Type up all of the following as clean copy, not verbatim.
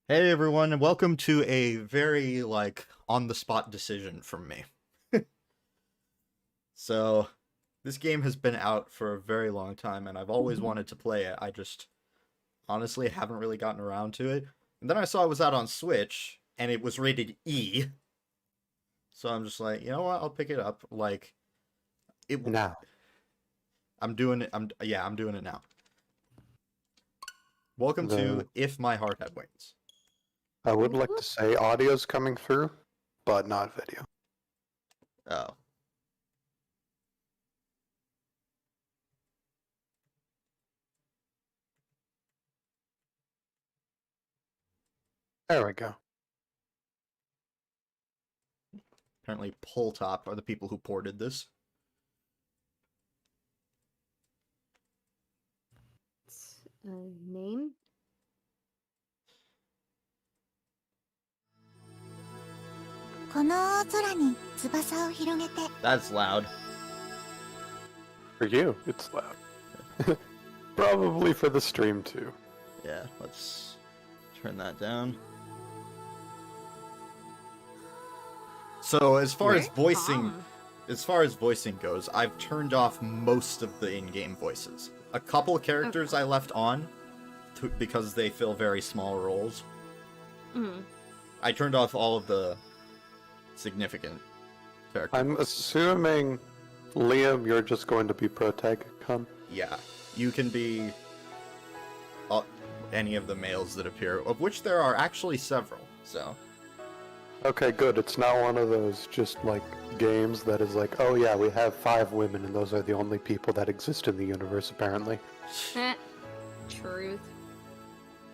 Hey everyone, and welcome to a very, on-the-spot decision from me. So, this game has been out for a very long time, and I've always wanted to play it. I just, honestly, haven't really gotten around to it. And then I saw it was out on Switch, and it was rated E. So I'm just like, you know what, I'll pick it up. It, Now, I'm doing it, I'm doing it now. Welcome to the If My Heart Had Wings. I would like to say audio's coming through, but not video. Oh. There we go. Apparently Pull Top are the people who ported this. Name? That's loud. For you, it's loud. Probably for the stream too. Yeah, let's turn that down. So as far as voicing goes, I've turned off most of the in-game voices. A couple of characters I left on because they fill very small roles. Mm. I turned off all of the significant characters. I'm assuming, Liam, you're just going to be protagon. Yeah, you can be any of the males that appear, of which there are actually several, so... Okay, good. It's not one of those just like games that is like, oh yeah, we have 5 women and those are the only people that exist in the universe apparently. Truth.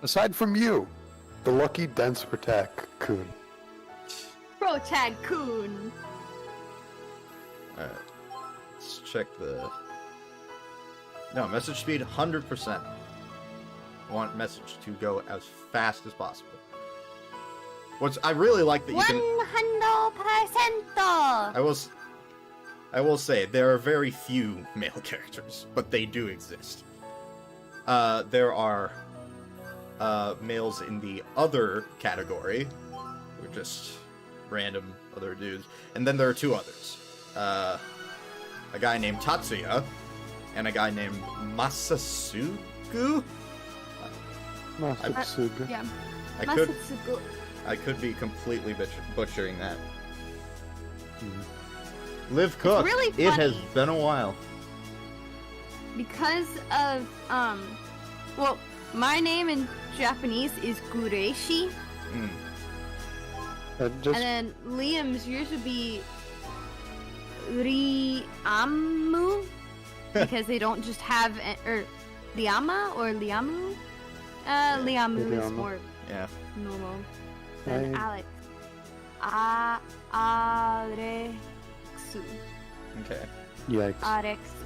Aside from you, the lucky dense protag-kun. Protag-kun. Alright, let's check the... No, message speed 100%. I want message to go as fast as possible. I really like that you can... 100%! I will say, there are very few male characters, but they do exist. There are males in the other category, who are just random other dudes, and then there are 2 others. A guy named Tatsuya, and a guy named Masasugu? Masatsuga. Yeah. I could be completely butchering that. Liv Cook. really It has funny. been a while. Because of, well, my name in Japanese is Gureishi, And just and then Liam's yours would be Riamu, because they don't just have, or Liama or Liamu? Liamu is Liamu. more Yeah. normal. Then I- Alex. Arexu. Okay. Yikes. Arexu.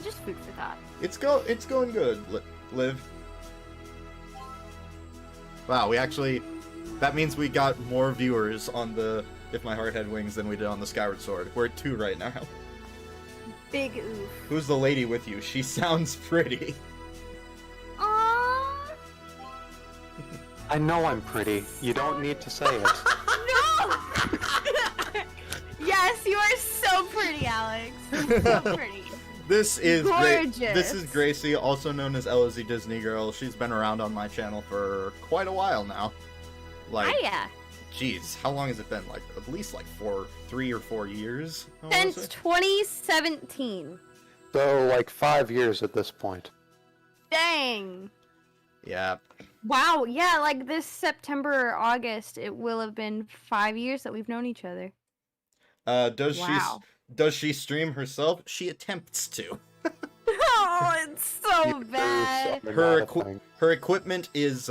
Just food for thought. It's going good, Liv. Wow, that means we got more viewers on the If My Heart Had Wings than we did on the Skyward Sword. We're at 2 right now. Big oof. Who's the lady with you? She sounds pretty. Aww. I know I'm pretty. You don't need to say it. No! Yes, you are so pretty, Alex. So pretty. This is Gorgeous. This is Gracie, also known as LZ Disney Girl. She's been around on my channel for quite a while now. Hiya. Jeez, how long has it been? At least 3 or 4 years? I wanna Since say? 2017. So, like 5 years at this point. Dang. Yeah. Wow, yeah, like this September or August, it will have been 5 years that we've known each other. Wow. Does she stream herself? She attempts to. Oh, it's so bad. Her equipment is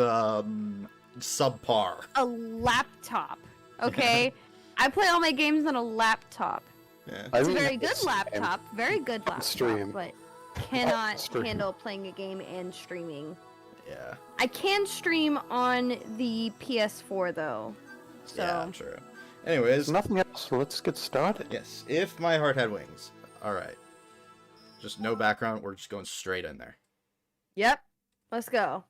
subpar. A laptop, okay? I play all my games on a laptop. Yeah. It's a very good laptop, very good laptop, Stream. but cannot Stream. handle playing a game and streaming. Yeah. I can stream on the PS4 though, so Yeah, true. Anyways, There's nothing else, so let's get started. yes, If My Heart Had Wings. Alright. Just no background, we're just going straight in there. yep. Let's go.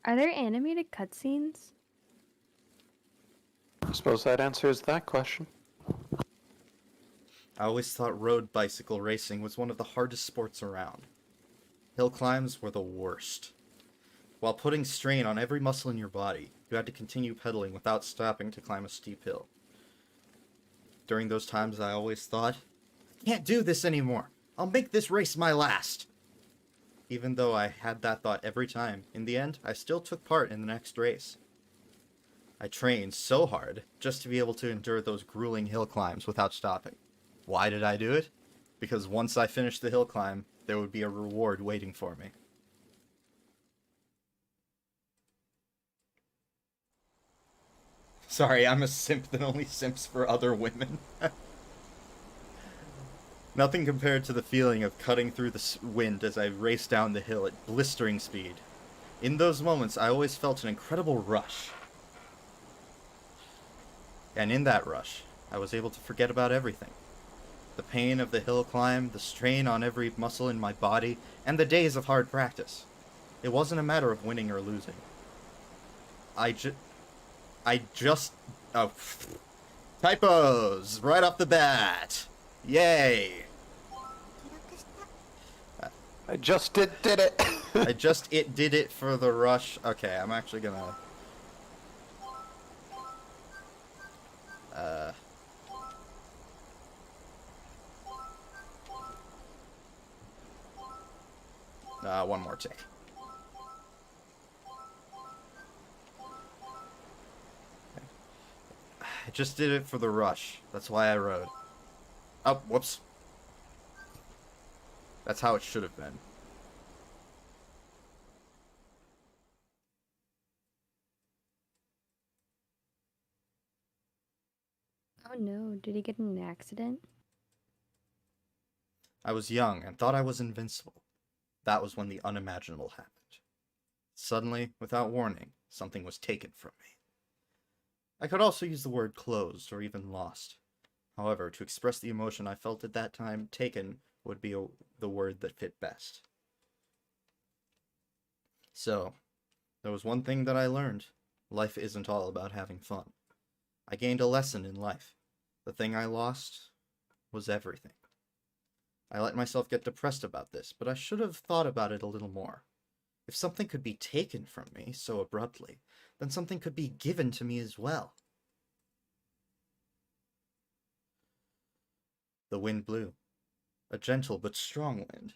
Are there animated cutscenes? I suppose that answers that question. I always thought road bicycle racing was one of the hardest sports around. Hill climbs were the worst. While putting strain on every muscle in your body, you had to continue pedaling without stopping to climb a steep hill. During those times, I always thought, I can't do this anymore. I'll make this race my last. Even though I had that thought every time, in the end, I still took part in the next race. I trained so hard just to be able to endure those grueling hill climbs without stopping. Why did I do it? Because once I finished the hill climb, there would be a reward waiting for me. Sorry, I'm a simp that only simps for other women. Nothing compared to the feeling of cutting through the wind as I raced down the hill at blistering speed. In those moments, I always felt an incredible rush. And in that rush, I was able to forget about everything. The pain of the hill climb, the strain on every muscle in my body, and the days of hard practice. It wasn't a matter of winning or losing. Oh, typos! Right off the bat! Yay! I just did it! did it for the rush. Okay, I'm actually gonna... one more tick. I just did it for the rush. That's why I rode. Oh, whoops. That's how it should have been. Oh no, did he get in an accident? I was young and thought I was invincible. That was when the unimaginable happened. Suddenly, without warning, something was taken from me. I could also use the word closed or even lost. However, to express the emotion I felt at that time, taken would be the word that fit best. So, there was one thing that I learned. Life isn't all about having fun. I gained a lesson in life. The thing I lost was everything. I let myself get depressed about this, but I should have thought about it a little more. If something could be taken from me so abruptly, then something could be given to me as well. The wind blew. A gentle but strong wind.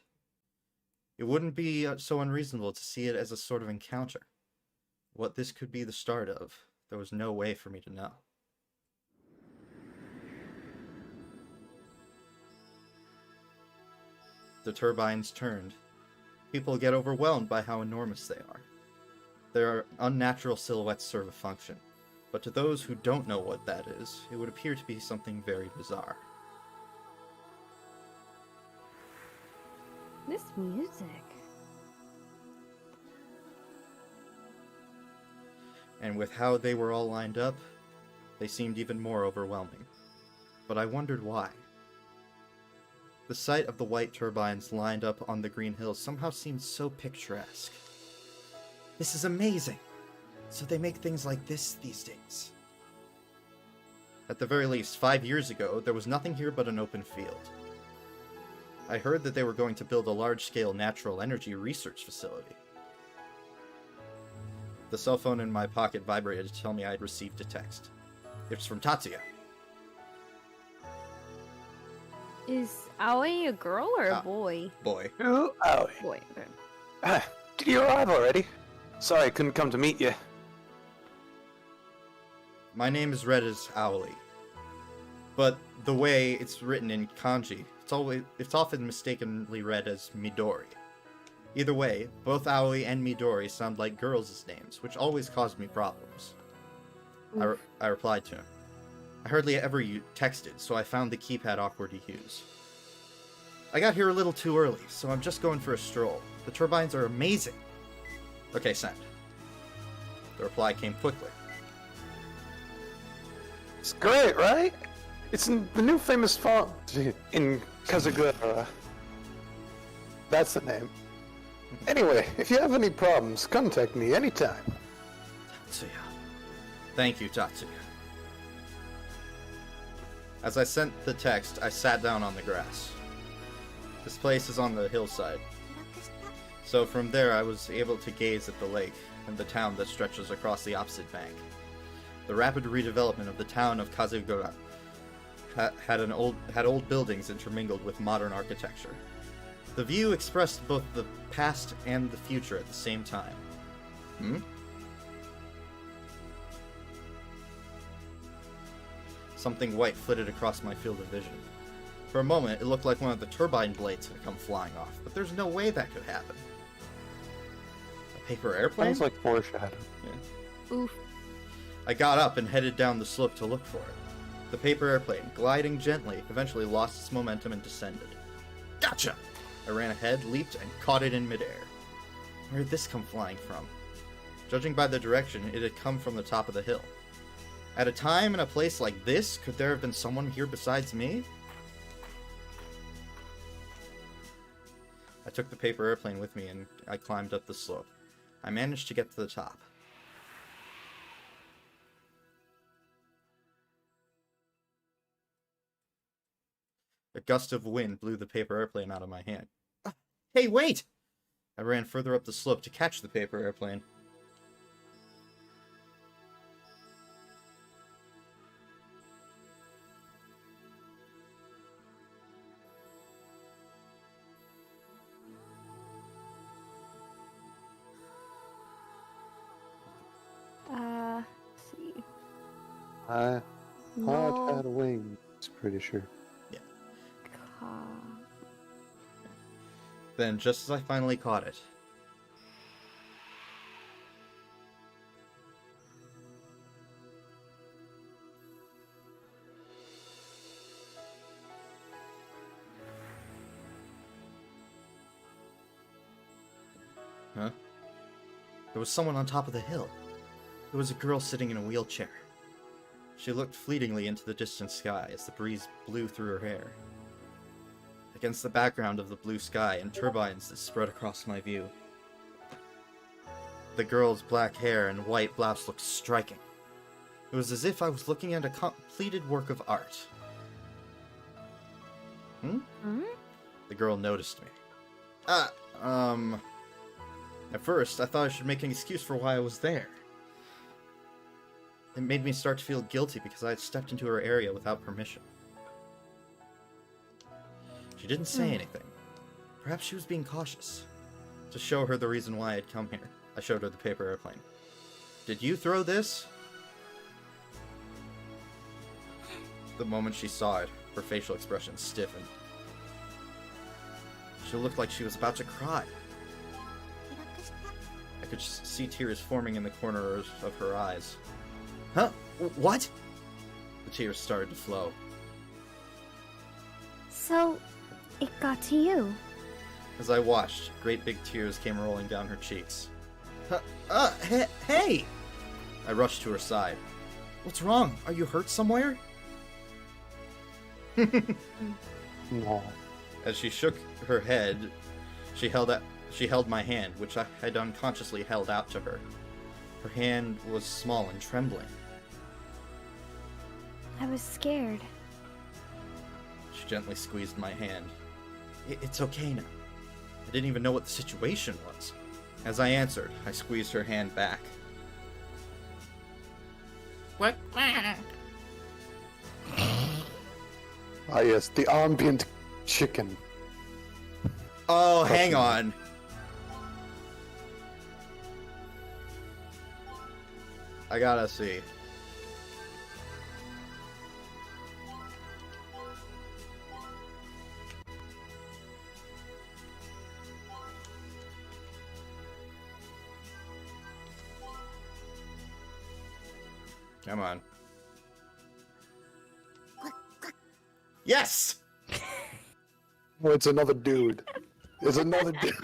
It wouldn't be so unreasonable to see it as a sort of encounter. What this could be the start of, there was no way for me to know. The turbines turned. People get overwhelmed by how enormous they are. Their unnatural silhouettes serve a function, but to those who don't know what that is, it would appear to be something very bizarre. This music. And with how they were all lined up, they seemed even more overwhelming. But I wondered why. The sight of the white turbines lined up on the green hills somehow seemed so picturesque. This is amazing! So they make things like this these days. At the very least, 5 years ago, there was nothing here but an open field. I heard that they were going to build a large-scale natural energy research facility. The cell phone in my pocket vibrated to tell me I had received a text. It was from Tatsuya. Is Aoi a girl or a boy? Boy. Oh, Aoi. Boy. Okay. Did you arrive already? Sorry I couldn't come to meet you. My name is read as Aoi. But the way it's written in kanji, it's often mistakenly read as Midori. Either way, both Aoi and Midori sound like girls' names, which always caused me problems. I replied to him. I hardly ever texted, so I found the keypad awkward to use. I got here a little too early, so I'm just going for a stroll. The turbines are amazing. Okay, send. The reply came quickly. It's great, right? It's in the new famous font in Kazagura. That's the name. Anyway, if you have any problems, contact me anytime. Tatsuya. Thank you, Tatsuya. As I sent the text, I sat down on the grass. This place is on the hillside, so from there I was able to gaze at the lake and the town that stretches across the opposite bank. The rapid redevelopment of the town of Kazugura had old buildings intermingled with modern architecture. The view expressed both the past and the future at the same time. Something white flitted across my field of vision. For a moment, it looked like one of the turbine blades had come flying off, but there's no way that could happen. A paper airplane? Sounds like foreshadowing. Yeah. Oof. I got up and headed down the slope to look for it. The paper airplane, gliding gently, eventually lost its momentum and descended. Gotcha! I ran ahead, leaped, and caught it in midair. Where did this come flying from? Judging by the direction, it had come from the top of the hill. At a time and a place like this, could there have been someone here besides me? I took the paper airplane with me and I climbed up the slope. I managed to get to the top. A gust of wind blew the paper airplane out of my hand. Hey, wait! I ran further up the slope to catch the paper airplane. Let's see. Heart No. had wings, pretty sure. Then, just as I finally caught it, there was someone on top of the hill. It was a girl sitting in a wheelchair. She looked fleetingly into the distant sky as the breeze blew through her hair. Against the background of the blue sky and turbines that spread across my view, the girl's black hair and white blouse looked striking. It was as if I was looking at a completed work of art. The girl noticed me. At first, I thought I should make an excuse for why I was there. It made me start to feel guilty because I had stepped into her area without permission. She didn't say anything. Perhaps she was being cautious. To show her the reason why I had come here, I showed her the paper airplane. Did you throw this? The moment she saw it, her facial expression stiffened. She looked like she was about to cry. I could see tears forming in the corners of her eyes. Huh? What? The tears started to flow. So, it got to you. As I watched, great big tears came rolling down her cheeks. Hey! I rushed to her side. What's wrong? Are you hurt somewhere? No. As she shook her head, she held my hand, which I had unconsciously held out to her. Her hand was small and trembling. I was scared. She gently squeezed my hand. It's okay now. I didn't even know what the situation was. As I answered, I squeezed her hand back. What? Ah yes, the ambient chicken. Oh, hang on. I gotta see. Come on. Yes! Oh, it's another dude. It's another dude.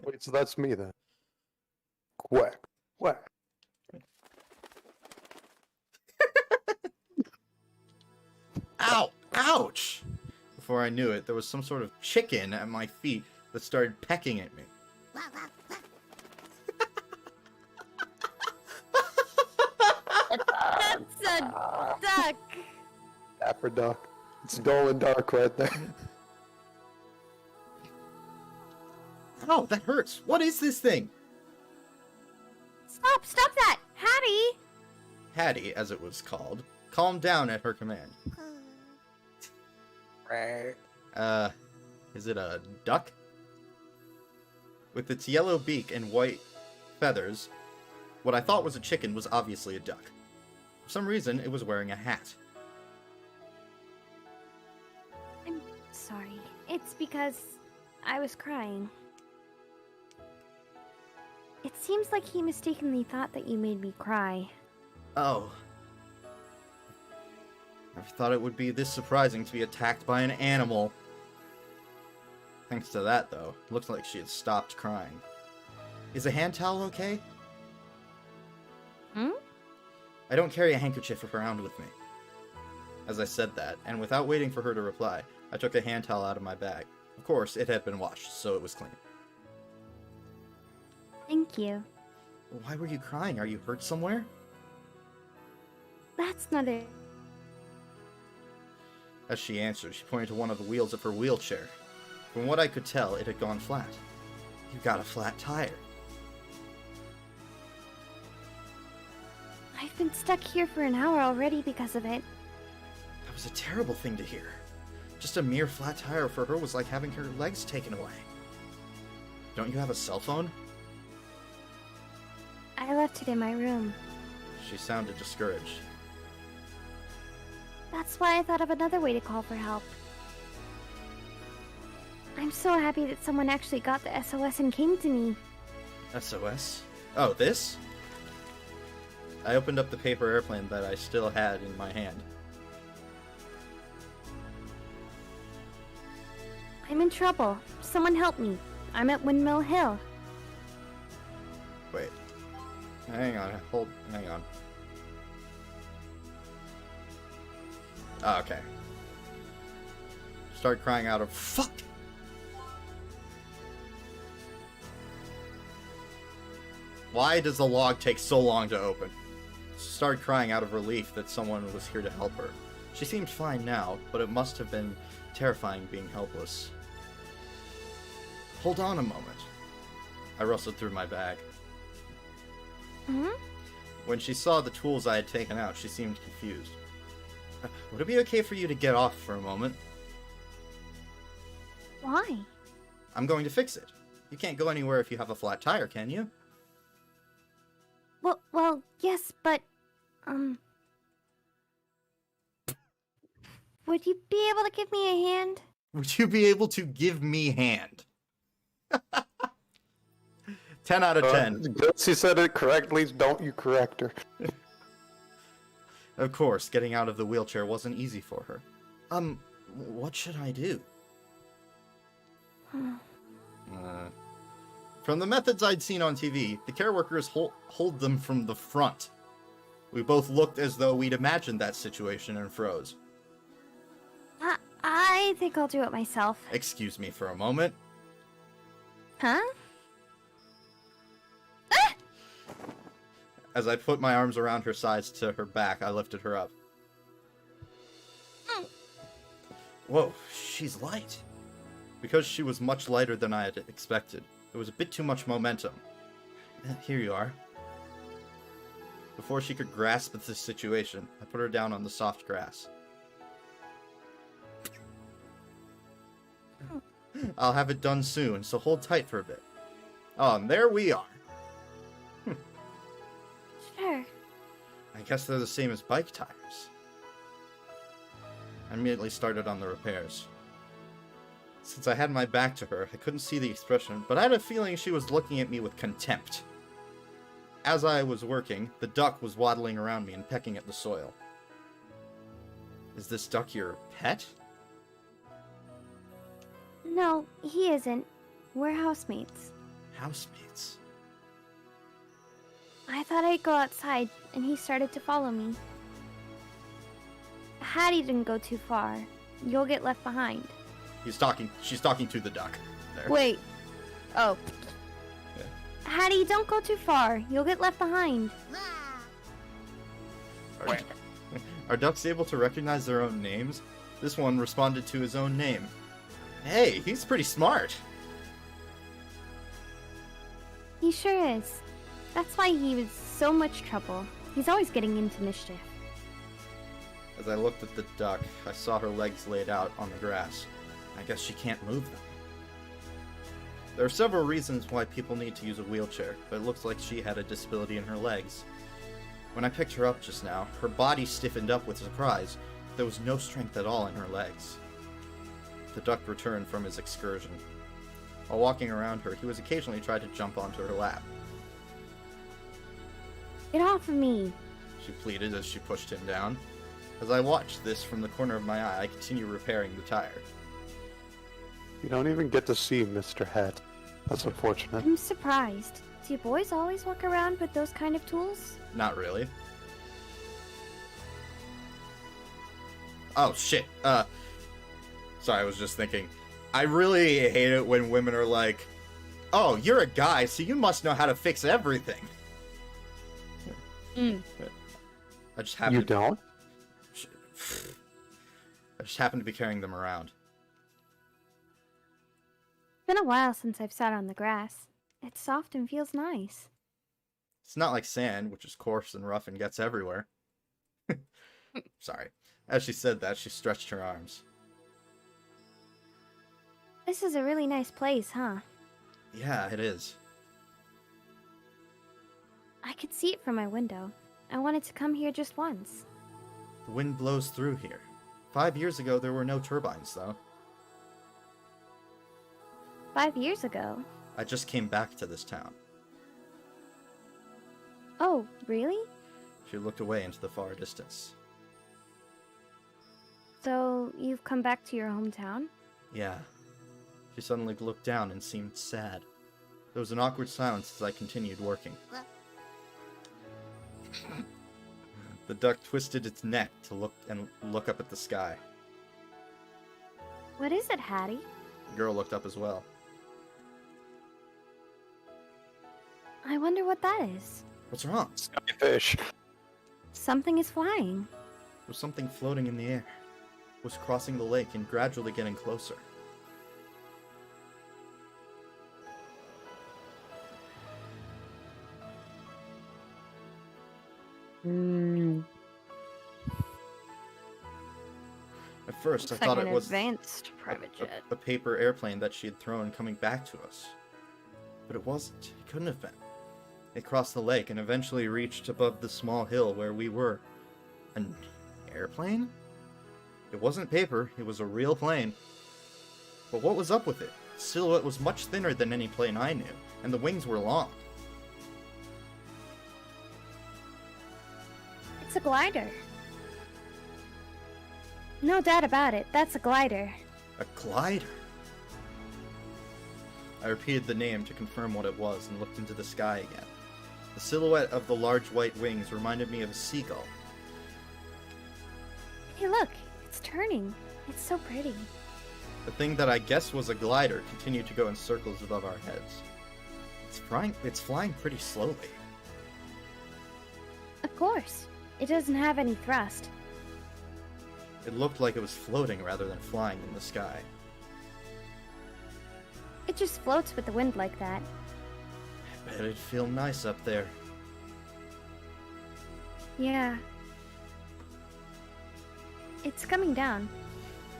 Wait, so that's me then. Quack. Quack. Ow! Ouch! Before I knew it, there was some sort of chicken at my feet that started pecking at me. duck! Dapper duck. It's dull and dark right there. Oh, that hurts. What is this thing? Stop that! Hattie! Hattie, as it was called, calmed down at her command. Is it a duck? With its yellow beak and white feathers, what I thought was a chicken was obviously a duck. For some reason, it was wearing a hat. I'm sorry. It's because I was crying. It seems like he mistakenly thought that you made me cry. Oh. Never thought it would be this surprising to be attacked by an animal. Thanks to that, though, it looks like she had stopped crying. Is a hand towel okay? Hmm? I don't carry a handkerchief around with me. As I said that, and without waiting for her to reply, I took a hand towel out of my bag. Of course, it had been washed, so it was clean. Thank you. Why were you crying? Are you hurt somewhere? That's not it. As she answered, she pointed to one of the wheels of her wheelchair. From what I could tell, it had gone flat. You got a flat tire. I've been stuck here for an hour already because of it. That was a terrible thing to hear. Just a mere flat tire for her was like having her legs taken away. Don't you have a cell phone? I left it in my room. She sounded discouraged. That's why I thought of another way to call for help. I'm so happy that someone actually got the SOS and came to me. SOS? Oh, this? I opened up the paper airplane that I still had in my hand. I'm in trouble. Someone help me. I'm at Windmill Hill. Wait. Hang on. Hang on. Oh, okay. Start crying out of fuck! Why does the log take so long to open? Started crying out of relief that someone was here to help her. She seemed fine now, but it must have been terrifying being helpless. Hold on a moment. I rustled through my bag. Hmm? When she saw the tools I had taken out, she seemed confused. Would it be okay for you to get off for a moment? Why? I'm going to fix it. You can't go anywhere if you have a flat tire, can you? Well, yes, but, would you be able to give me a hand? Would you be able to give me hand? 10 out of 10. She said it correctly, don't you correct her. Of course, getting out of the wheelchair wasn't easy for her. What should I do? From the methods I'd seen on TV, the care workers hold them from the front. We both looked as though we'd imagined that situation and froze. I think I'll do it myself. Excuse me for a moment. Huh? As I put my arms around her sides to her back, I lifted her up. Whoa, she's light. Because she was much lighter than I had expected, there was a bit too much momentum. Here you are. Before she could grasp the situation, I put her down on the soft grass. I'll have it done soon, so hold tight for a bit. Oh, and there we are. Sure. I guess they're the same as bike tires. I immediately started on the repairs. Since I had my back to her, I couldn't see the expression, but I had a feeling she was looking at me with contempt. As I was working, the duck was waddling around me and pecking at the soil. Is this duck your pet? No, he isn't. We're housemates. Housemates? I thought I'd go outside, and he started to follow me. Hattie didn't go too far. You'll get left behind. She's talking to the duck. There. Wait. Oh. Yeah. Hattie, don't go too far. You'll get left behind. Are ducks able to recognize their own names? This one responded to his own name. Hey, he's pretty smart. He sure is. That's why he was so much trouble. He's always getting into mischief. As I looked at the duck, I saw her legs laid out on the grass. I guess she can't move them. There are several reasons why people need to use a wheelchair, but it looks like she had a disability in her legs. When I picked her up just now, her body stiffened up with surprise. There was no strength at all in her legs. The duck returned from his excursion. While walking around her, he was occasionally trying to jump onto her lap. Get off of me. She pleaded as she pushed him down. As I watched this from the corner of my eye, I continued repairing the tire. You don't even get to see Mr. Hat. That's unfortunate. I'm surprised. Do you boys always walk around with those kind of tools? Not really. Oh, shit. Sorry, I was just thinking. I really hate it when women are like, oh, you're a guy, so you must know how to fix everything. I just happen You to don't? I just happen to be carrying them around. It's been a while since I've sat on the grass. It's soft and feels nice. It's not like sand, which is coarse and rough and gets everywhere. Sorry. As she said that, she stretched her arms. This is a really nice place, huh? Yeah, it is. I could see it from my window. I wanted to come here just once. The wind blows through here. 5 years ago, there were no turbines, though. 5 years ago. I just came back to this town. Oh, really? She looked away into the far distance. So, you've come back to your hometown? Yeah. She suddenly looked down and seemed sad. There was an awkward silence as I continued working. The duck twisted its neck to look up at the sky. What is it, Hattie? The girl looked up as well. I wonder what that is. What's wrong? Fish. Something is flying. There was something floating in the air. It was crossing the lake and gradually getting closer. At first, Looks I thought like it an was advanced private jet. a paper airplane that she had thrown coming back to us. But it wasn't. It couldn't have been. It crossed the lake and eventually reached above the small hill where we were. An airplane? It wasn't paper, it was a real plane. But what was up with it? The silhouette was much thinner than any plane I knew, and the wings were long. It's a glider. No doubt about it, that's a glider. A glider? I repeated the name to confirm what it was and looked into the sky again. The silhouette of the large white wings reminded me of a seagull. Hey look, it's turning. It's so pretty. The thing that I guessed was a glider continued to go in circles above our heads. It's flying pretty slowly. Of course. It doesn't have any thrust. It looked like it was floating rather than flying in the sky. It just floats with the wind like that. I bet it'd feel nice up there. Yeah. It's coming down.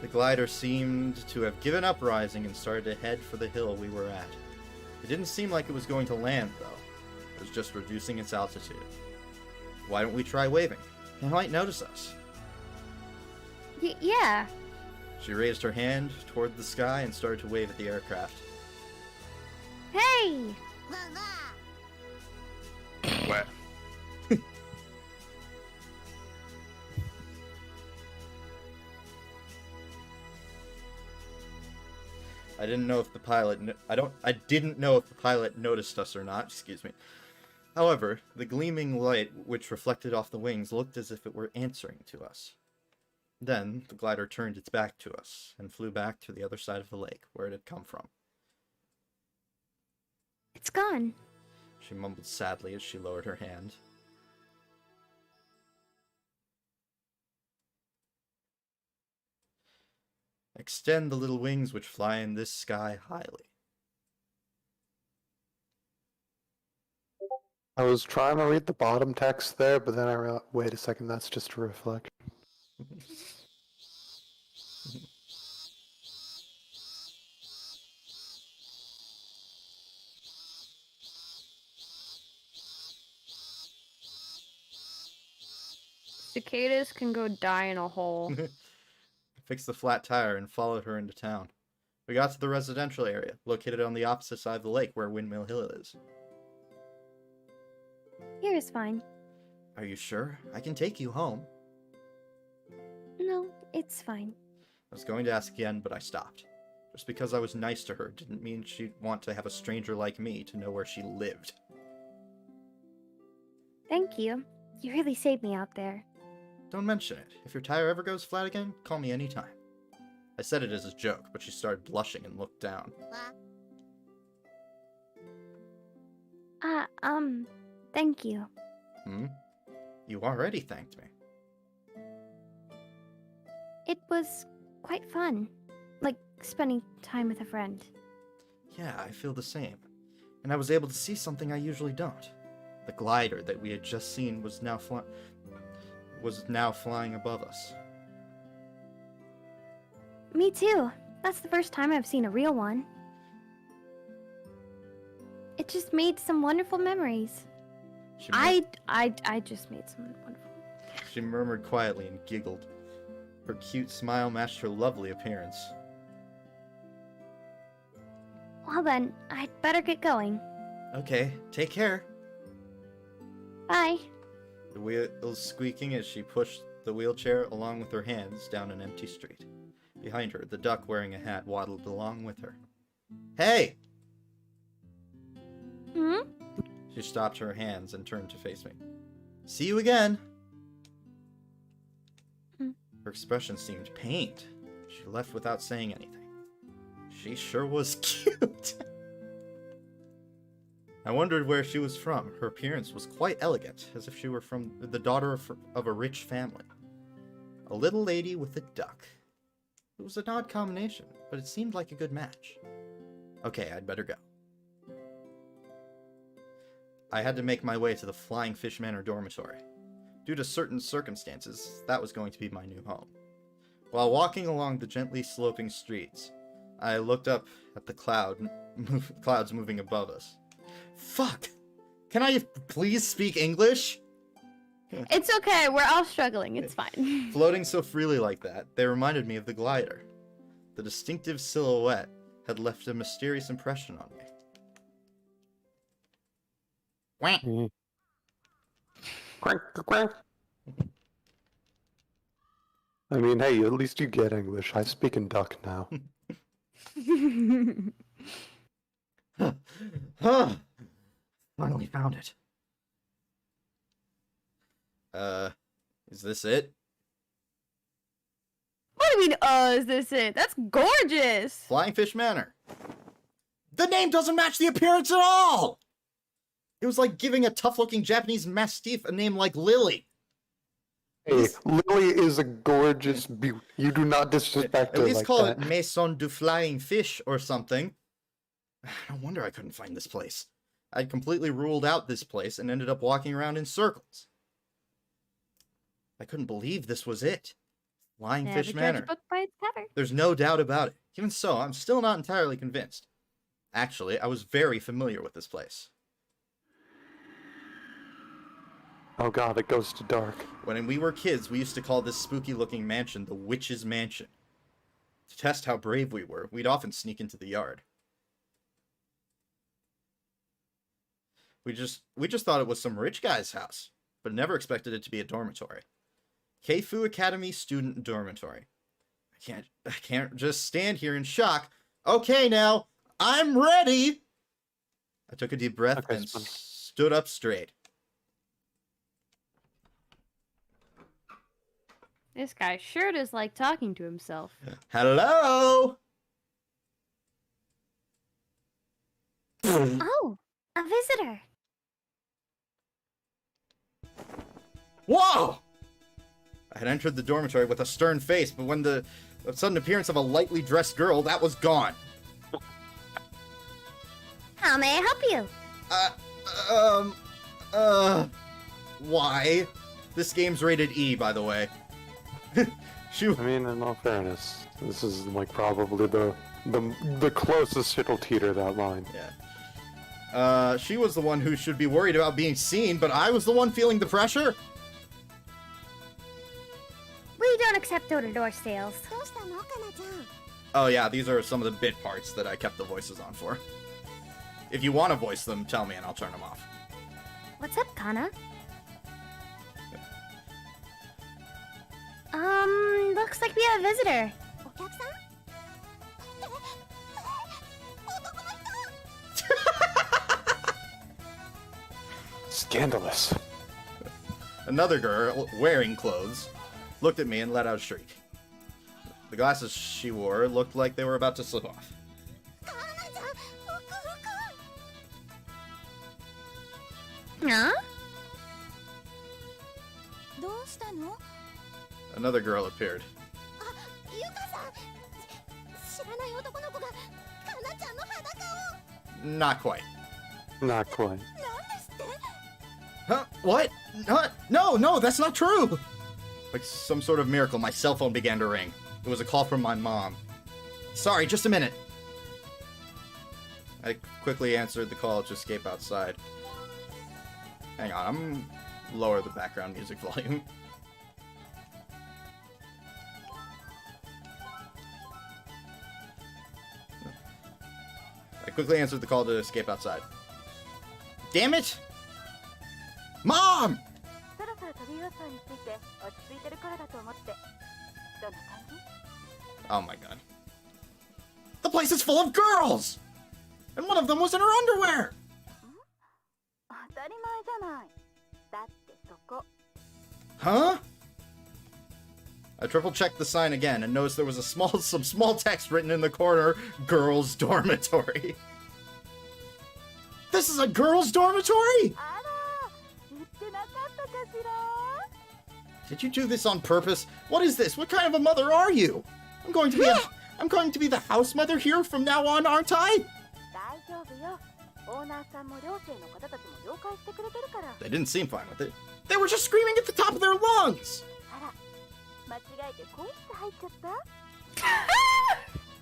The glider seemed to have given up rising and started to head for the hill we were at. It didn't seem like it was going to land, though. It was just reducing its altitude. Why don't we try waving? They might notice us. Yeah. She raised her hand toward the sky and started to wave at the aircraft. Hey! What? I didn't know if the pilot noticed us or not, excuse me. However, the gleaming light which reflected off the wings looked as if it were answering to us. Then, the glider turned its back to us and flew back to the other side of the lake, where it had come from. It's gone. She mumbled sadly as she lowered her hand. extend the little wings which fly in this sky highly. I was trying to read the bottom text there, but then I realized, wait a second, that's just a reflection. Cicadas can go die in a hole. Fixed the flat tire and followed her into town. We got to the residential area, located on the opposite side of the lake where Windmill Hill is. Here is fine. Are you sure? I can take you home. No, it's fine. I was going to ask again, but I stopped. Just because I was nice to her didn't mean she'd want to have a stranger like me to know where she lived. Thank you. You really saved me out there. Don't mention it. If your tire ever goes flat again, call me anytime. I said it as a joke, but she started blushing and looked down. Thank you. You already thanked me. It was quite fun. Like spending time with a friend. Yeah, I feel the same. And I was able to see something I usually don't. The glider that we had just seen was now flying above us. Me too. That's the first time I've seen a real one. It just made some wonderful memories. I just made some wonderful. She murmured quietly and giggled. Her cute smile matched her lovely appearance. Well then, I'd better get going. Okay, take care. Bye. The wheels squeaking as she pushed the wheelchair along with her hands down an empty street. Behind her, the duck wearing a hat waddled along with her. Hey! She stopped her hands and turned to face me. See you again! Her expression seemed pained. She left without saying anything. She sure was cute! I wondered where she was from. Her appearance was quite elegant, as if she were from the daughter of a rich family. A little lady with a duck. It was an odd combination, but it seemed like a good match. Okay, I'd better go. I had to make my way to the Flying Fish Manor dormitory. Due to certain circumstances, that was going to be my new home. While walking along the gently sloping streets, I looked up at the clouds moving above us. Fuck! Can I please speak English? It's okay, we're all struggling, it's fine. Floating so freely like that, they reminded me of the glider. The distinctive silhouette had left a mysterious impression on me. Quack. Quack, quack. I mean, hey, at least you get English. I speak in duck now. Finally found it. Is this it? What do you mean, is this it? That's gorgeous! Flying Fish Manor. The name doesn't match the appearance at all! It was like giving a tough-looking Japanese mastiff a name like Lily. Hey, Lily is a gorgeous beauty. You do not disrespect her At least like call that. it Maison du Flying Fish or something. No wonder I couldn't find this place. I'd completely ruled out this place and ended up walking around in circles. I couldn't believe this was it. Flying Never Fish judge a Manor. book by its cover. There's no doubt about it. Even so, I'm still not entirely convinced. Actually, I was very familiar with this place. Oh god, it goes to dark. When we were kids, we used to call this spooky-looking mansion the Witch's Mansion. To test how brave we were, we'd often sneak into the yard. We just thought it was some rich guy's house, but never expected it to be a dormitory. Keifu Academy Student Dormitory. I can't just stand here in shock. Okay, now, I'm ready! I took a deep breath and stood up straight. This guy sure does like talking to himself. Hello? Oh, a visitor. Whoa! I had entered the dormitory with a stern face, but when the sudden appearance of a lightly dressed girl, that was gone. How may I help you? Why? This game's rated E, by the way. I mean, in all fairness, this is like probably the closest it'll teeter that line. Yeah. She was the one who should be worried about being seen, but I was the one feeling the pressure. We don't accept door-to-door sales. Oh yeah, these are some of the bit parts that I kept the voices on for. If you want to voice them, tell me and I'll turn them off. What's up, Kana? Looks like we have a visitor. Scandalous. Another girl, wearing clothes, looked at me and let out a shriek. The glasses she wore looked like they were about to slip off. Huh? Another girl appeared. Not quite. Not quite. Huh? What? No, that's not true! Like some sort of miracle, my cell phone began to ring. It was a call from my mom. Sorry, just a minute. I quickly answered the call to escape outside. Hang on, I'm lower the background music volume. I quickly answered the call to escape outside. Damn it! Mom! Oh my god. The place is full of girls! And one of them was in her underwear! Huh? I triple-checked the sign again and noticed there was some small text written in the corner, Girls' Dormitory. This is a girls' dormitory? Did you do this on purpose? What is this? What kind of a mother are you? I'm going to be the house mother here from now on, aren't I? They didn't seem fine with it. They were just screaming at the top of their lungs!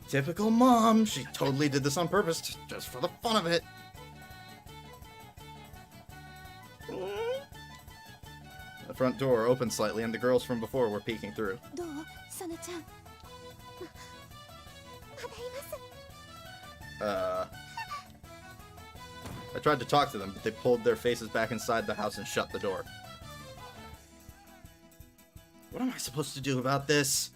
Typical mom. She totally did this on purpose, just for the fun of it. The front door opened slightly and the girls from before were peeking through. I tried to talk to them, but they pulled their faces back inside the house and shut the door. What am I supposed to do about this?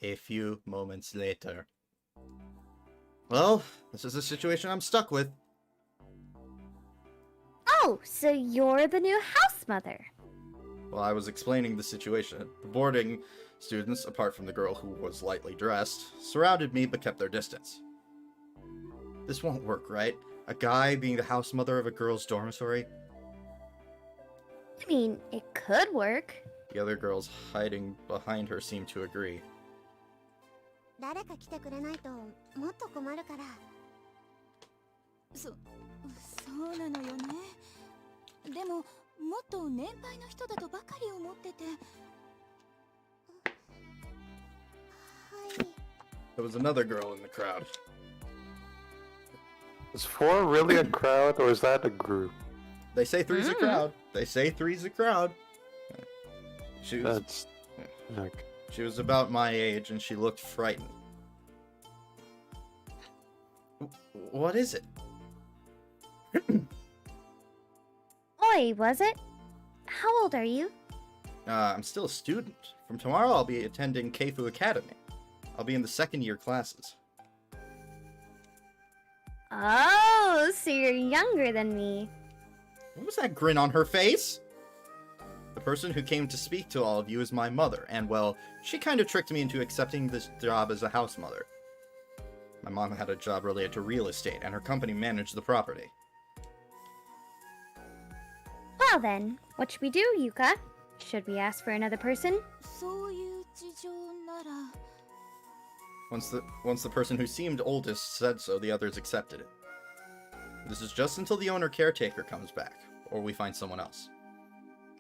A few moments later. Well, this is a situation I'm stuck with. Oh, so you're the new house mother. While I was explaining the situation, the boarding students, apart from the girl who was lightly dressed, surrounded me but kept their distance. This won't work, right? A guy being the house mother of a girl's dormitory? I mean, it could work. The other girls hiding behind her seemed to agree. There was another girl in the crowd. Is 4 really a crowd, or is that a group? They say 3's a crowd. They say 3's a crowd. She was about my age, and she looked frightened. What is it? Oi, was it? How old are you? I'm still a student. From tomorrow, I'll be attending Keifu Academy. I'll be in the second-year classes. Oh, so you're younger than me. What was that grin on her face? The person who came to speak to all of you is my mother, and well, she kind of tricked me into accepting this job as a house mother. My mom had a job related to real estate, and her company managed the property. Well then, what should we do, Yuka? Should we ask for another person? そういう事情なら Once the person who seemed oldest said so, the others accepted it. This is just until the owner caretaker comes back, or we find someone else.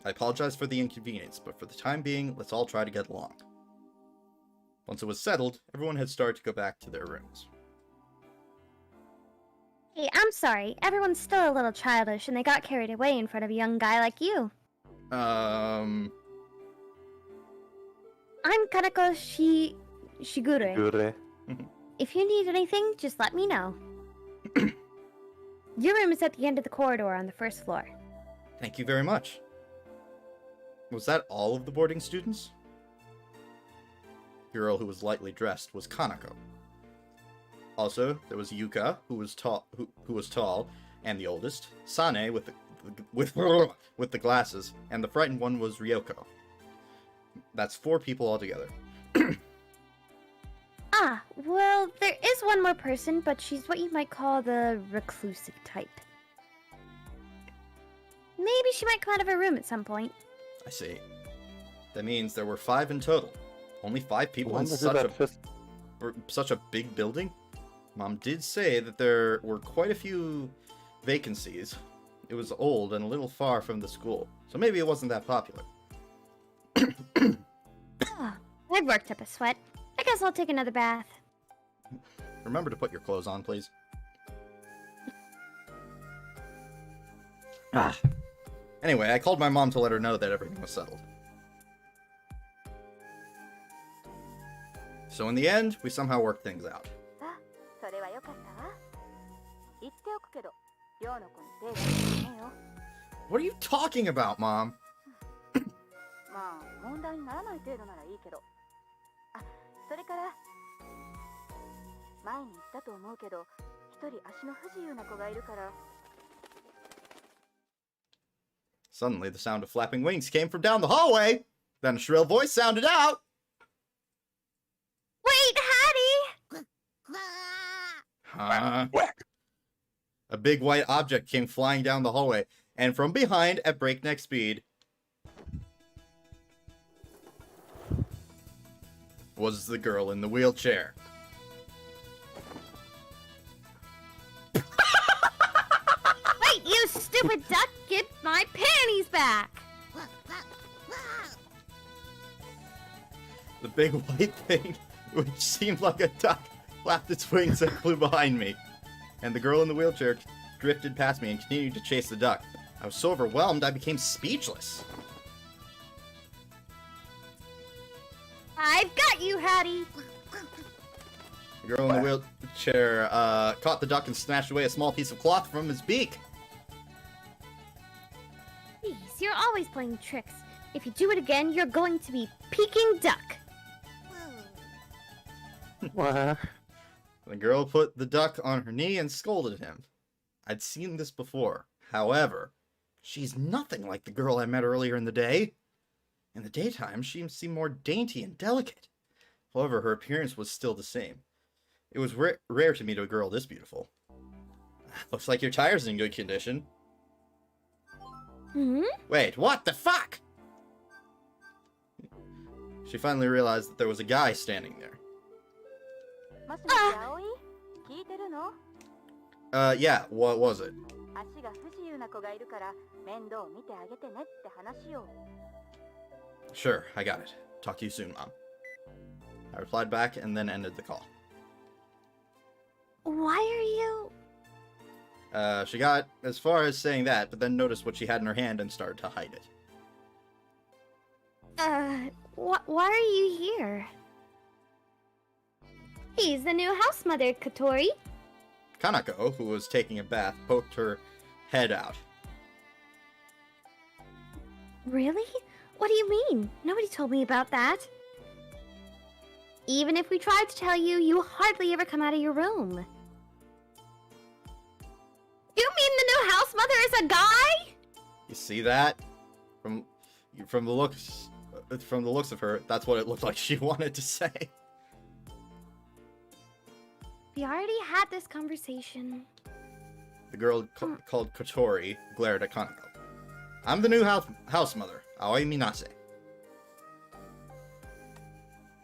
I apologize for the inconvenience, but for the time being, let's all try to get along. Once it was settled, everyone had started to go back to their rooms. Hey, I'm sorry. Everyone's still a little childish and they got carried away in front of a young guy like you. I'm Kanako Shigure. Gure. If you need anything, just let me know. Your room is at the end of the corridor on the first floor. Thank you very much. Was that all of the boarding students? The girl who was lightly dressed was Kanako. Also, there was Yuka, who was tall and the oldest, Sane with the glasses, and the frightened one was Ryoko. That's 4 people altogether. Well, there is one more person, but she's what you might call the reclusive type. Maybe she might come out of her room at some point. I see. That means there were 5 in total. Only 5 people in such a big building? Mom did say that there were quite a few vacancies. It was old and a little far from the school, so maybe it wasn't that popular. I've worked up a sweat. I guess I'll take another bath. Remember to put your clothes on, please. Anyway, I called my mom to let her know that everything was settled. So in the end, we somehow worked things out. それは良かったわ言っておくけど寮の子に手が出てねよ What are you talking about, Mom? まあ問題にならない程度ならいいけどあそれから前に言ったと思うけど一人足の不自由な子がいるから Suddenly, the sound of flapping wings came from down the hallway. Then a shrill voice sounded out. Wait, Hattie! Huh? A big white object came flying down the hallway, and from behind, at breakneck speed, was the girl in the wheelchair. Wait, you stupid duck! Get my panties back! The big white thing, which seemed like a duck, flapped its wings and flew behind me. And the girl in the wheelchair drifted past me and continued to chase the duck. I was so overwhelmed I became speechless. I've got you, Hattie! The girl in the wheelchair caught the duck and snatched away a small piece of cloth from his beak. Please, you're always playing tricks. If you do it again, you're going to be Peking Duck. What? The girl put the duck on her knee and scolded him. I'd seen this before. However, she's nothing like the girl I met earlier in the day. In the daytime, she seemed more dainty and delicate. However, her appearance was still the same. It was rare to meet a girl this beautiful. Looks like your tire's in good condition. Hmm? Wait, what the fuck? She finally realized that there was a guy standing there. もしもし葵聞いてるの Yeah, what was it? 足が不自由な子がいるから面倒見てあげてねって話よ Sure, I got it. Talk to you soon, Mom. I replied back and then ended the call. Why are you... She got as far as saying that, but then noticed what she had in her hand and started to hide it. Why are you here? He's the new house mother, Katori. Kanako, who was taking a bath, poked her head out. Really? What do you mean? Nobody told me about that. Even if we tried to tell you, you hardly ever come out of your room. You mean the new house mother is a guy? You see that? From the looks of her, that's what it looked like she wanted to say. We already had this conversation. The girl called Kotori glared at Kanako. I'm the new house mother, Aoi Minase.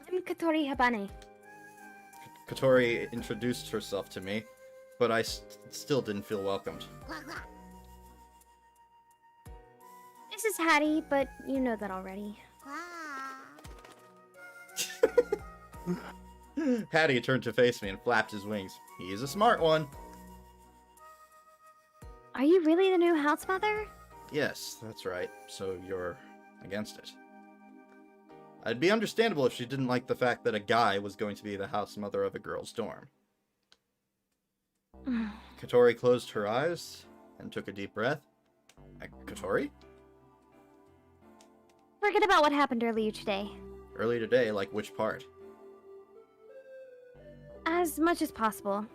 I'm Katori Habane. Katori introduced herself to me, but I still didn't feel welcomed. This is Hattie, but you know that already. Hattie turned to face me and flapped his wings. He's a smart one. Are you really the new house mother? Yes, that's right. So you're against it. It'd be understandable if she didn't like the fact that a guy was going to be the house mother of a girl's dorm. Katori closed her eyes and took a deep breath. Katori? Forget about what happened earlier today. Early today, like which part? As much as possible.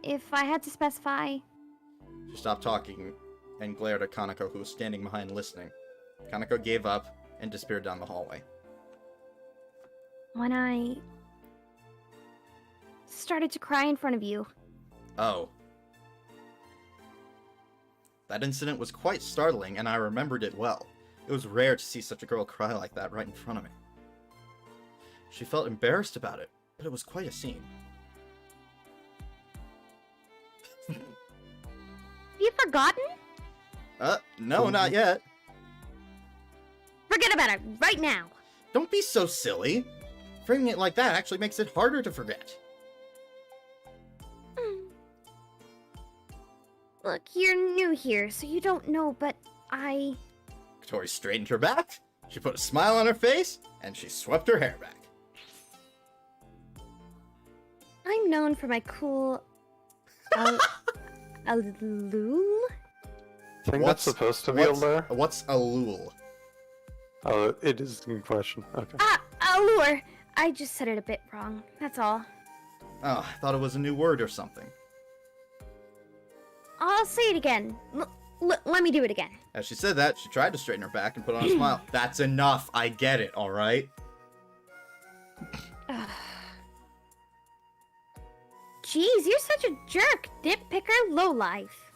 If I had to specify... She stopped talking and glared at Kanako, who was standing behind listening. Kanako gave up and disappeared down the hallway. When I... started to cry in front of you. Oh. That incident was quite startling, and I remembered it well. It was rare to see such a girl cry like that right in front of me. She felt embarrassed about it, but it was quite a scene. Have you forgotten? No, not yet. Forget about it right now. Don't be so silly. Framing it like that actually makes it harder to forget. Look, you're new here, so you don't know, but I... Katori straightened her back, she put a smile on her face, and she swept her hair back. I'm known for my cool... Alul? I think that's supposed to be a lure. What's a lul? Oh, it is in question. Okay. Allure! I just said it a bit wrong, that's all. Oh, I thought it was a new word or something. I'll say it again. Let me do it again. As she said that, she tried to straighten her back and put on a smile. That's enough, I get it, alright? Jeez, you're such a jerk, nitpicker, lowlife.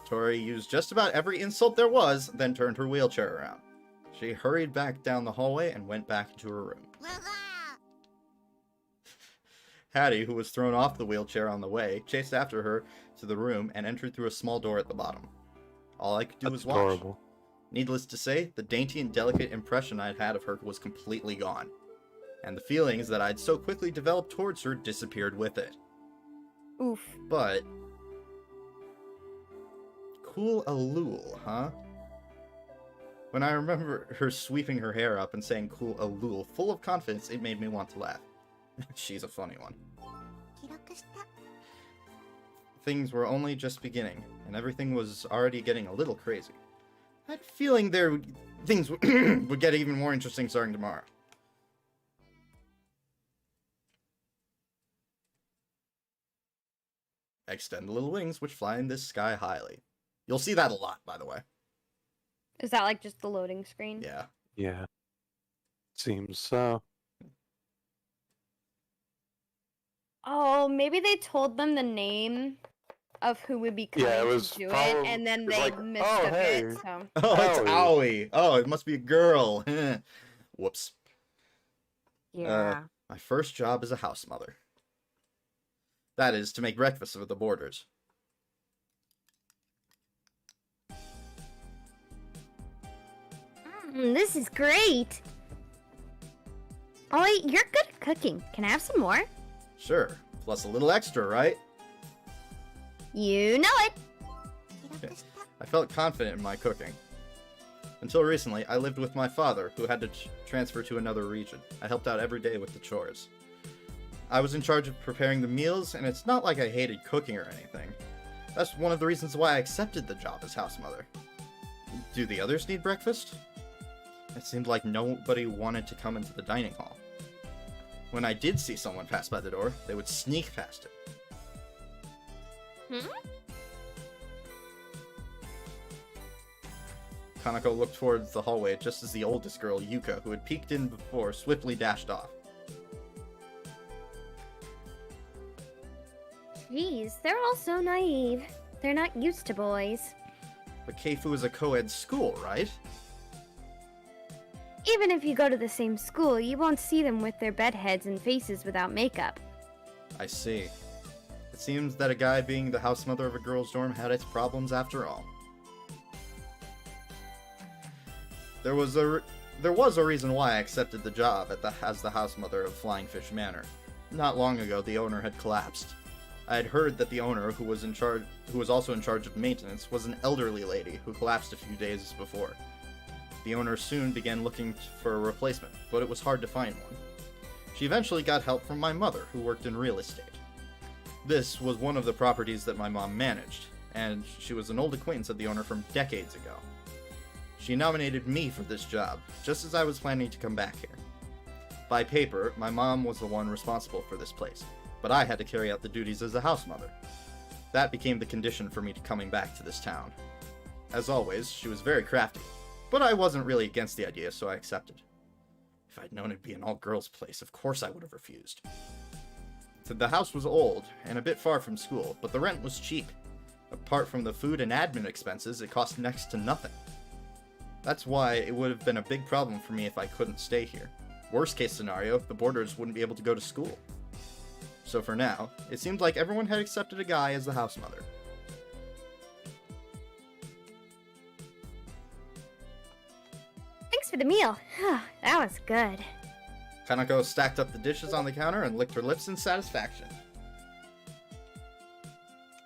Tori used just about every insult there was, then turned her wheelchair around. She hurried back down the hallway and went back into her room. Hattie, who was thrown off the wheelchair on the way, chased after her to the room and entered through a small door at the bottom. All I could do was watch. Adorable. Needless to say, the dainty and delicate impression I'd had of her was completely gone, and the feelings that I'd so quickly developed towards her disappeared with it. Oof. But... cool Alul, huh? When I remember her sweeping her hair up and saying cool Alul, full of confidence, it made me want to laugh. She's a funny one. Things were only just beginning, and everything was already getting a little crazy. I had a feeling things would get even more interesting starting tomorrow. Extend the little wings, which fly in this sky highly. You'll see that a lot, by the way. Is that like just the loading screen? Yeah. Yeah. Seems so. Oh, maybe they told them the name of who would be coming Yeah, it was to do it, probably- and then it was they like, mistook oh, hey. it. So. Oh, it's Owie. Owie. Oh, it must be a girl. Whoops. Yeah. My first job as a house mother. That is, to make breakfast for the boarders. This is great. Ollie, you're good at cooking. Can I have some more? Sure. Plus a little extra, right? You know it. I felt confident in my cooking. Until recently, I lived with my father, who had to transfer to another region. I helped out every day with the chores. I was in charge of preparing the meals, and it's not like I hated cooking or anything. That's one of the reasons why I accepted the job as house mother. Do the others need breakfast? It seemed like nobody wanted to come into the dining hall. When I did see someone pass by the door, they would sneak past it. Kanako looked towards the hallway just as the oldest girl, Yuka, who had peeked in before, swiftly dashed off. Jeez, they're all so naive. They're not used to boys. But Keifu is a co-ed school, right? Even if you go to the same school, you won't see them with their bedheads and faces without makeup. I see. It seems that a guy being the house mother of a girl's dorm had its problems after all. There was a reason why I accepted the job as the house mother of Flying Fish Manor. Not long ago, the owner had collapsed. I had heard that the owner, who was also in charge of maintenance, was an elderly lady who collapsed a few days before. The owner soon began looking for a replacement, but it was hard to find one. She eventually got help from my mother, who worked in real estate. This was one of the properties that my mom managed, and she was an old acquaintance of the owner from decades ago. She nominated me for this job, just as I was planning to come back here. By paper, my mom was the one responsible for this place, but I had to carry out the duties as a house mother. That became the condition for me coming back to this town. As always, she was very crafty, but I wasn't really against the idea, so I accepted. If I'd known it'd be an all-girls place, of course I would have refused. The house was old, and a bit far from school, but the rent was cheap. Apart from the food and admin expenses, it cost next to nothing. That's why it would have been a big problem for me if I couldn't stay here. Worst case scenario, the boarders wouldn't be able to go to school. So for now, it seemed like everyone had accepted a guy as the house mother. Thanks for the meal. That was good. Kanako stacked up the dishes on the counter and licked her lips in satisfaction.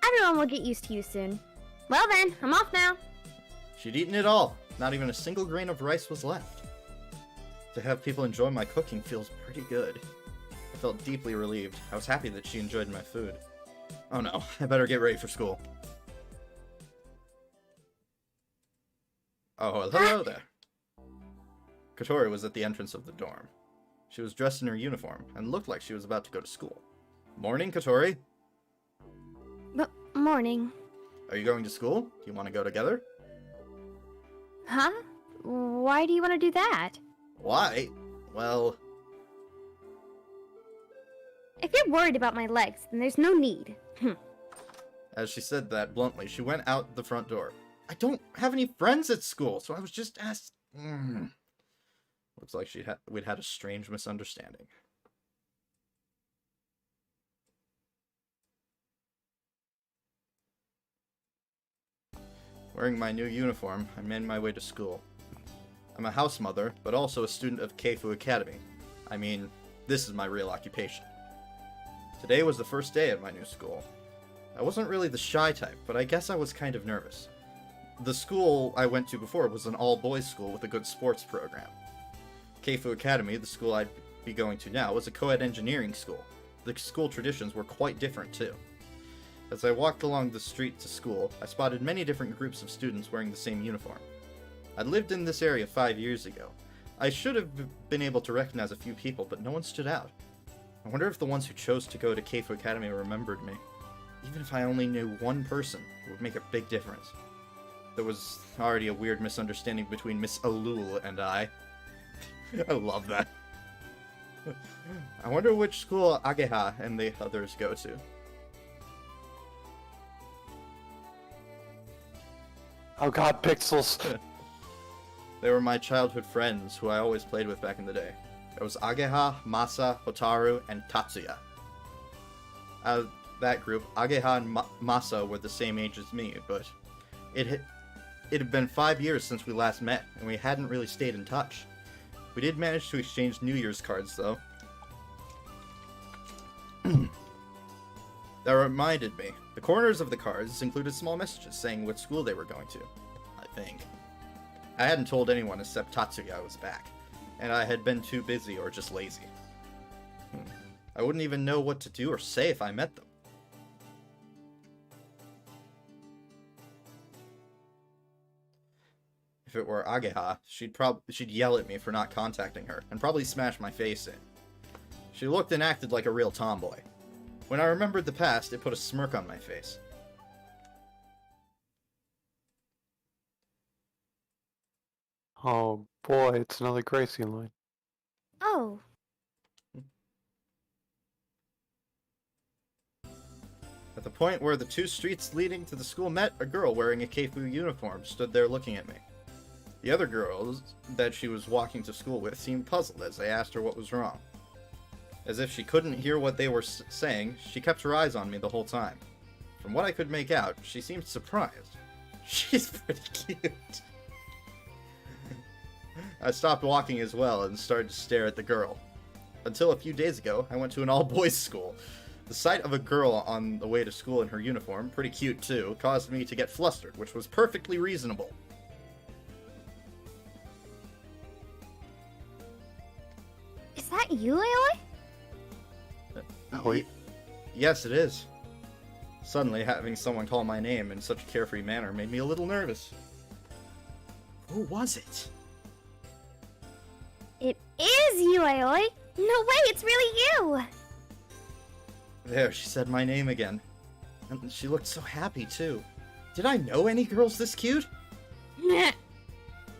Everyone will get used to you soon. Well then, I'm off now. She'd eaten it all. Not even a single grain of rice was left. To have people enjoy my cooking feels pretty good. I felt deeply relieved. I was happy that she enjoyed my food. Oh no, I better get ready for school. Oh, well, hello there. Kotori was at the entrance of the dorm. She was dressed in her uniform and looked like she was about to go to school. Morning, Kotori. Morning. Are you going to school? Do you want to go together? Huh? Why do you want to do that? Why? Well... If you're worried about my legs, then there's no need. As she said that bluntly, she went out the front door. I don't have any friends at school, so I was just asked... Looks like we'd had a strange misunderstanding. Wearing my new uniform, I made my way to school. I'm a house mother, but also a student of Keifu Academy. I mean, this is my real occupation. Today was the first day at my new school. I wasn't really the shy type, but I guess I was kind of nervous. The school I went to before was an all-boys school with a good sports program. Keifu Academy, the school I'd be going to now, was a co-ed engineering school. The school traditions were quite different, too. As I walked along the street to school, I spotted many different groups of students wearing the same uniform. I'd lived in this area 5 years ago. I should have been able to recognize a few people, but no one stood out. I wonder if the ones who chose to go to Keifu Academy remembered me. Even if I only knew one person, it would make a big difference. There was already a weird misunderstanding between Miss Alul and I. I love that. I wonder which school Ageha and the others go to. Oh god, pixels! They were my childhood friends who I always played with back in the day. It was Ageha, Masa, Hotaru, and Tatsuya. Out of that group, Ageha and Masa were the same age as me, but it had been 5 years since we last met, and we hadn't really stayed in touch. We did manage to exchange New Year's cards, though. That reminded me. The corners of the cards included small messages saying which school they were going to. I think. I hadn't told anyone except Tatsuya I was back, and I had been too busy or just lazy. I wouldn't even know what to do or say if I met them. If it were Ageha, she'd yell at me for not contacting her, and probably smash my face in. She looked and acted like a real tomboy. When I remembered the past, it put a smirk on my face. Oh boy, it's another Gracie line. Oh. At the point where the two streets leading to the school met, a girl wearing a Keifu uniform stood there looking at me. The other girls that she was walking to school with seemed puzzled as I asked her what was wrong. As if she couldn't hear what they were saying, she kept her eyes on me the whole time. From what I could make out, she seemed surprised. She's pretty cute. I stopped walking as well and started to stare at the girl. Until a few days ago, I went to an all-boys school. The sight of a girl on the way to school in her uniform, pretty cute too, caused me to get flustered, which was perfectly reasonable. Is that you, Aoi? Aoi? Yes, it is. Suddenly, having someone call my name in such a carefree manner made me a little nervous. Who was it? It is you, Aoi! No way, it's really you! There, she said my name again. And she looked so happy, too. Did I know any girls this cute?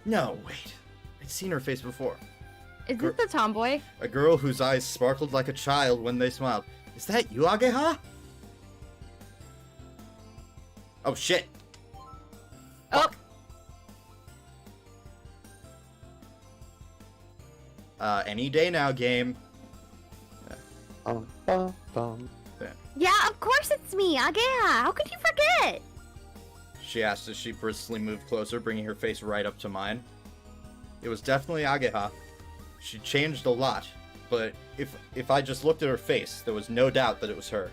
No, wait. I'd seen her face before. Is this the tomboy? A girl whose eyes sparkled like a child when they smiled. Is that you, Ageha? Oh, shit. Oh. Any day now, game. Yeah, of course it's me, Agea! How could you forget? She asked as she briskly moved closer, bringing her face right up to mine. It was definitely Ageha. She changed a lot, but if I just looked at her face, there was no doubt that it was her.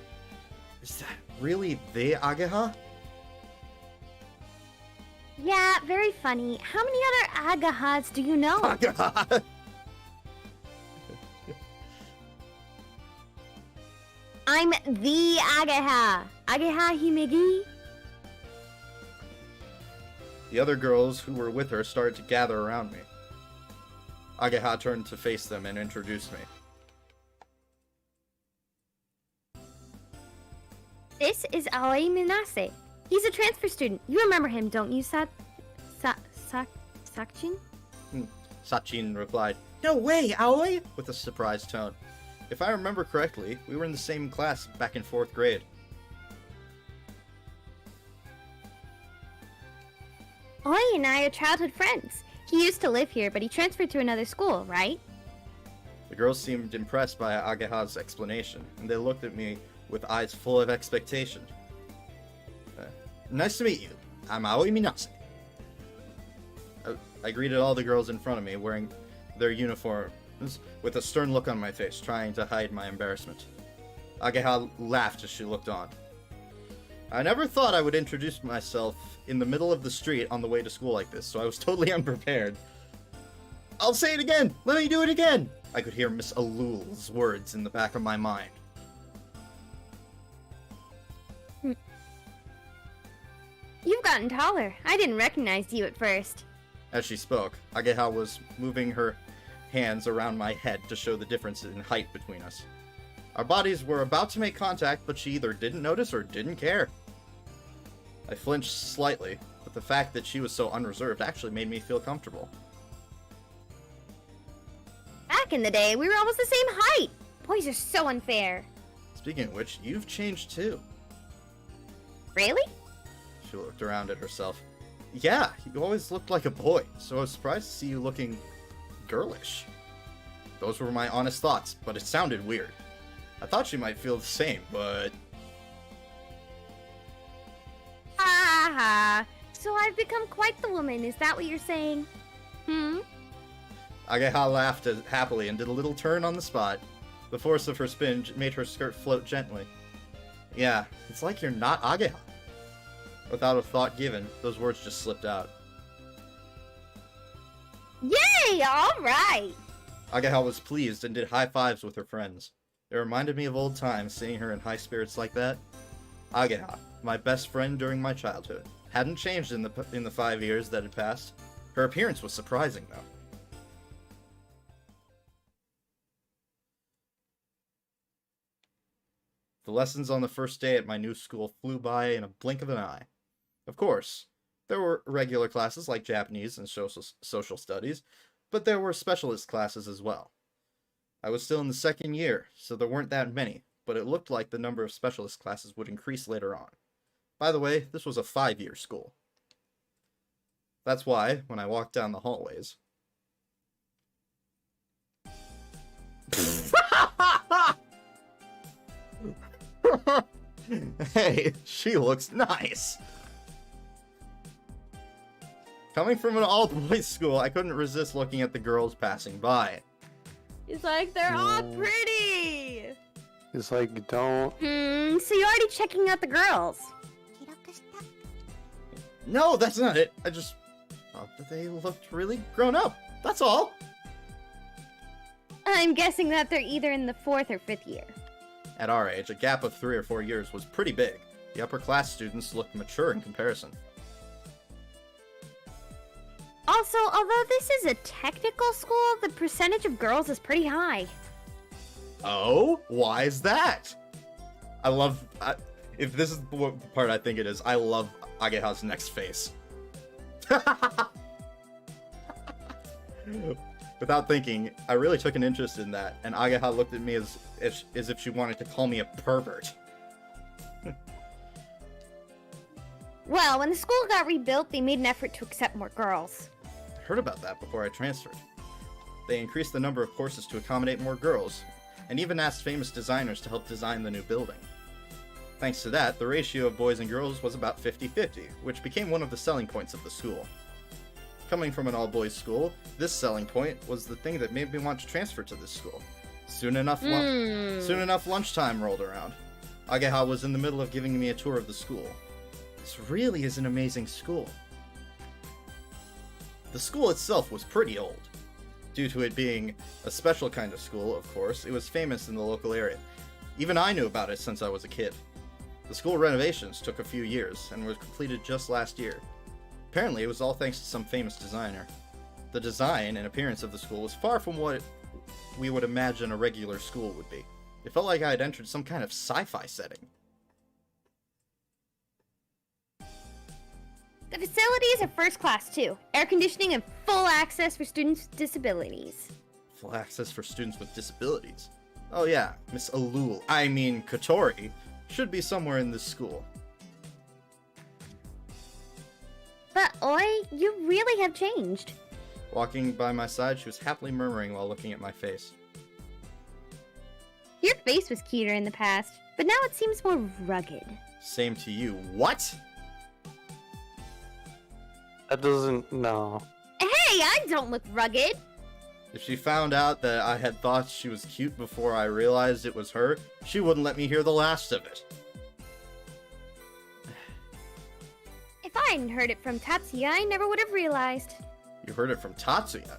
Is that really the Ageha? Yeah, very funny. How many other Agahas do you know? Ageha! I'm the Ageha! Ageha Himegi? The other girls who were with her started to gather around me. Ageha turned to face them and introduced me. This is Aoi Minase. He's a transfer student. You remember him, don't you, Sachin? Sachin replied, "No way, Aoi!" with a surprised tone. If I remember correctly, we were in the same class back in 4th grade. Aoi and I are childhood friends. He used to live here, but he transferred to another school, right? The girls seemed impressed by Ageha's explanation, and they looked at me with eyes full of expectation. Nice to meet you. I'm Aoi Minase. I greeted all the girls in front of me, wearing their uniforms, with a stern look on my face, trying to hide my embarrassment. Ageha laughed as she looked on. I never thought I would introduce myself in the middle of the street on the way to school like this, so I was totally unprepared. I'll say it again! Let me do it again! I could hear Miss Alul's words in the back of my mind. You've gotten taller. I didn't recognize you at first. As she spoke, Ageha was moving her hands around my head to show the difference in height between us. Our bodies were about to make contact, but she either didn't notice or didn't care. I flinched slightly, but the fact that she was so unreserved actually made me feel comfortable. Back in the day, we were almost the same height. Boys are so unfair. Speaking of which, you've changed too. Really? She looked around at herself. Yeah, you always looked like a boy, so I was surprised to see you looking girlish. Those were my honest thoughts, but it sounded weird. I thought she might feel the same, but... Ha ha. So I've become quite the woman, is that what you're saying? Ageha laughed happily and did a little turn on the spot. The force of her spin made her skirt float gently. Yeah, it's like you're not Ageha. Without a thought given, those words just slipped out. Yay! Alright! Ageha was pleased and did high fives with her friends. It reminded me of old times, seeing her in high spirits like that. Ageha, my best friend during my childhood, hadn't changed in the 5 years that had passed. Her appearance was surprising, though. The lessons on the first day at my new school flew by in a blink of an eye. Of course, there were regular classes like Japanese and social studies, but there were specialist classes as well. I was still in the 2nd year, so there weren't that many, but it looked like the number of specialist classes would increase later on. By the way, this was a 5-year school. That's why, when I walked down the hallways... Hey, she looks nice! Coming from an all-boys school, I couldn't resist looking at the girls passing by. He's like, they're all pretty! It's like, don't... So you're already checking out the girls. No, that's not it. I just thought that they looked really grown up. That's all. I'm guessing that they're either in the 4th or 5th year. At our age, a gap of 3 or 4 years was pretty big. The upper class students looked mature in comparison. Also, although this is a technical school, the percentage of girls is pretty high. Oh? Why is that? I love... if this is the part I think it is, I love Ageha's next face. Without thinking, I really took an interest in that, and Ageha looked at me as if she wanted to call me a pervert. Well, when the school got rebuilt, they made an effort to accept more girls. I heard about that before I transferred. They increased the number of courses to accommodate more girls, and even asked famous designers to help design the new building. Thanks to that, the ratio of boys and girls was about 50-50, which became one of the selling points of the school. Coming from an all-boys school, this selling point was the thing that made me want to transfer to this school. Soon enough lunchtime rolled around. Ageha was in the middle of giving me a tour of the school. This really is an amazing school. The school itself was pretty old. Due to it being a special kind of school, of course, it was famous in the local area. Even I knew about it since I was a kid. The school renovations took a few years and were completed just last year. Apparently, it was all thanks to some famous designer. The design and appearance of the school was far from what we would imagine a regular school would be. It felt like I had entered some kind of sci-fi setting. The facilities are first class too. Air conditioning and full access for students with disabilities. Full access for students with disabilities. Oh yeah, Miss Kotori, should be somewhere in this school. But Oi, you really have changed. Walking by my side, she was happily murmuring while looking at my face. Your face was cuter in the past, but now it seems more rugged. Same to you. What? That doesn't... no. Hey, I don't look rugged! If she found out that I had thought she was cute before I realized it was her, she wouldn't let me hear the last of it. If I hadn't heard it from Tatsuya, I never would have realized. You heard it from Tatsuya?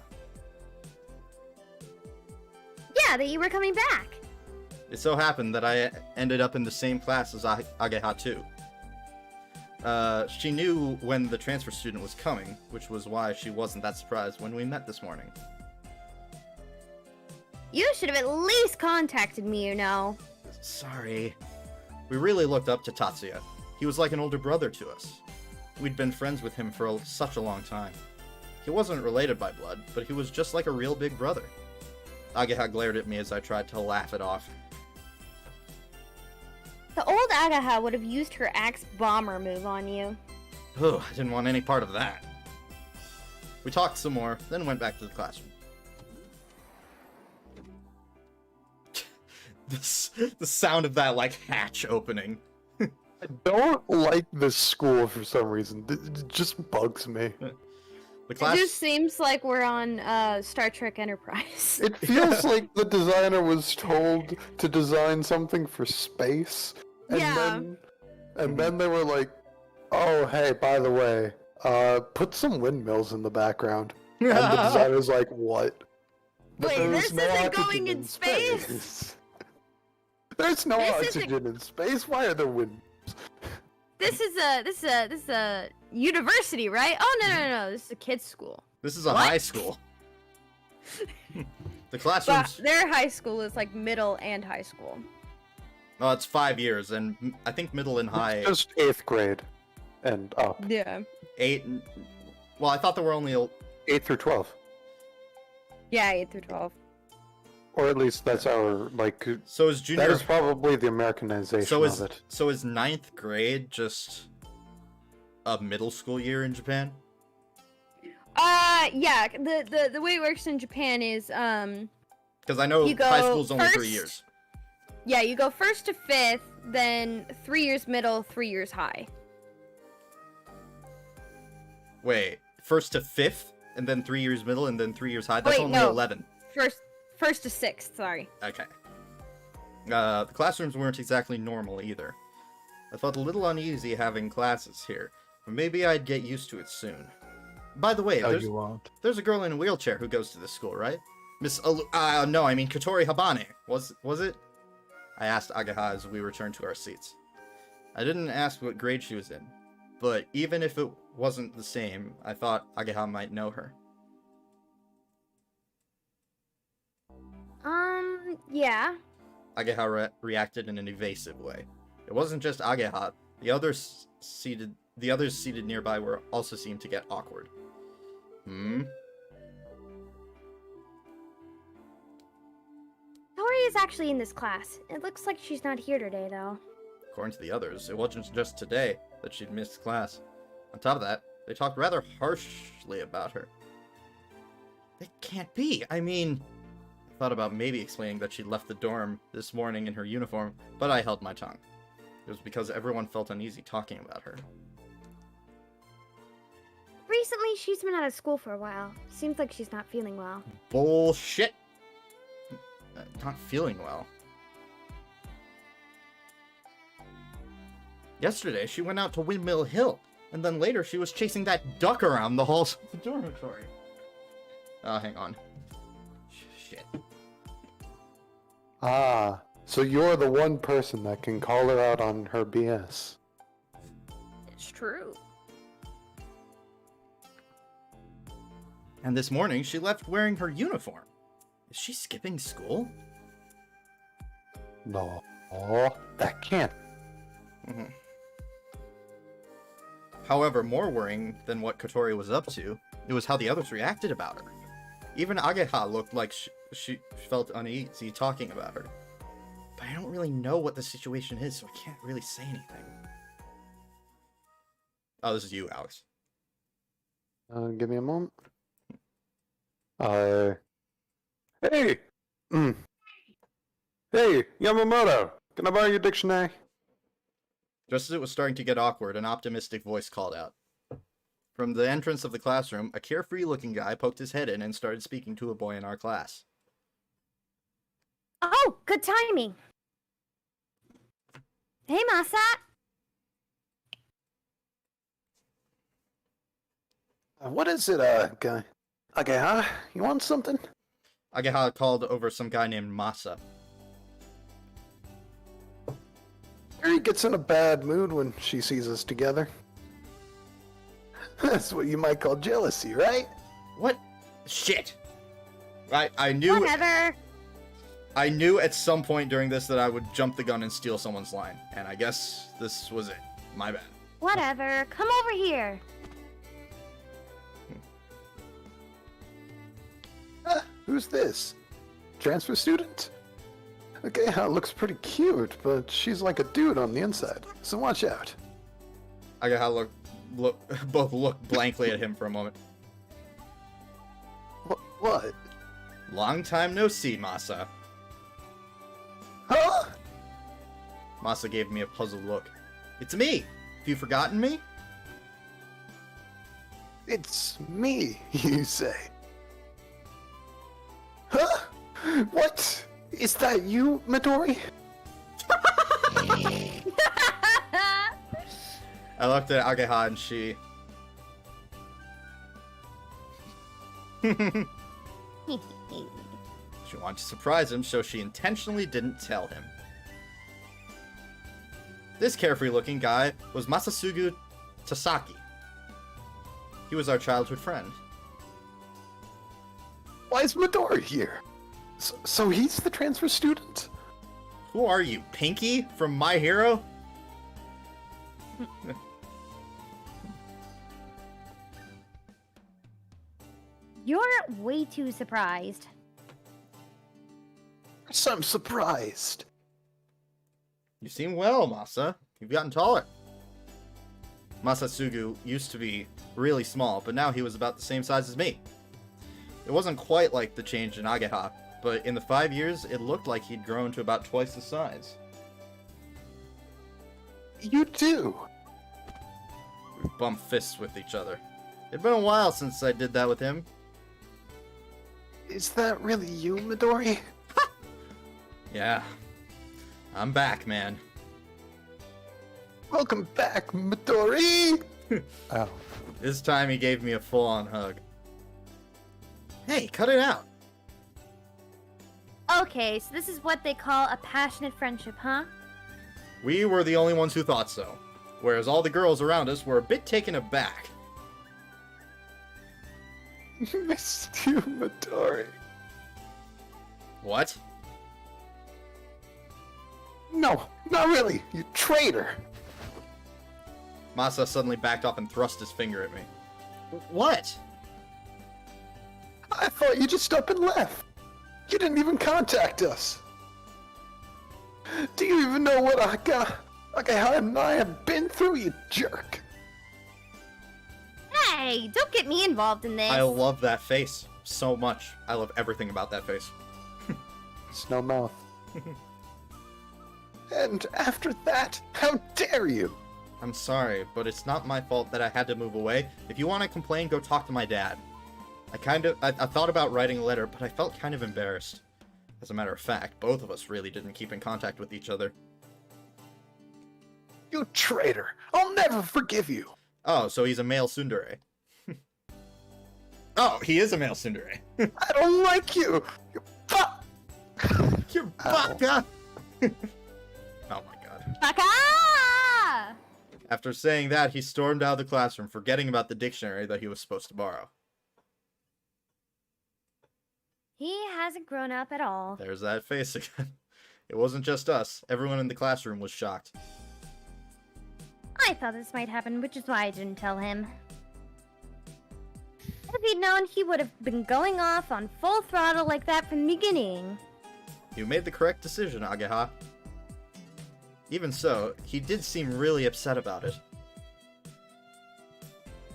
Yeah, that you were coming back. It so happened that I ended up in the same class as Ageha too. She knew when the transfer student was coming, which was why she wasn't that surprised when we met this morning. You should have at least contacted me, you know. Sorry. We really looked up to Tatsuya. He was like an older brother to us. We'd been friends with him for such a long time. He wasn't related by blood, but he was just like a real big brother. Ageha glared at me as I tried to laugh it off. The old Ageha would have used her axe bomber move on you. Oh, I didn't want any part of that. We talked some more, then went back to the classroom. The sound of that, like, hatch opening. I don't like this school for some reason. It just bugs me. The class... It just seems like we're on Star Trek Enterprise. It feels like the designer was told to design something for space, and then they were like, "Oh, hey, by the way, put some windmills in the background." And the designer's like, "What?" Wait, this isn't going in space? There's no This oxygen in space. Why are there windmills? This is a university, right? Oh no, this is a kids' school. This is a What? high school. The classrooms... But their high school is like middle and high school. Oh, it's 5 years, and I think middle and high... It's just 8th grade and up. Yeah. 8... Well, I thought there were only... 8 through 12. Yeah, 8 through 12. Or at least that's our, like... So is junior... That is probably the Americanization of it. So is 9th grade just a middle school year in Japan? Yeah. The way it works in Japan is, Because I know high school's only 3 years. Yeah, you go 1st to 5th, then 3 years middle, 3 years high. Wait, 1st to 5th, and then 3 years middle, and then 3 years high? That's only 11. 1st to 6th, sorry. Okay. The classrooms weren't exactly normal either. I felt a little uneasy having classes here, but maybe I'd get used to it soon. By the way, you won't. there's a girl in a wheelchair who goes to this school, right? No, I mean Katori Habane. Was it? I asked Ageha as we returned to our seats. I didn't ask what grade she was in, but even if it wasn't the same, I thought Ageha might know her. Yeah. Ageha reacted in an evasive way. It wasn't just Ageha. The others seated nearby also seemed to get awkward. Tori is actually in this class. It looks like she's not here today, though. According to the others, it wasn't just today that she'd missed class. On top of that, they talked rather harshly about her. It can't be. I mean... I thought about maybe explaining that she'd left the dorm this morning in her uniform, but I held my tongue. It was because everyone felt uneasy talking about her. Recently, she's been out of school for a while. Seems like she's not feeling well. Bullshit! Not feeling well. Yesterday, she went out to Windmill Hill, and then later she was chasing that duck around the halls of the dormitory. Hang on. Shit. Ah, so you're the one person that can call her out on her BS. It's true. And this morning, she left wearing her uniform. Is she skipping school? No, that can't. However, more worrying than what Kotori was up to, it was how the others reacted about her. Even Ageha looked like she felt uneasy talking about her. But I don't really know what the situation is, so I can't really say anything. Oh, this is you, Alex. Give me a moment. Hey! Hey, Yamamoto! Can I borrow your dictionary? Just as it was starting to get awkward, an optimistic voice called out. From the entrance of the classroom, a carefree-looking guy poked his head in and started speaking to a boy in our class. Oh, good timing. Hey, Masa. What is it, guy? Okay, huh? You want something? Ageha called over some guy named Masa. Mary gets in a bad mood when she sees us together. That's what you might call jealousy, right? What? Shit! I knew... Whatever. I knew at some point during this that I would jump the gun and steal someone's line. And I guess this was it. My bad. Whatever. Come over here. Who's this? Transfer student? Okay, looks pretty cute, but she's like a dude on the inside, so watch out. Ageha both looked blankly at him for a moment. What? Long time no see, Masa. Huh? Masa gave me a puzzled look. It's me! Have you forgotten me? It's me, you say. Huh? What? Is that you, Midori? I looked at Ageha and she... She wanted to surprise him, so she intentionally didn't tell him. This carefree-looking guy was Masasugu Tasaki. He was our childhood friend. Why is Midori here? So he's the transfer student? Who are you, Pinky from My Hero? You're way too surprised. course I'm surprised. You seem well, Masa. You've gotten taller. Masatsugu used to be really small, but now he was about the same size as me. It wasn't quite like the change in Ageha, but in the 5 years, it looked like he'd grown to about twice the size. You do. We bumped fists with each other. It'd been a while since I did that with him. Is that really you, Midori? Yeah. I'm back, man. Welcome back, Midori! Oh. This time he gave me a full-on hug. Hey, cut it out. Okay, so this is what they call a passionate friendship, huh? We were the only ones who thought so, whereas all the girls around us were a bit taken aback. Missed you, Midori. What? No, not really, you traitor! Masa suddenly backed off and thrust his finger at me. What? I thought you just up and left. You didn't even contact us. Do you even know what Ageha and I have been through, you jerk? Hey, don't get me involved in this. I love that face so much. I love everything about that face. Snow mouth. And after that, how dare you? I'm sorry, but it's not my fault that I had to move away. If you want to complain, go talk to my dad. I thought about writing a letter, but I felt kind of embarrassed. As a matter of fact, both of us really didn't keep in contact with each other. You traitor! I'll never forgive you! Oh, so he's a male tsundere. Oh, he is a male tsundere. I don't like you! You fuck! You're baka! Oh my god. Baka! After saying that, he stormed out of the classroom, forgetting about the dictionary that he was supposed to borrow. He hasn't grown up at all. There's that face again. It wasn't just us. Everyone in the classroom was shocked. I thought this might happen, which is why I didn't tell him. If he'd known, he would have been going off on full throttle like that from the beginning. You made the correct decision, Ageha. Even so, he did seem really upset about it.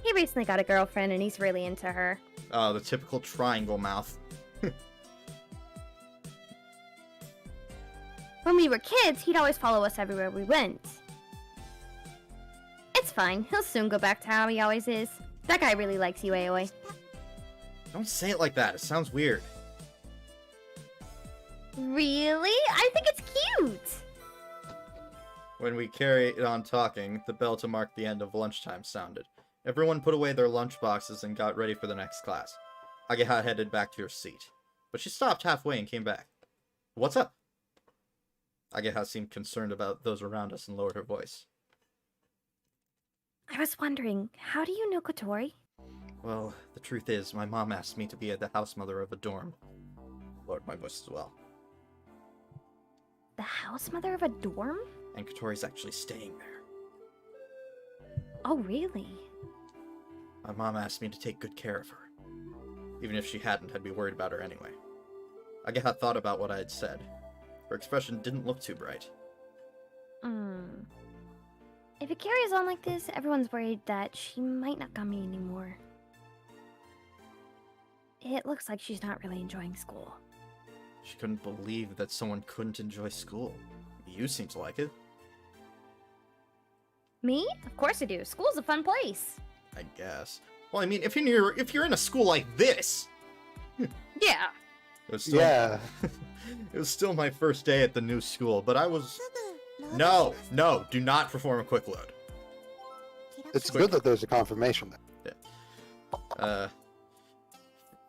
He recently got a girlfriend and he's really into her. Oh, the typical triangle mouth. When we were kids, he'd always follow us everywhere we went. It's fine. He'll soon go back to how he always is. That guy really likes you, Aoi. Don't say it like that. It sounds weird. Really? I think it's cute! When we carried on talking, the bell to mark the end of lunchtime sounded. Everyone put away their lunch boxes and got ready for the next class. Ageha headed back to her seat, but she stopped halfway and came back. What's up? Ageha seemed concerned about those around us and lowered her voice. I was wondering, how do you know Kotori? Well, the truth is, my mom asked me to be the house mother of a dorm. Lowered my voice as well. The house mother of a dorm? And Kotori's actually staying there. Oh, really? My mom asked me to take good care of her. Even if she hadn't, I'd be worried about her anyway. Ageha thought about what I had said. Her expression didn't look too bright. If it carries on like this, everyone's worried that she might not come anymore. It looks like she's not really enjoying school. She couldn't believe that someone couldn't enjoy school. You seem to like it. Me? Of course I do. School's a fun place. I guess. Well, I mean, if you're in a school like this... Yeah. It was still, Yeah. It was still my first day at the new school, but I was... No, do not perform a quick load. It's good that there's a confirmation there.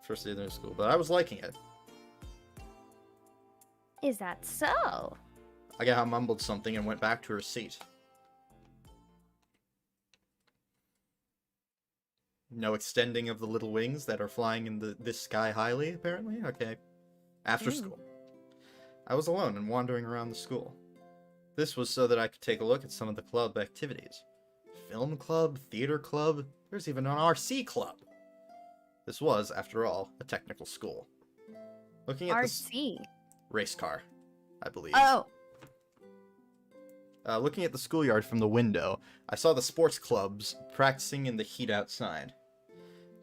First day of the new school, but I was liking it. Is that so? Ageha mumbled something and went back to her seat. No extending of the little wings that are flying in this sky highly, apparently? Okay. After school. I was alone and wandering around the school. This was so that I could take a look at some of the club activities. Film club, theater club, there's even an RC club. This was, after all, a technical school. Looking at RC. race car, I believe. Oh. Looking at the schoolyard from the window, I saw the sports clubs practicing in the heat outside.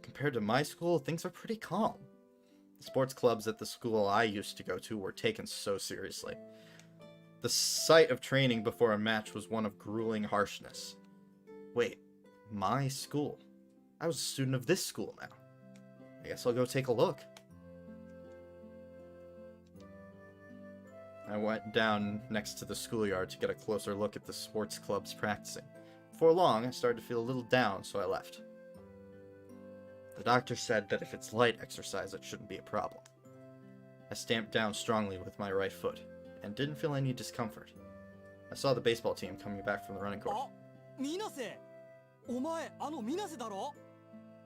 Compared to my school, things are pretty calm. The sports clubs at the school I used to go to were taken so seriously. The sight of training before a match was one of grueling harshness. Wait, my school? I was a student of this school now. I guess I'll go take a look. I went down next to the schoolyard to get a closer look at the sports clubs practicing. Before long, I started to feel a little down, so I left. The doctor said that if it's light exercise, it shouldn't be a problem. I stamped down strongly with my right foot, and didn't feel any discomfort. I saw the baseball team coming back from the running course.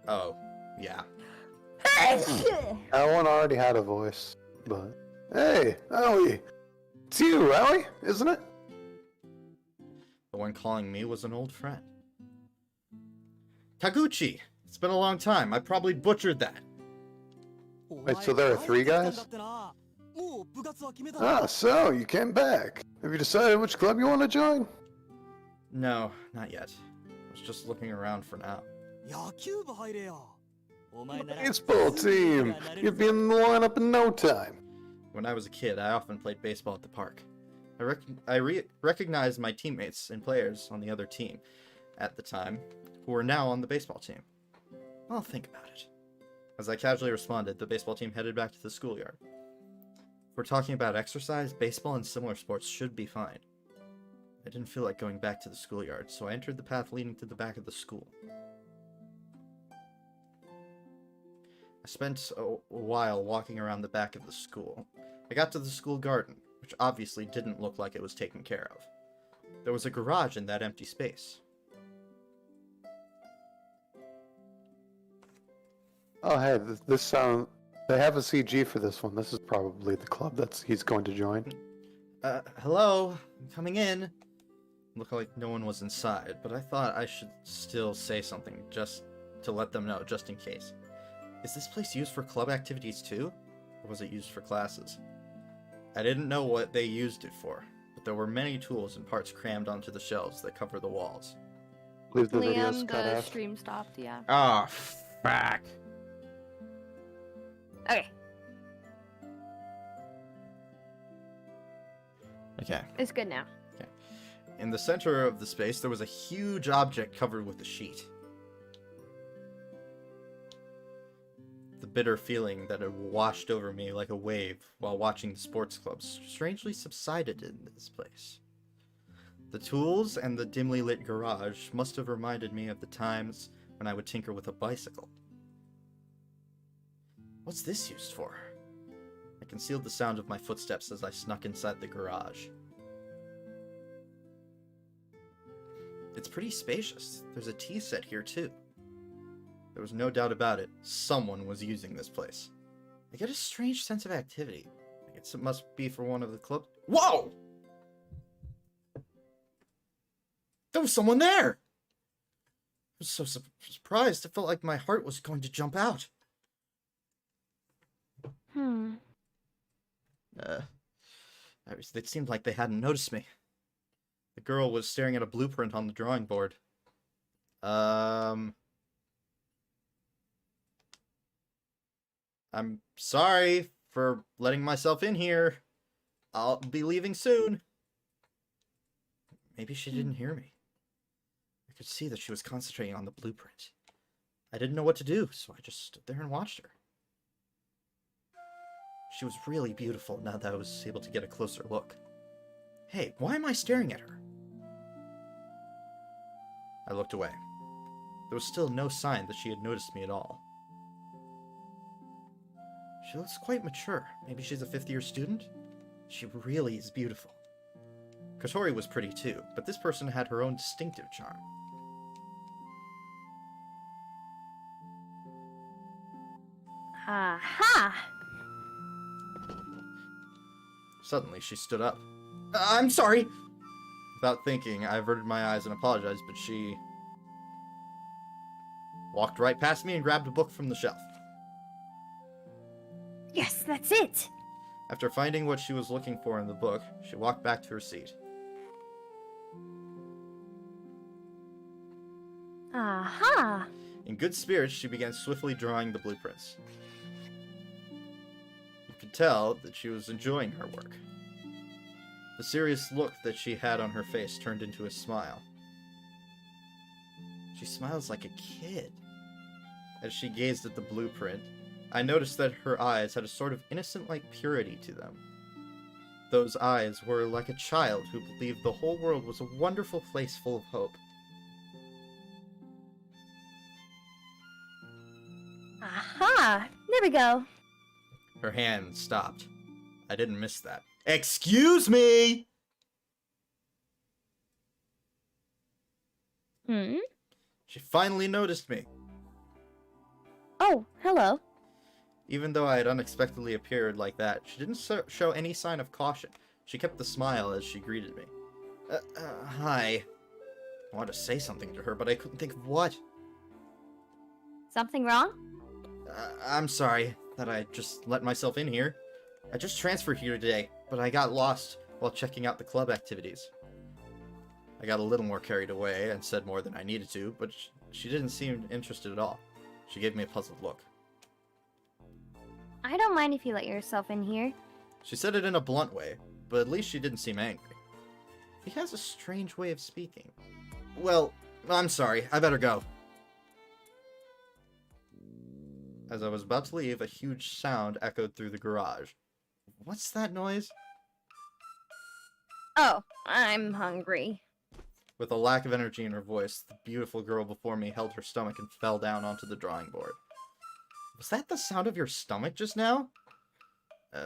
Oh, yeah. That one already had a voice, but... Hey, Aoi! It's you, Aoi, isn't it? The one calling me was an old friend. Taguchi! It's been a long time. I probably butchered that. Wait, so there are 3 guys? Ah, so you came back. Have you decided which club you want to join? No, not yet. I was just looking around for now. Baseball team! You'd be in the lineup in no time. When I was a kid, I often played baseball at the park. I recognized my teammates and players on the other team at the time, who were now on the baseball team. I'll think about it. As I casually responded, the baseball team headed back to the schoolyard. If we're talking about exercise, baseball and similar sports should be fine. I didn't feel like going back to the schoolyard, so I entered the path leading to the back of the school. I spent a while walking around the back of the school. I got to the school garden, which obviously didn't look like it was taken care of. There was a garage in that empty space. Oh, hey, this sound... They have a CG for this one. This is probably the club he's going to join. Hello? I'm coming in. Looked like no one was inside, but I thought I should still say something just to let them know, just in case. Is this place used for club activities too? Or was it used for classes? I didn't know what they used it for, but there were many tools and parts crammed onto the shelves that cover the walls. Leave the videos Liam, cut the out. stream stopped, yeah. Ah, fuck. Okay, Okay. it's good now. In the center of the space, there was a huge object covered with a sheet. The bitter feeling that had washed over me like a wave while watching the sports clubs strangely subsided in this place. The tools and the dimly lit garage must have reminded me of the times when I would tinker with a bicycle. What's this used for? I concealed the sound of my footsteps as I snuck inside the garage. It's pretty spacious. There's a tea set here too. There was no doubt about it. Someone was using this place. I get a strange sense of activity. I guess it must be for one of the clubs. Whoa! There was someone there! I was so surprised. I felt like my heart was going to jump out. It seemed like they hadn't noticed me. The girl was staring at a blueprint on the drawing board. I'm sorry for letting myself in here. I'll be leaving soon. Maybe she didn't hear me. I could see that she was concentrating on the blueprint. I didn't know what to do, so I just stood there and watched her. She was really beautiful now that I was able to get a closer look. Hey, why am I staring at her? I looked away. There was still no sign that she had noticed me at all. She looks quite mature. Maybe she's a 5th-year student? She really is beautiful. Kotori was pretty too, but this person had her own distinctive charm. Aha! Suddenly, she stood up. I'm sorry! Without thinking, I averted my eyes and apologized, but she walked right past me and grabbed a book from the shelf. Yes, that's it! After finding what she was looking for in the book, she walked back to her seat. Aha! In good spirits, she began swiftly drawing the blueprints. You could tell that she was enjoying her work. The serious look that she had on her face turned into a smile. She smiles like a kid. As she gazed at the blueprint, I noticed that her eyes had a sort of innocent-like purity to them. Those eyes were like a child who believed the whole world was a wonderful place full of hope. Aha! There we go. Her hand stopped. I didn't miss that. Excuse me! Hmm? She finally noticed me. Oh, hello. Even though I had unexpectedly appeared like that, she didn't show any sign of caution. She kept the smile as she greeted me. Hi. I wanted to say something to her, but I couldn't think of what. Something wrong? I'm sorry that I just let myself in here. I just transferred here today, but I got lost while checking out the club activities. I got a little more carried away and said more than I needed to, but she didn't seem interested at all. She gave me a puzzled look. I don't mind if you let yourself in here. She said it in a blunt way, but at least she didn't seem angry. He has a strange way of speaking. Well, I'm sorry, I better go. As I was about to leave, a huge sound echoed through the garage. What's that noise? Oh, I'm hungry. With a lack of energy in her voice, the beautiful girl before me held her stomach and fell down onto the drawing board. Was that the sound of your stomach just now?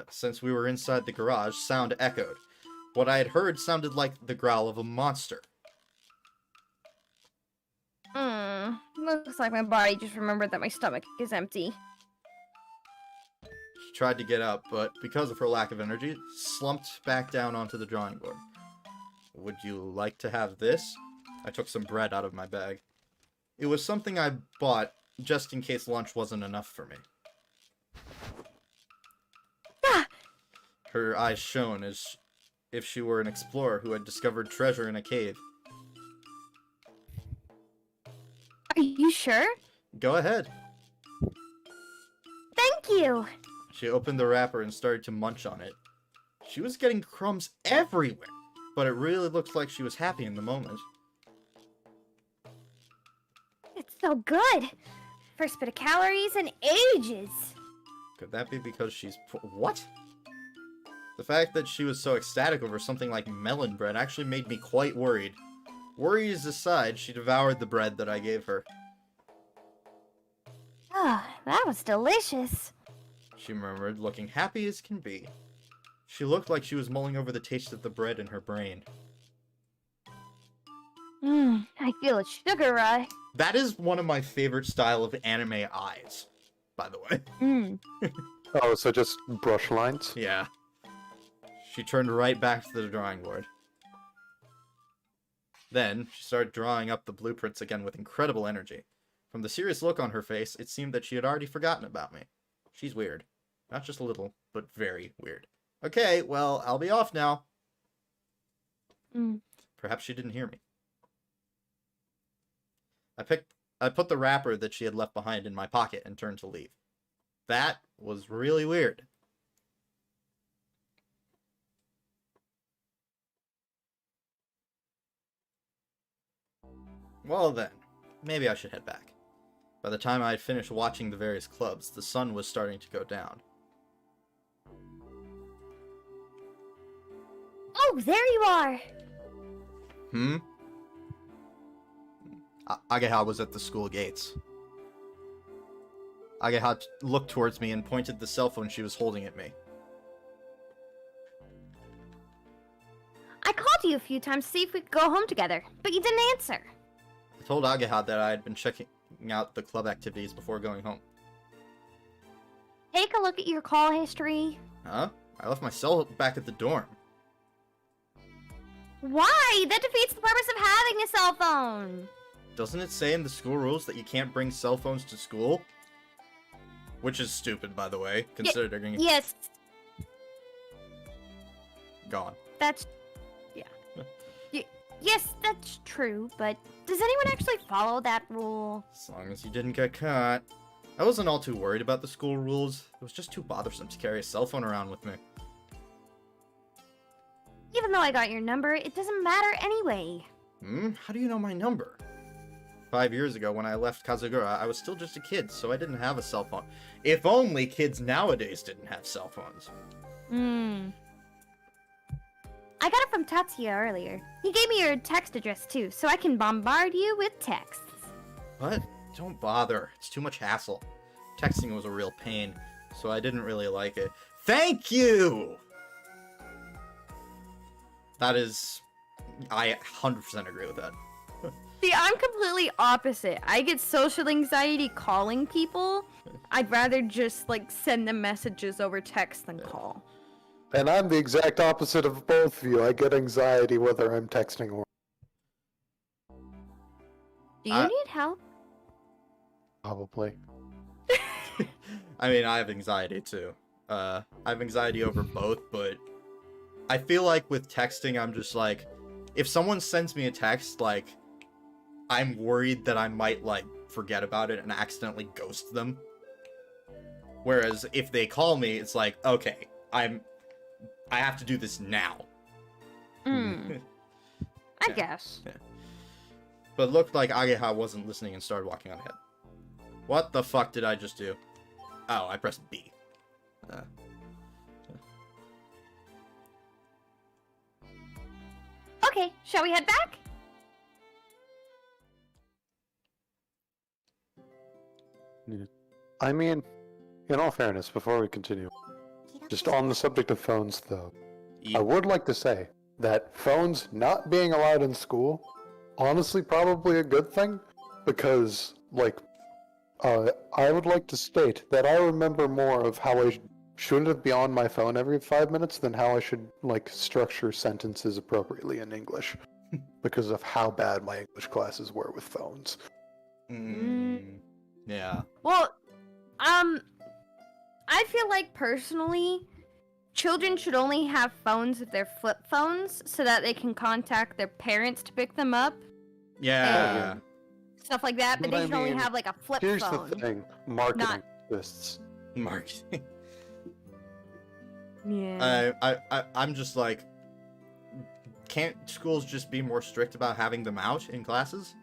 Since we were inside the garage, sound echoed. What I had heard sounded like the growl of a monster. Looks like my body just remembered that my stomach is empty. She tried to get up, but because of her lack of energy, slumped back down onto the drawing board. Would you like to have this? I took some bread out of my bag. It was something I bought just in case lunch wasn't enough for me. Ah! Her eyes shone as if she were an explorer who had discovered treasure in a cave. Are you sure? Go ahead. Thank you! She opened the wrapper and started to munch on it. She was getting crumbs everywhere, but it really looked like she was happy in the moment. It's so good! First bit of calories in ages! Could that be because she's... What? The fact that she was so ecstatic over something like melon bread actually made me quite worried. Worries aside, she devoured the bread that I gave her. Ah, that was delicious. She murmured, looking happy as can be. She looked like she was mulling over the taste of the bread in her brain. I feel a sugar rush. That is one of my favorite style of anime eyes, by the way. Oh, so just brush lines? Yeah. She turned right back to the drawing board. Then, she started drawing up the blueprints again with incredible energy. From the serious look on her face, it seemed that she had already forgotten about me. She's weird. Not just a little, but very weird. Okay, well, I'll be off now. Perhaps she didn't hear me. I put the wrapper that she had left behind in my pocket and turned to leave. That was really weird. Well then, maybe I should head back. By the time I had finished watching the various clubs, the sun was starting to go down. Oh, there you are! Ageha was at the school gates. Ageha looked towards me and pointed the cell phone she was holding at me. I called you a few times to see if we could go home together, but you didn't answer. I told Ageha that I had been checking out the club activities before going home. Take a look at your call history. Huh? I left my cell back at the dorm. Why? That defeats the purpose of having a cell phone. Doesn't it say in the school rules that you can't bring cell phones to school? Which is stupid, by the way, considering... Yes. gone. That's... yeah. Yes, that's true, but does anyone actually follow that rule? As long as you didn't get caught. I wasn't all too worried about the school rules. It was just too bothersome to carry a cell phone around with me. Even though I got your number, it doesn't matter anyway. How do you know my number? 5 years ago, when I left Kazagura, I was still just a kid, so I didn't have a cell phone. If only kids nowadays didn't have cell phones. I got it from Tatsuya earlier. He gave me your text address too, so I can bombard you with texts. What? Don't bother. It's too much hassle. Texting was a real pain, so I didn't really like it. Thank you! That is... I 100% agree with that. See, I'm completely opposite. I get social anxiety calling people. I'd rather just, like, send them messages over text than call. And I'm the exact opposite of both of you. I get anxiety whether I'm texting or... Do you need help? Probably. I mean, I have anxiety too. I have anxiety over both, but I feel like with texting, I'm just like, if someone sends me a text, like, I'm worried that I might, like, forget about it and accidentally ghost them. Whereas if they call me, it's like, okay, I have to do this now. I guess. Yeah. But it looked like Ageha wasn't listening and started walking on ahead. What the fuck did I just do? Oh, I pressed B. Okay, shall we head back? I mean, in all fairness, before we continue, just on the subject of phones, though, I would like to say that phones not being allowed in school, honestly, probably a good thing, because, like, I would like to state that I remember more of how I shouldn't be on my phone every 5 minutes than how I should, like, structure sentences appropriately in English, because of how bad my English classes were with phones. Yeah. Well, I feel like personally, children should only have phones if they're flip phones, so that they can contact their parents to pick them up. Yeah. And stuff like that, but But they I should only mean, have like a flip Here's phone. the thing, marketing exists. Marketing. Yeah. I'm just like, can't schools just be more strict about having them out in classes?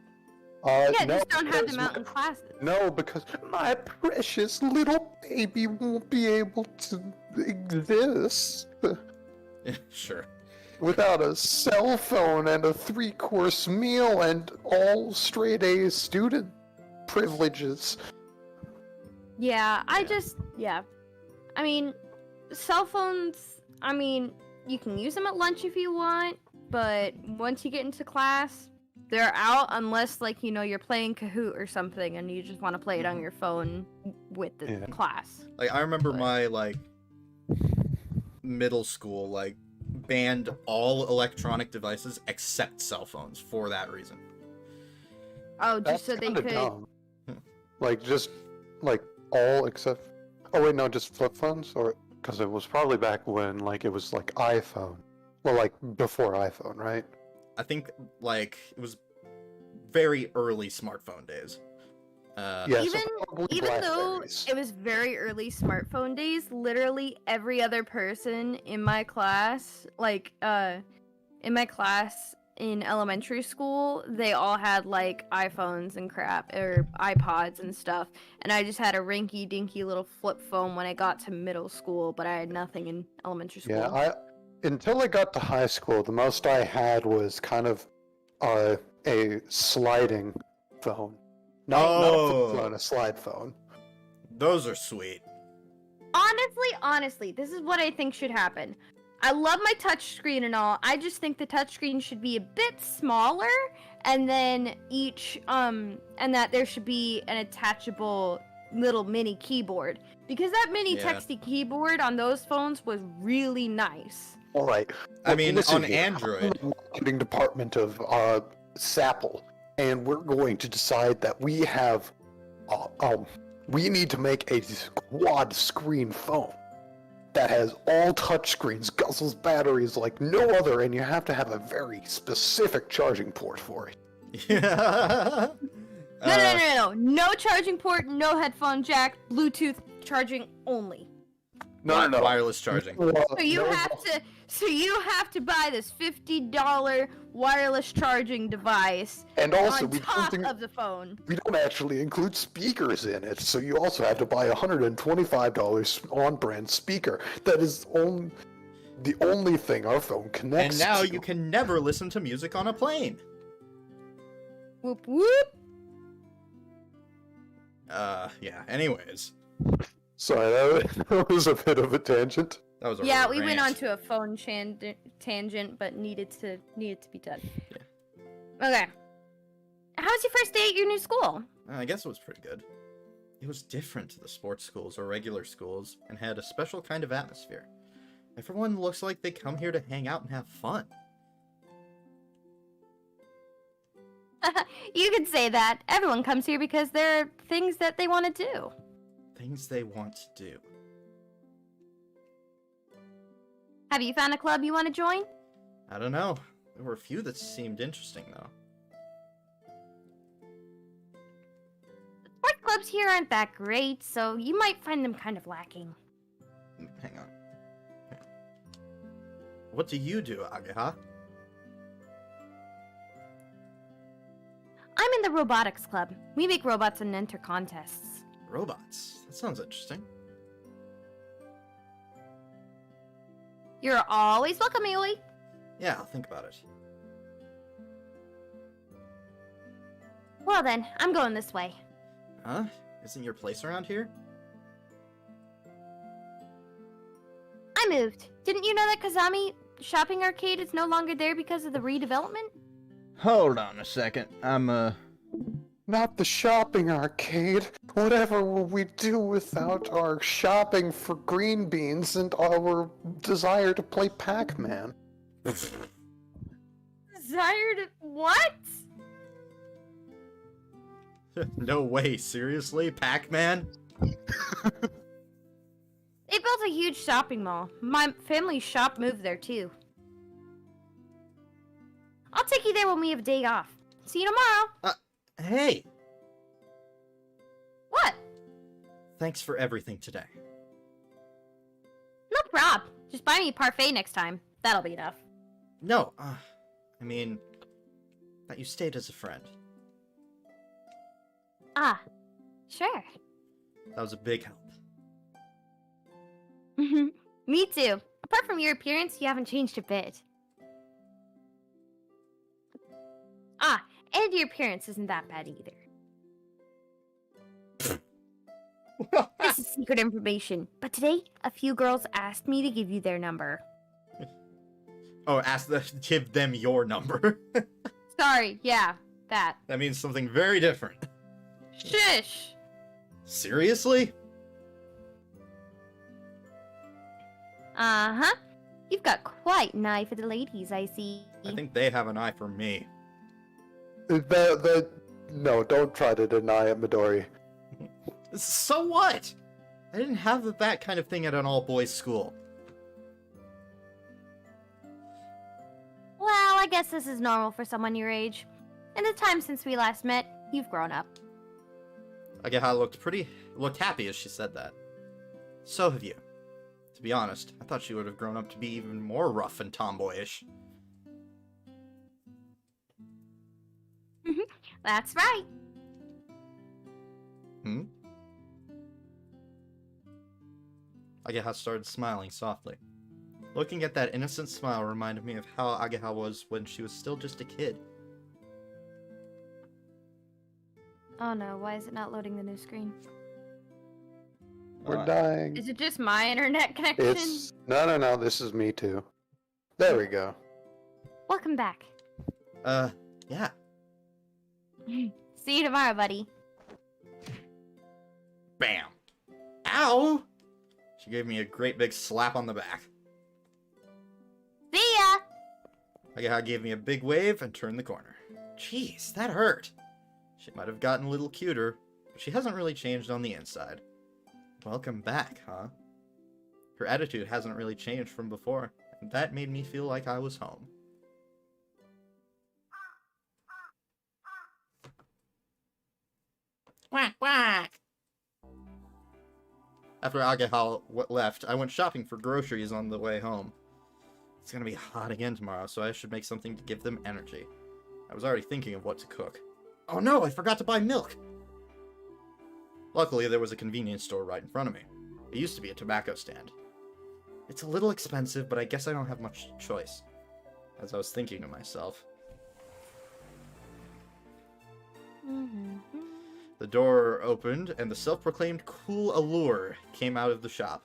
Yeah, No, just don't have because them out in classes. No, because my precious little baby won't be able to exist Sure. without a cell phone and a 3-course meal and all straight A student privileges. Yeah, I mean, cell phones, I mean, you can use them at lunch if you want, but once you get into class, they're out unless, like, you know, you're playing Kahoot or something and you just want to play it on your phone with the class. Like, I remember my, like, middle school, like, banned all electronic devices except cell phones for that reason. Oh, That's just so they kinda could... dumb. Like, just, like, all except... Oh, wait, no, just flip phones? Or... Because it was probably back when, like, it was, like, iPhone. Well, like, before iPhone, right? I think, like, it was very early smartphone days. Yeah, even so probably even though Blackberries. it was very early smartphone days, literally every other person in my class, like in my class in elementary school, they all had like iPhones and crap or iPods and stuff, and I just had a rinky dinky little flip phone when I got to middle school, but I had nothing in elementary school. Yeah, until I got to high school, the most I had was kind of a sliding phone. Not a flip phone, a slide phone. Those are sweet. Honestly, this is what I think should happen. I love my touchscreen and all. I just think the touchscreen should be a bit smaller, and then and that there should be an attachable little mini keyboard. Because that mini texty keyboard on those phones was really nice. All right. I mean, listen on here. Android. I'm in the marketing department of Sapple, and we're going to decide that we have, we need to make a quad screen phone that has all touchscreens, guzzles batteries like no other, and you have to have a very specific charging port for it. Yeah. No charging port, no headphone jack, Bluetooth charging only. No. Wireless charging. So you have to buy this $50 wireless charging device And also, on top of the phone. we don't actually include speakers in it, so you also have to buy a $125 on-brand speaker. That is the only thing our phone connects And now to. you can never listen to music on a plane. Whoop whoop. Yeah. Anyways, Sorry, that was a bit of a tangent. that was a Yeah, we rant. went on to a phone tangent, but needed to be done. Okay. How's your first day at your new school? I guess it was pretty good. It was different to the sports schools or regular schools and had a special kind of atmosphere. Everyone looks like they come here to hang out and have fun. You could say that. Everyone comes here because there are things that they want to do. Things they want to do. Have you found a club you want to join? I don't know. There were a few that seemed interesting, though. Sport clubs here aren't that great, so you might find them kind of lacking. Hang on. What do you do, Ageha? I'm in the robotics club. We make robots and enter contests. Robots. That sounds interesting. You're always welcome, Aoi. Yeah, I'll think about it. Well then, I'm going this way. Huh? Isn't your place around here? I moved. Didn't you know that Kazami Shopping Arcade is no longer there because of the redevelopment? Hold on a second. Not the shopping arcade. Whatever will we do without our shopping for green beans and our desire to play Pac-Man? Desired what? No way, seriously? Pac-Man? They built a huge shopping mall. My family's shop moved there too. I'll take you there when we have a day off. See you tomorrow. Hey! What? Thanks for everything today. No prob. Just buy me a parfait next time. That'll be enough. No, I mean, that you stayed as a friend. Ah, sure. That was a big help. Me too. Apart from your appearance, you haven't changed a bit. Ah, and your appearance isn't that bad either. This is secret information, but today, a few girls asked me to give you their number. Oh, give them your number. Sorry, yeah, that. That means something very different. Shush! Seriously? Uh-huh. You've got quite an eye for the ladies, I see. I think they have an eye for me. No, don't try to deny it, Midori. So what? I didn't have that kind of thing at an all-boys school. Well, I guess this is normal for someone your age. In the time since we last met, you've grown up. Ageha looked happy as she said that. So have you. To be honest, I thought she would have grown up to be even more rough and tomboyish. That's right. Hmm? Ageha started smiling softly. Looking at that innocent smile reminded me of how Ageha was when she was still just a kid. Oh no, why is it not loading the new screen? We're dying. Is it just my internet connection? No, this is me too. There we go. Welcome back. Yeah. See you tomorrow, buddy. Bam! Ow! She gave me a great big slap on the back. See ya! Ageha gave me a big wave and turned the corner. Jeez, that hurt. She might have gotten a little cuter, but she hasn't really changed on the inside. Welcome back, huh? Her attitude hasn't really changed from before, and that made me feel like I was home. Quack, quack! After Agahal left, I went shopping for groceries on the way home. It's gonna be hot again tomorrow, so I should make something to give them energy. I was already thinking of what to cook. Oh no, I forgot to buy milk! Luckily, there was a convenience store right in front of me. It used to be a tobacco stand. It's a little expensive, but I guess I don't have much choice. As I was thinking to myself. The door opened, and the self-proclaimed cool allure came out of the shop.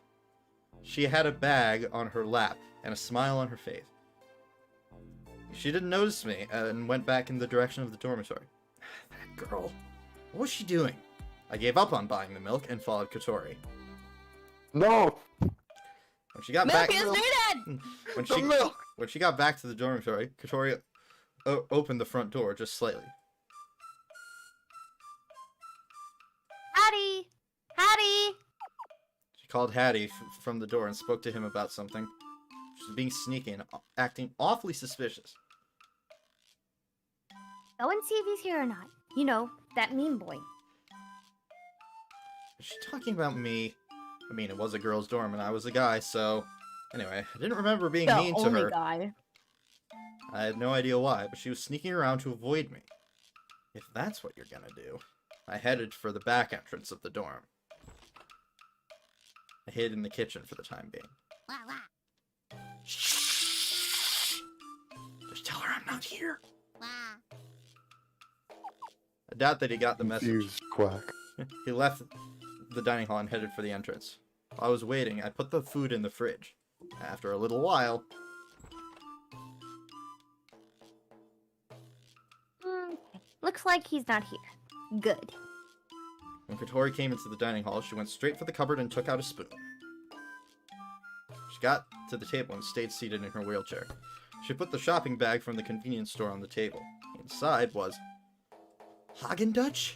She had a bag on her lap, and a smile on her face. She didn't notice me, and went back in the direction of the dormitory. That girl. What was she doing? I gave up on buying the milk, and followed Katori. No! When she got Milk back... is needed! When she got back to the dormitory, Katori opened the front door just slightly. Hattie! Hattie! She called Hattie from the door and spoke to him about something. She was being sneaky and acting awfully suspicious. Go and see if he's here or not. You know, that mean boy. Is she talking about me? I mean, it was a girl's dorm and I was a guy, so... Anyway, I didn't remember being The mean to only her. guy. I had no idea why, but she was sneaking around to avoid me. If that's what you're gonna do... I headed for the back entrance of the dorm. I hid in the kitchen for the time being. Shh! Just tell her I'm not here. I doubt that he got the message. Confused quack. He left the dining hall and headed for the entrance. While I was waiting, I put the food in the fridge. After a little while... Looks like he's not here. Good. When Katori came into the dining hall, she went straight for the cupboard and took out a spoon. She got to the table and stayed seated in her wheelchair. She put the shopping bag from the convenience store on the table. Inside was... Häagen-Dazs?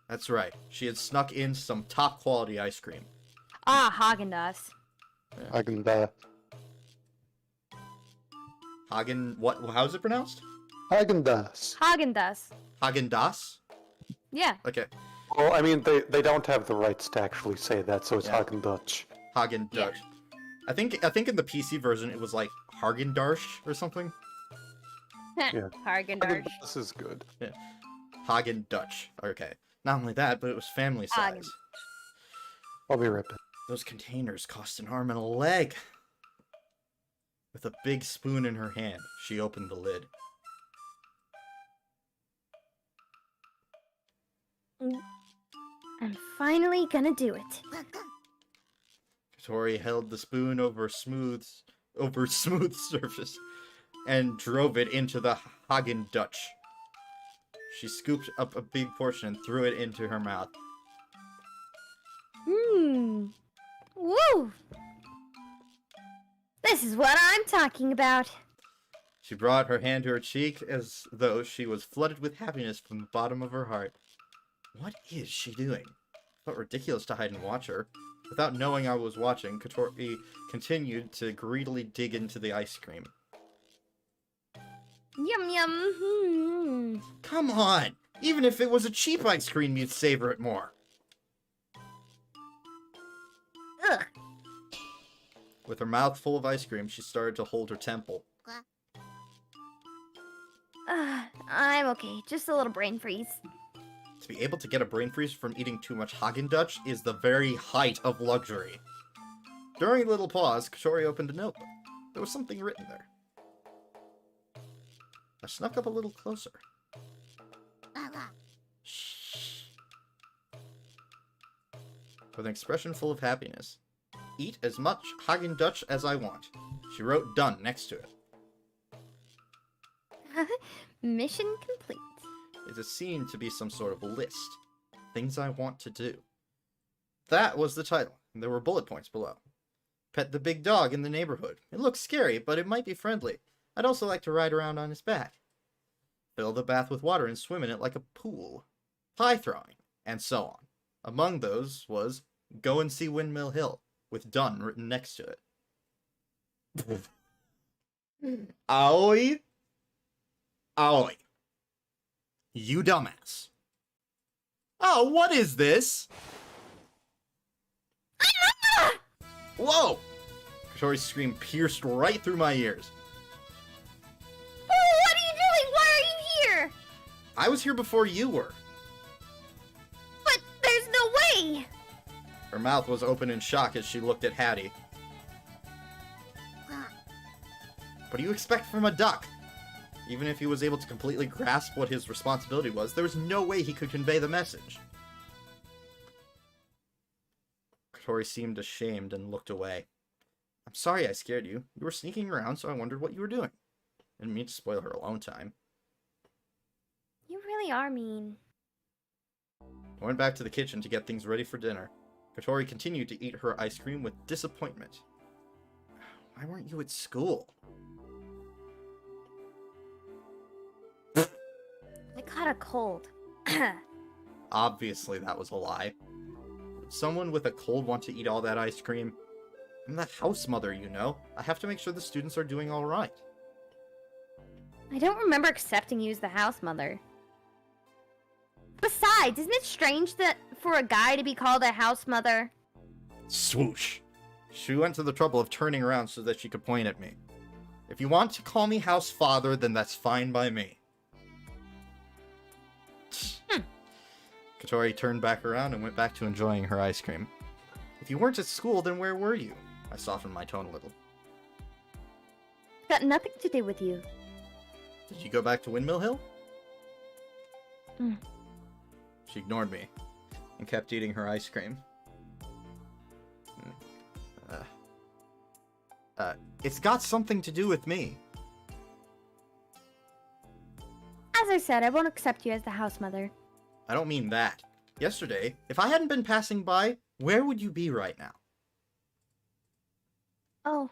That's right. She had snuck in some top-quality ice cream. Ah, Häagen-Dazs. I can die. What? How's it pronounced? Häagen-Dazs. Häagen-Dazs. Häagen-Dazs? Yeah. Okay. Well, I mean, they don't have the rights to actually say that, so it's Yeah. Häagen-Dazs. Häagen-Dazs. Yeah. I think in the PC version it was like Häagen-Dazs or something. Yeah. Häagen-Dazs. This is good. Häagen-Dazs. Okay. Not only that, but it was family size. Häagen- I'll be right back. Those containers cost an arm and a leg. With a big spoon in her hand, she opened the lid. I'm finally gonna do it. Katori held the spoon over smooth surface and drove it into the Häagen-Dazs. She scooped up a big portion and threw it into her mouth. Woo! This is what I'm talking about. She brought her hand to her cheek as though she was flooded with happiness from the bottom of her heart. What is she doing? It felt ridiculous to hide and watch her. Without knowing I was watching, Katori continued to greedily dig into the ice cream. Yum yum. Come on! Even if it was a cheap ice cream, you'd savor it more. Ugh. With her mouth full of ice cream, she started to hold her temple. I'm okay. Just a little brain freeze. To be able to get a brain freeze from eating too much Häagen-Dazs is the very height of luxury. During a little pause, Katori opened a notebook. There was something written there. I snuck up a little closer. Shh. With an expression full of happiness. Eat as much Häagen-Dazs as I want. She wrote done next to it. Mission complete. It seemed to be some sort of a list. Things I want to do. That was the title, and there were bullet points below. Pet the big dog in the neighborhood. It looks scary, but it might be friendly. I'd also like to ride around on his back. Fill the bath with water and swim in it like a pool. Pie throwing, and so on. Among those was go and see Windmill Hill, with done written next to it. Aoi? Aoi. You dumbass. Oh, what is this? Whoa! Katori's scream pierced right through my ears. Oh, what are you doing? Why are you here? I was here before you were. But there's no way. Her mouth was open in shock as she looked at Hattie. What do you expect from a duck? Even if he was able to completely grasp what his responsibility was, there was no way he could convey the message. Katori seemed ashamed and looked away. I'm sorry I scared you. You were sneaking around, so I wondered what you were doing. Didn't mean to spoil her alone time. You really are mean. I went back to the kitchen to get things ready for dinner. Katori continued to eat her ice cream with disappointment. Why weren't you at school? I caught a cold. Obviously that was a lie. Would someone with a cold want to eat all that ice cream? I'm the house mother, you know. I have to make sure the students are doing all right. I don't remember accepting you as the house mother. Besides, isn't it strange that for a guy to be called a house mother? Swoosh. She went to the trouble of turning around so that she could point at me. If you want to call me house father, then that's fine by me. Katori turned back around and went back to enjoying her ice cream. If you weren't at school, then where were you? I softened my tone a little. It's got nothing to do with you. Did you go back to Windmill Hill? Mm. She ignored me and kept eating her ice cream. It's got something to do with me. As I said, I won't accept you as the house mother. I don't mean that. Yesterday, if I hadn't been passing by, where would you be right now? Oh,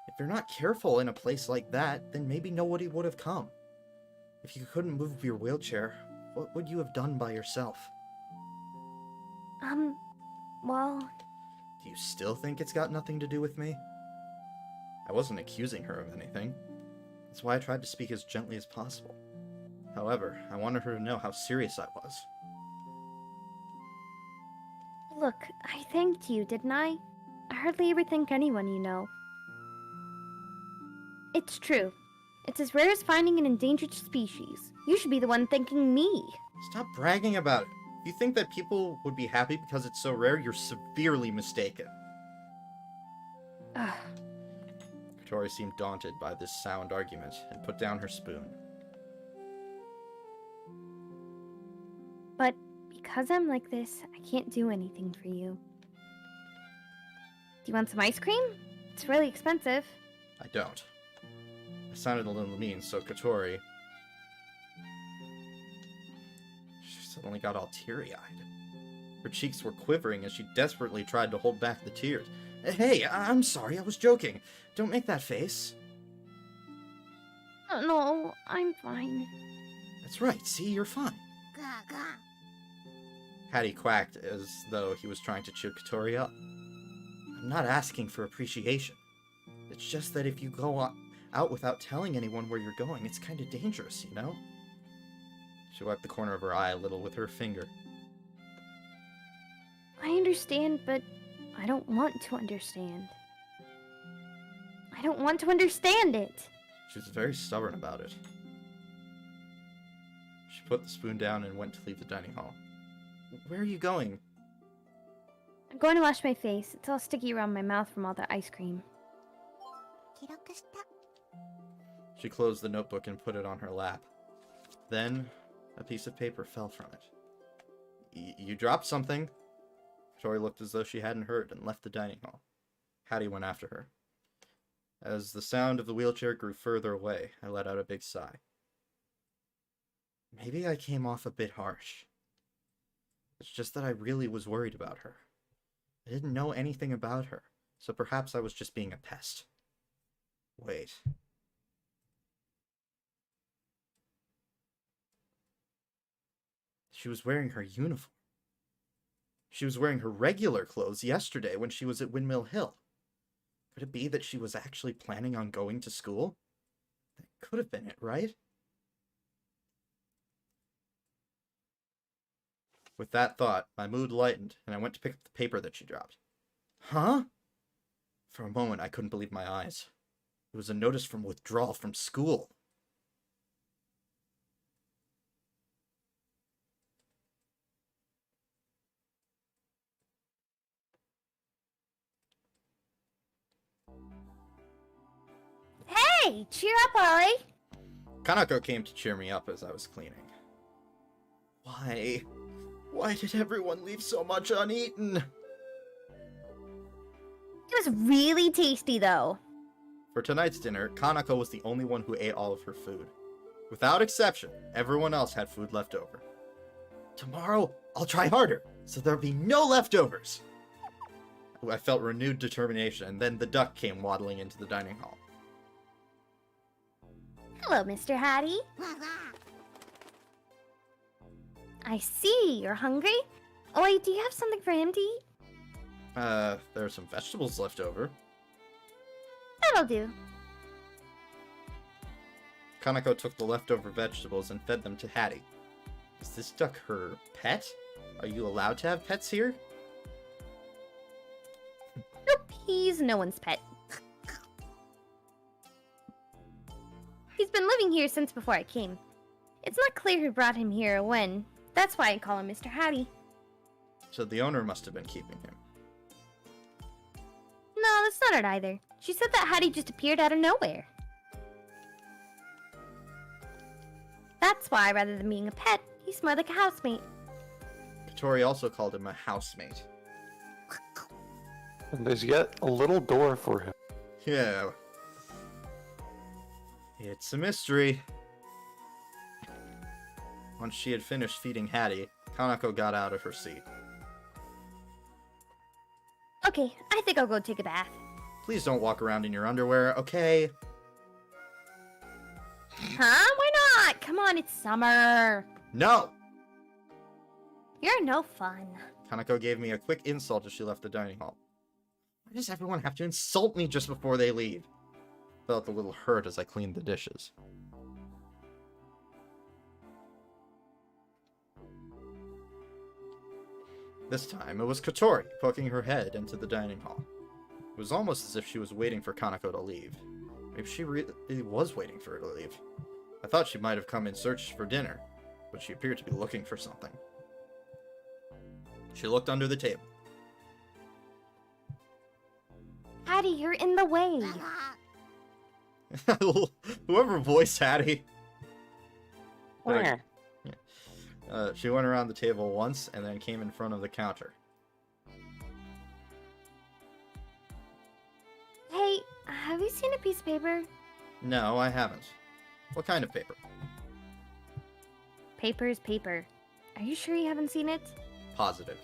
If you're not careful in a place like that, then maybe nobody would have come. If you couldn't move your wheelchair, what would you have done by yourself? well, Do you still think it's got nothing to do with me? I wasn't accusing her of anything. That's why I tried to speak as gently as possible. However, I wanted her to know how serious I was. look, I thanked you, didn't I? I hardly ever thank anyone, you know. It's true. It's as rare as finding an endangered species. You should be the one thanking me. Stop bragging about it. If you think that people would be happy because it's so rare, you're severely mistaken. Ugh. Katori seemed daunted by this sound argument and put down her spoon. But because I'm like this, I can't do anything for you. Do you want some ice cream? It's really expensive. I don't. I sounded a little mean, so Katori... She suddenly got all teary-eyed. Her cheeks were quivering as she desperately tried to hold back the tears. Hey, I'm sorry, I was joking. Don't make that face. Oh, no, I'm fine. That's right, see, you're fine. Hattie quacked as though he was trying to cheer Katori up. I'm not asking for appreciation. It's just that if you go out without telling anyone where you're going, it's kind of dangerous, you know? She wiped the corner of her eye a little with her finger. I understand, but I don't want to understand. I don't want to understand it. She was very stubborn about it. She put the spoon down and went to leave the dining hall. Where are you going? I'm going to wash my face. It's all sticky around my mouth from all the ice cream. She closed the notebook and put it on her lap. Then, a piece of paper fell from it. You dropped something. Tori looked as though she hadn't heard and left the dining hall. Hattie went after her. As the sound of the wheelchair grew further away, I let out a big sigh. Maybe I came off a bit harsh. It's just that I really was worried about her. I didn't know anything about her, so perhaps I was just being a pest. Wait. She was wearing her uniform. She was wearing her regular clothes yesterday when she was at Windmill Hill. Could it be that she was actually planning on going to school? That could have been it, right? With that thought, my mood lightened, and I went to pick up the paper that she dropped. Huh? For a moment, I couldn't believe my eyes. It was a notice from withdrawal from school. Hey, cheer up, Ollie. Kanako came to cheer me up as I was cleaning. Why? Why did everyone leave so much uneaten? It was really tasty, though. For tonight's dinner, Kanako was the only one who ate all of her food. Without exception, everyone else had food left over. Tomorrow, I'll try harder, so there'll be no leftovers. I felt renewed determination, and then the duck came waddling into the dining hall. Hello, Mr. Hattie. I see, you're hungry? Oh wait, do you have something for him to eat? There are some vegetables left over. That'll do. Kanako took the leftover vegetables and fed them to Hattie. Is this duck her pet? Are you allowed to have pets here? Nope, he's no one's pet. He's been living here since before I came. It's not clear who brought him here or when. That's why I call him Mr. Hattie. So the owner must have been keeping him. No, that's not it either. She said that Hattie just appeared out of nowhere. That's why, rather than being a pet, he's more like a housemate. Katori also called him a housemate. And there's yet a little door for him. Yeah. It's a mystery. Once she had finished feeding Hattie, Kanako got out of her seat. Okay, I think I'll go take a bath. Please don't walk around in your underwear, okay? Huh? Why not? Come on, it's summer. No! You're no fun. Kanako gave me a quick insult as she left the dining hall. Why does everyone have to insult me just before they leave? Felt a little hurt as I cleaned the dishes. This time, it was Katori poking her head into the dining hall. It was almost as if she was waiting for Kanako to leave. Maybe she really was waiting for her to leave. I thought she might have come in search for dinner, but she appeared to be looking for something. She looked under the table. Hattie, you're in the way. Whoever voiced Hattie. Where? She went around the table once and then came in front of the counter. Hey, have you seen a piece of paper? No, I haven't. What kind of paper? Paper is paper. Are you sure you haven't seen it? Positive.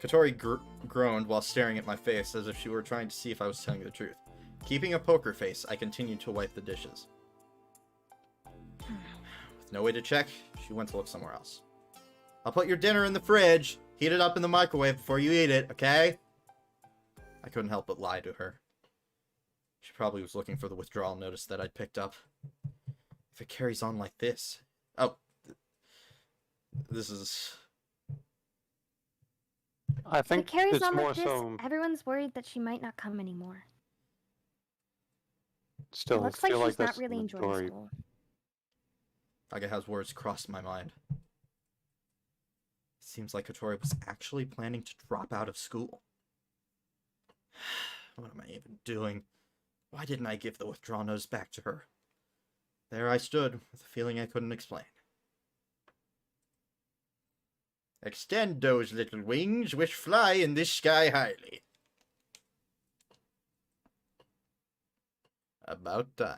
Katori groaned while staring at my face as if she were trying to see if I was telling the truth. Keeping a poker face, I continued to wipe the dishes. With no way to check, she went to look somewhere else. I'll put your dinner in the fridge. Heat it up in the microwave before you eat it, okay? I couldn't help but lie to her. She probably was looking for the withdrawal notice that I'd picked up. If it carries on like this... Oh. This is... I If think it carries it's on more like this, so. everyone's worried that she might not come anymore. Still, It looks I like feel she's that's not really the enjoying story. school. Agaha's words crossed my mind. It seems like Katori was actually planning to drop out of school. What am I even doing? Why didn't I give the withdrawal notice back to her? There I stood, with a feeling I couldn't explain. Extend those little wings which fly in this sky highly. About time.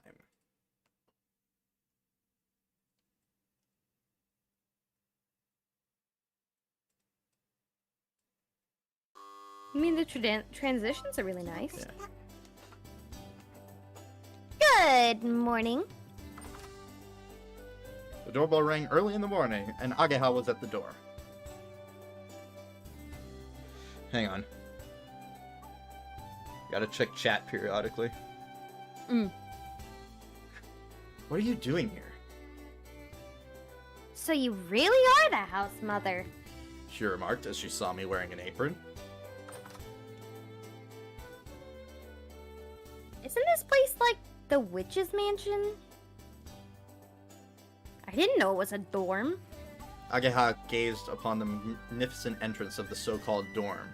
I mean, the transitions are really nice. Yeah. Good morning. The doorbell rang early in the morning, and Agaha was at the door. Hang on. Gotta check chat periodically. What are you doing here? So you really are the house mother. She remarked as she saw me wearing an apron. Isn't this place like the witch's mansion? I didn't know it was a dorm. Ageha gazed upon the magnificent entrance of the so-called dorm.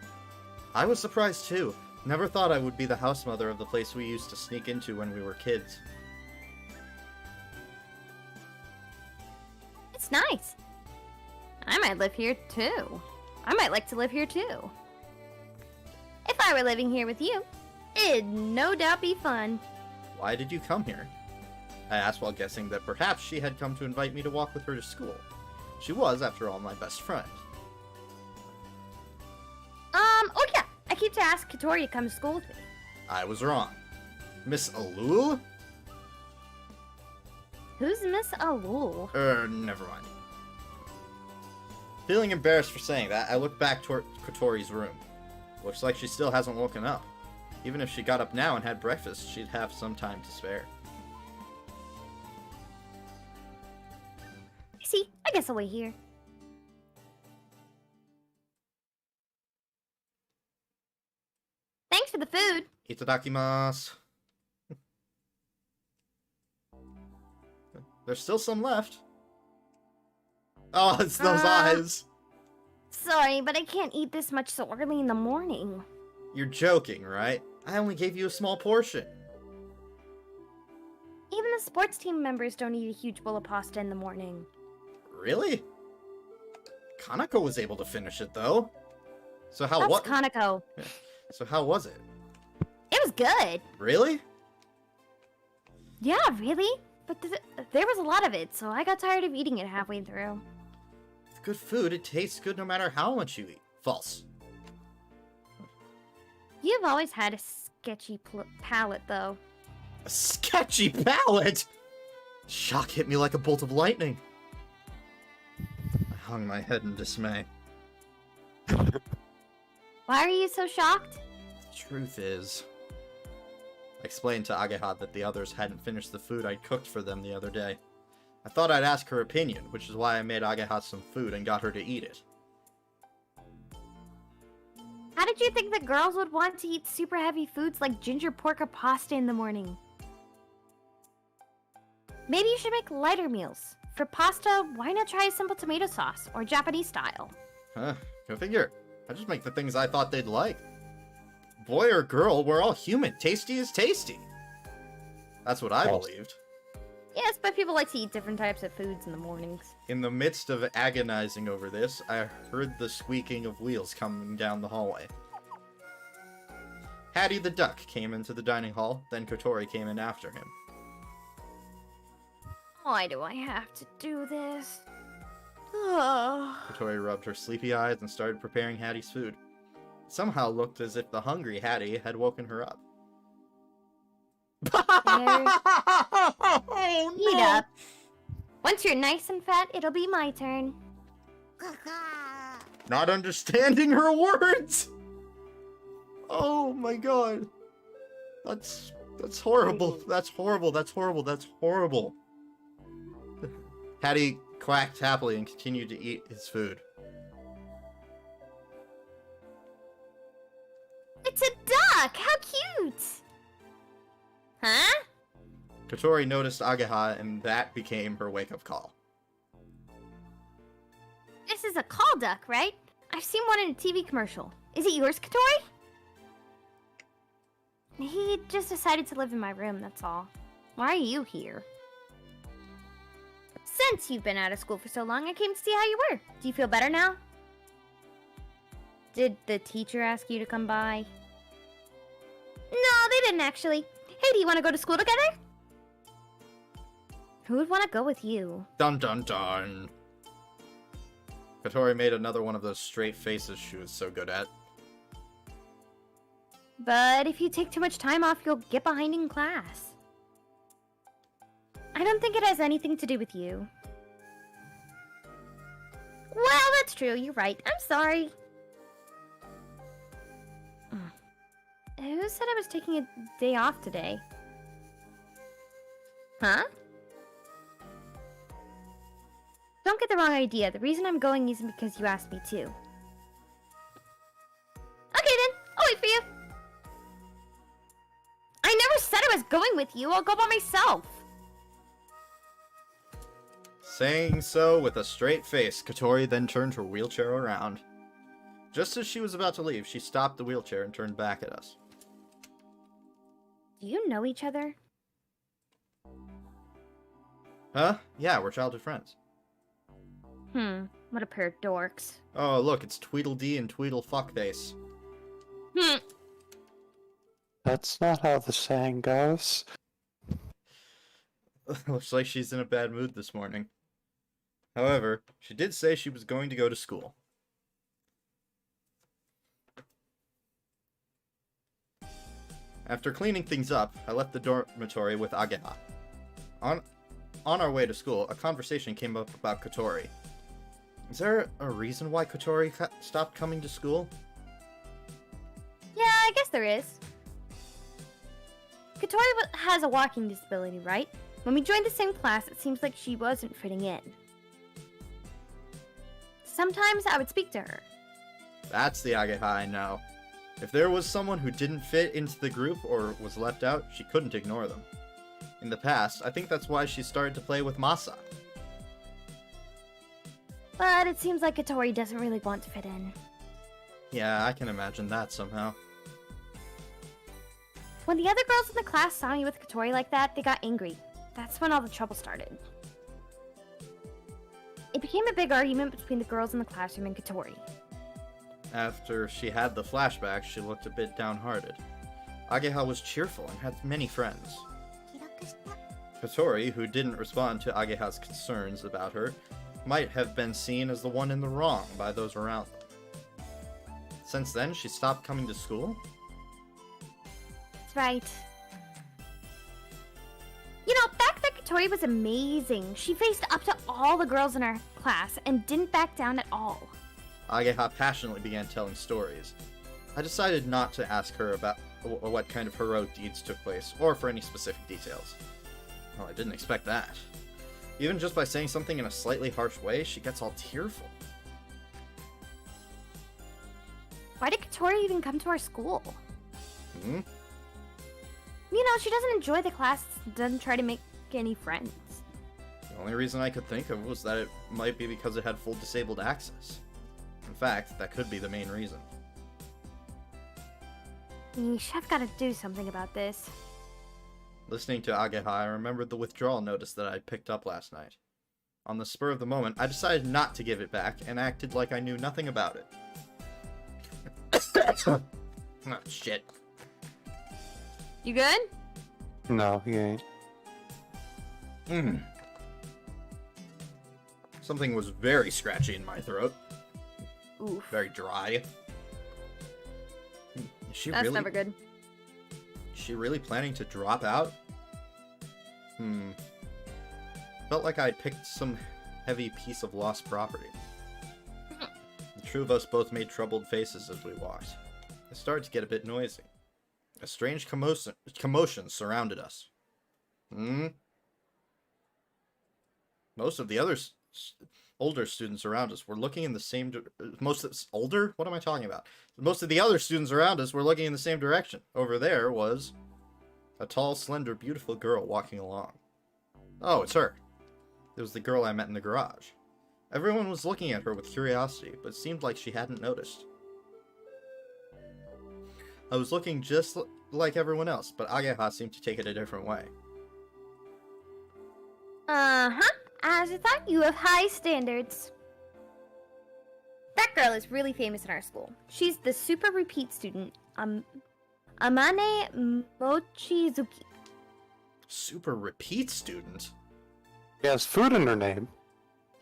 I was surprised too. Never thought I would be the house mother of the place we used to sneak into when we were kids. It's nice. I might live here too. I might like to live here too. If I were living here with you, it'd no doubt be fun. Why did you come here? I asked while guessing that perhaps she had come to invite me to walk with her to school. She was, after all, my best friend. Oh yeah, I keep to ask Katori to come to school with me. I was wrong. Miss Alul? Who's Miss Alul? Never mind. Feeling embarrassed for saying that, I looked back toward Kotori's room. Looks like she still hasn't woken up. Even if she got up now and had breakfast, she'd have some time to spare. See, I guess I'll wait here. Thanks for the food. Itadakimasu. There's still some left. Oh, it's those eyes. Sorry, but I can't eat this much so early in the morning. You're joking, right? I only gave you a small portion. Even the sports team members don't eat a huge bowl of pasta in the morning. Really? Kanako was able to finish it, though. So how That's what? Kanako. So how was it? It was good. Really? Yeah, really? But there was a lot of it, so I got tired of eating it halfway through. With good food, it tastes good no matter how much you eat. False. You've always had a sketchy palate, though. A sketchy palate! Shock hit me like a bolt of lightning. I hung my head in dismay. Why are you so shocked? The truth is, I explained to Ageha that the others hadn't finished the food I'd cooked for them the other day. I thought I'd ask her opinion, which is why I made Ageha some food and got her to eat it. How did you think the girls would want to eat super heavy foods like ginger pork or pasta in the morning? Maybe you should make lighter meals. For pasta, why not try a simple tomato sauce or Japanese style? Huh, go figure. I just make the things I thought they'd like. Boy or girl, we're all human. Tasty is tasty. That's what I believed. Yes, but people like to eat different types of foods in the mornings. In the midst of agonizing over this, I heard the squeaking of wheels coming down the hallway. Hattie the duck came into the dining hall, then Kotori came in after him. Why do I have to do this? Ugh. Kotori rubbed her sleepy eyes and started preparing Hattie's food. It somehow looked as if the hungry Hattie had woken her up. Oh, Eat up. Once you're nice and fat, it'll be my turn. Not understanding her words! Oh my god. That's horrible. That's horrible. That's horrible. That's horrible. Hattie quacked happily and continued to eat his food. It's a duck! How cute! Huh? Kotori noticed Ageha, and that became her wake-up call. This is a call duck, right? I've seen one in a TV commercial. Is it yours, Katori? He just decided to live in my room, that's all. Why are you here? Since you've been out of school for so long, I came to see how you were. Do you feel better now? Did the teacher ask you to come by? No, they didn't actually. Hey, do you want to go to school together? Who would want to go with you? Dun dun dun. Kotori made another one of those straight faces she was so good at. But if you take too much time off, you'll get behind in class. I don't think it has anything to do with you. Well, that's true. You're right. I'm sorry. Who said I was taking a day off today? Huh? Don't get the wrong idea. The reason I'm going isn't because you asked me to. Okay then, I'll wait for you. I never said I was going with you. I'll go by myself. Saying so with a straight face, Katori then turned her wheelchair around. Just as she was about to leave, she stopped the wheelchair and turned back at us. Do you know each other? Huh? Yeah, we're childhood friends. What a pair of dorks. Oh, look, it's Tweedledee and Tweedle Fuckface. That's not how the saying goes. Looks like she's in a bad mood this morning. However, she did say she was going to go to school. After cleaning things up, I left the dormitory with Ageha. On our way to school, a conversation came up about Katori. Is there a reason why Katori stopped coming to school? Yeah, I guess there is. Katori has a walking disability, right? When we joined the same class, it seems like she wasn't fitting in. Sometimes I would speak to her. That's the Ageha I know. If there was someone who didn't fit into the group or was left out, she couldn't ignore them. In the past, I think that's why she started to play with Masa. But it seems like Katori doesn't really want to fit in. Yeah, I can imagine that somehow. When the other girls in the class saw me with Katori like that, they got angry. That's when all the trouble started. It became a big argument between the girls in the classroom and Katori. After she had the flashback, she looked a bit downhearted. Ageha was cheerful and had many friends. Katori, who didn't respond to Ageha's concerns about her, might have been seen as the one in the wrong by those around them. Since then, she stopped coming to school? That's right. You know, back then Katori was amazing. She faced up to all the girls in our class and didn't back down at all. Ageha passionately began telling stories. I decided not to ask her about what kind of heroic deeds took place, or for any specific details. Well, I didn't expect that. Even just by saying something in a slightly harsh way, she gets all tearful. Why did Katori even come to our school? Hmm? You know, she doesn't enjoy the class, doesn't try to make any friends. The only reason I could think of was that it might be because it had full disabled access. In fact, that could be the main reason. Yeesh, I've got to do something about this. Listening to Ageha, I remembered the withdrawal notice that I picked up last night. On the spur of the moment, I decided not to give it back and acted like I knew nothing about it. Oh, shit. You good? No, he ain't. Something was very scratchy in my throat. Oof. Very dry. Is she That's really, never good. Is she really planning to drop out? Felt like I'd picked some heavy piece of lost property. The two of us both made troubled faces as we walked. It started to get a bit noisy. A strange commotion surrounded us. Most of the other older students around us were looking in the same older? What am I talking about? Most of the other students around us were looking in the same direction. Over there was a tall, slender, beautiful girl walking along. Oh, it's her. It was the girl I met in the garage. Everyone was looking at her with curiosity, but it seemed like she hadn't noticed. I was looking just like everyone else, but Ageha seemed to take it a different way. Uh-huh. As I thought, you have high standards. That girl is really famous in our school. She's the super repeat student, Amane Mochizuki. Super repeat student? She has food in her name.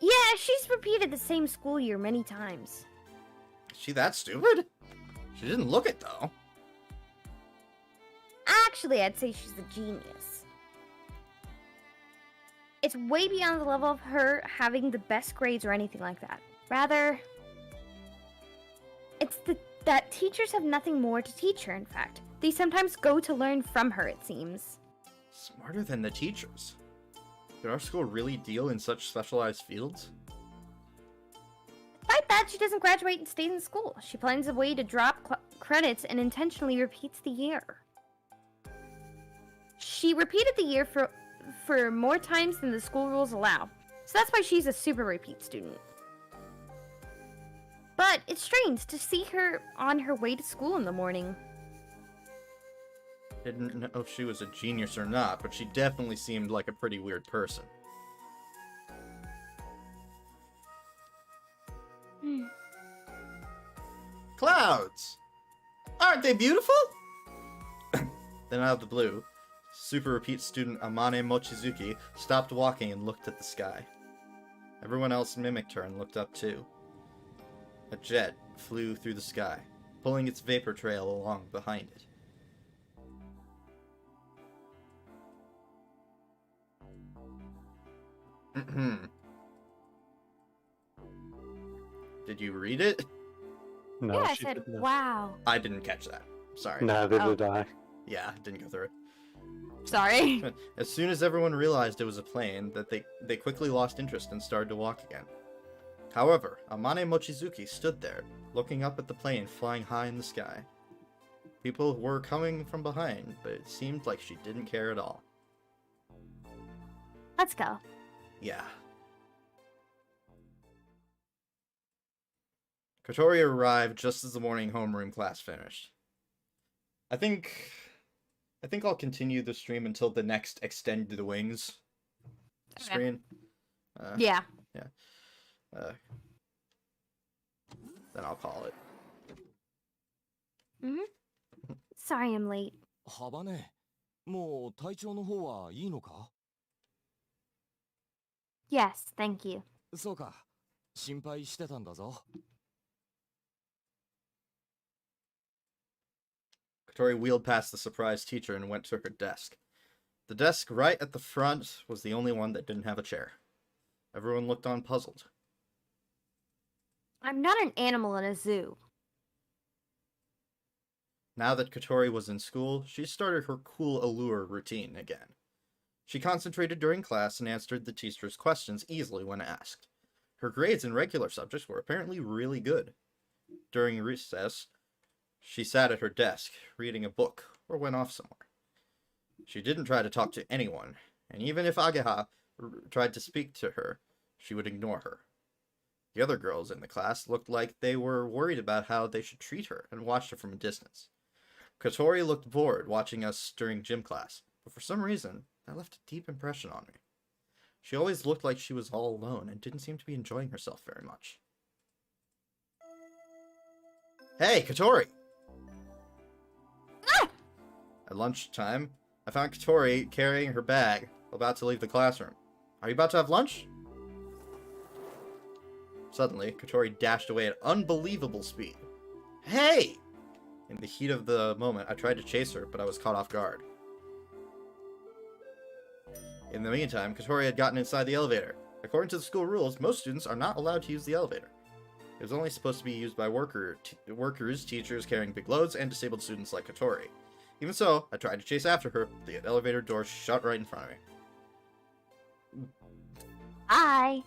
Yeah, she's repeated the same school year many times. Is she that stupid? She didn't look it, though. Actually, I'd say she's a genius. It's way beyond the level of her having the best grades or anything like that. Rather, it's that teachers have nothing more to teach her, in fact. They sometimes go to learn from her, it seems. Smarter than the teachers. Did our school really deal in such specialized fields? Despite that, she doesn't graduate and stays in school. She plans a way to drop credits and intentionally repeats the year. She repeated the year for more times than the school rules allow. So that's why she's a super repeat student. But it's strange to see her on her way to school in the morning. Didn't know if she was a genius or not, but she definitely seemed like a pretty weird person. Clouds! Aren't they beautiful? Then out of the blue, super repeat student Amane Mochizuki stopped walking and looked at the sky. Everyone else mimicked her and looked up too. A jet flew through the sky, pulling its vapor trail along behind it. Did you read it? No, yeah, I she said, didn't. wow. I didn't catch that. Sorry. Neither Oh. did I. Yeah, didn't go through it. Sorry. As soon as everyone realized it was a plane, that they quickly lost interest and started to walk again. However, Amane Mochizuki stood there, looking up at the plane flying high in the sky. People were coming from behind, but it seemed like she didn't care at all. Let's go. Yeah. Kotori arrived just as the morning homeroom class finished. I think I'll continue the stream until the next Extend the Wings screen. Yeah. Then I'll call it. Sorry I'm late. 幅ね、もう体調の方はいいのか？ Yes, thank you. そうか、心配してたんだぞ。 Kotori wheeled past the surprised teacher and went to her desk. The desk right at the front was the only one that didn't have a chair. Everyone looked on puzzled. I'm not an animal in a zoo. Now that Kotori was in school, she started her cool allure routine again. She concentrated during class and answered the teacher's questions easily when asked. Her grades in regular subjects were apparently really good. During recess, she sat at her desk, reading a book, or went off somewhere. She didn't try to talk to anyone, and even if Ageha tried to speak to her, she would ignore her. The other girls in the class looked like they were worried about how they should treat her and watched her from a distance. Kotori looked bored watching us during gym class, but for some reason, that left a deep impression on me. She always looked like she was all alone and didn't seem to be enjoying herself very much. Hey, Kotori! At lunchtime, I found Kotori carrying her bag, about to leave the classroom. Are you about to have lunch? Suddenly, Kotori dashed away at unbelievable speed. Hey! In the heat of the moment, I tried to chase her, but I was caught off guard. In the meantime, Kotori had gotten inside the elevator. According to the school rules, most students are not allowed to use the elevator. It was only supposed to be used by workers, teachers carrying big loads, and disabled students like Kotori. Even so, I tried to chase after her, but the elevator door shut right in front of me. Hi.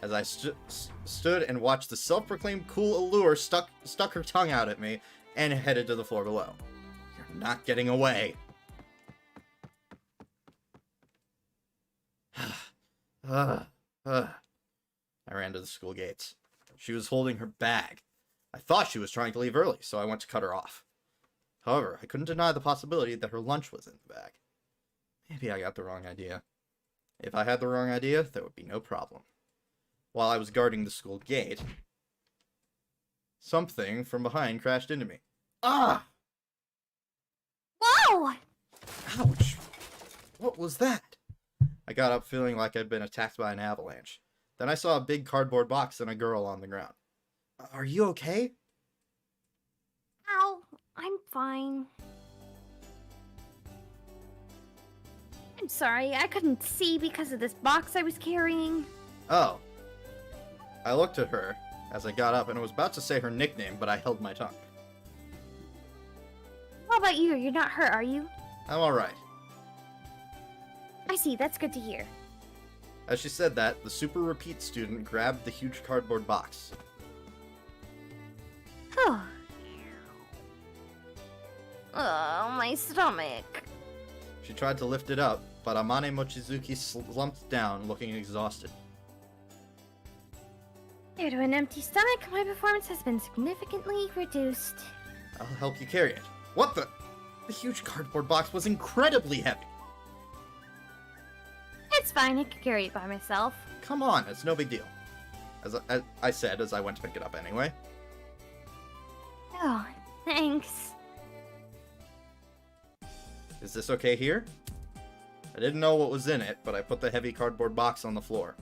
As I stood and watched the self-proclaimed cool allure stuck her tongue out at me and headed to the floor below. You're not getting away. I ran to the school gates. She was holding her bag. I thought she was trying to leave early, so I went to cut her off. However, I couldn't deny the possibility that her lunch was in the bag. Maybe I got the wrong idea. If I had the wrong idea, there would be no problem. While I was guarding the school gate, something from behind crashed into me. Ah! Whoa! Ouch! What was that? I got up feeling like I'd been attacked by an avalanche. Then I saw a big cardboard box and a girl on the ground. Are you okay? Ow. I'm fine. I'm sorry, I couldn't see because of this box I was carrying. Oh. I looked at her as I got up and was about to say her nickname, but I held my tongue. How about you? You're not hurt, are you? I'm alright. I see, that's good to hear. As she said that, the super repeat student grabbed the huge cardboard box. Oh. Oh, my stomach. She tried to lift it up, but Amane Mochizuki slumped down, looking exhausted. Due to an empty stomach, my performance has been significantly reduced. I'll help you carry it. What the? The huge cardboard box was incredibly heavy. It's fine, I can carry it by myself. Come on, it's no big deal. As I said as I went to pick it up anyway. Oh, thanks. Is this okay here? I didn't know what was in it, but I put the heavy cardboard box on the floor.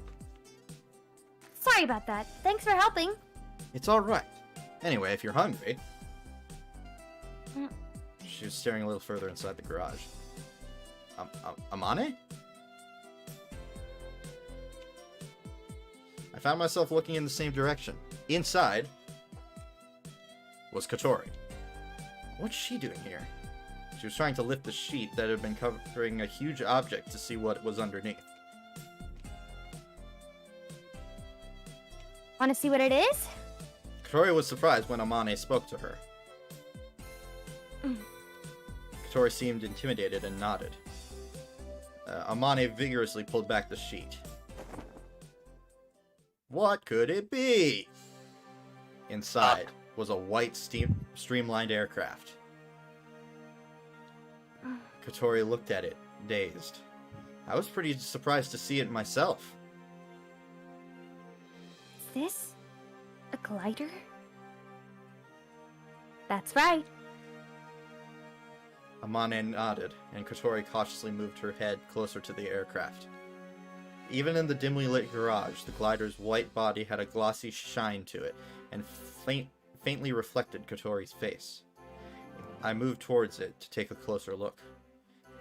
Sorry about that. Thanks for helping. It's alright. Anyway, if you're hungry... Mm. She was staring a little further inside the garage. Amane? I found myself looking in the same direction. Inside was Katori. What's she doing here? She was trying to lift the sheet that had been covering a huge object to see what was underneath. Want to see what it is? Katori was surprised when Amane spoke to her. Katori seemed intimidated and nodded. Amane vigorously pulled back the sheet. What could it be? Inside was a white streamlined aircraft. Katori looked at it, dazed. I was pretty surprised to see it myself. Is this a glider? That's right. Amane nodded, and Katori cautiously moved her head closer to the aircraft. Even in the dimly lit garage, the glider's white body had a glossy shine to it, and faintly reflected Katori's face. I moved towards it to take a closer look.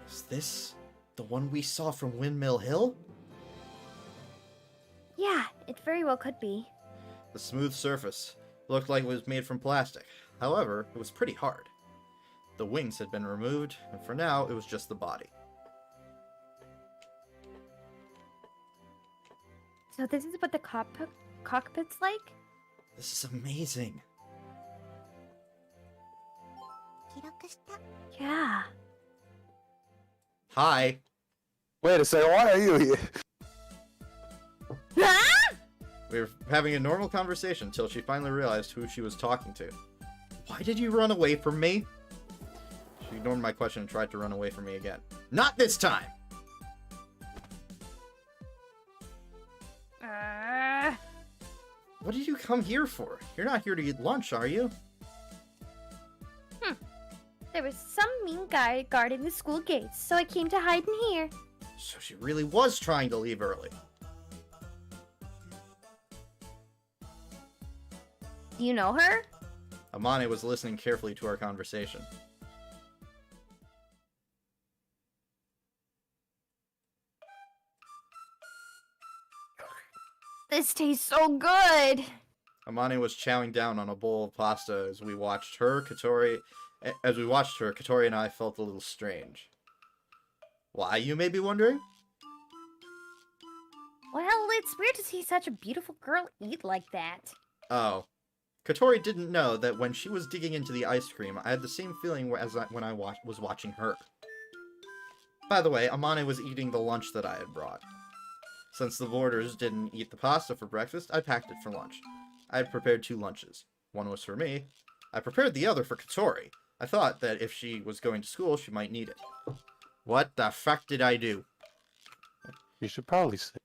Is this the one we saw from Windmill Hill? Yeah, it very well could be. The smooth surface looked like it was made from plastic. However, it was pretty hard. The wings had been removed, and for now, it was just the body. So this is what the cockpit's like? This is amazing. Yeah. Hi. Wait a second, why are you here? We were having a normal conversation until she finally realized who she was talking to. Why did you run away from me? She ignored my question and tried to run away from me again. Not this time! What did you come here for? You're not here to eat lunch, are you? There was some mean guy guarding the school gates, so I came to hide in here. So she really was trying to leave early. Do you know her? Amane was listening carefully to our conversation. This tastes so good! Amane was chowing down on a bowl of pasta as we watched her, Katori, and I felt a little strange. Why, you may be wondering? Well, it's weird to see such a beautiful girl eat like that. Oh. Katori didn't know that when she was digging into the ice cream, I had the same feeling when I was watching her. By the way, Amane was eating the lunch that I had brought. Since the boarders didn't eat the pasta for breakfast, I packed it for lunch. I had prepared 2 lunches. One was for me. I prepared the other for Katori. I thought that if she was going to school, she might need it. What the fuck did I do? You should probably say.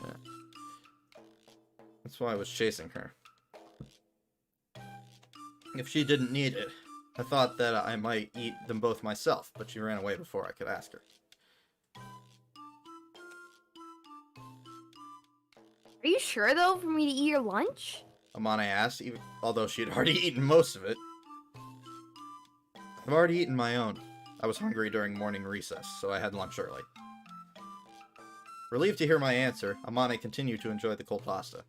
Yeah. That's why I was chasing her. If she didn't need it, I thought that I might eat them both myself, but she ran away before I could ask her. Are you sure, though, for me to eat your lunch? Amane asked, although she had already eaten most of it. I've already eaten my own. I was hungry during morning recess, so I had lunch early. Relieved to hear my answer, Amane continued to enjoy the cold pasta.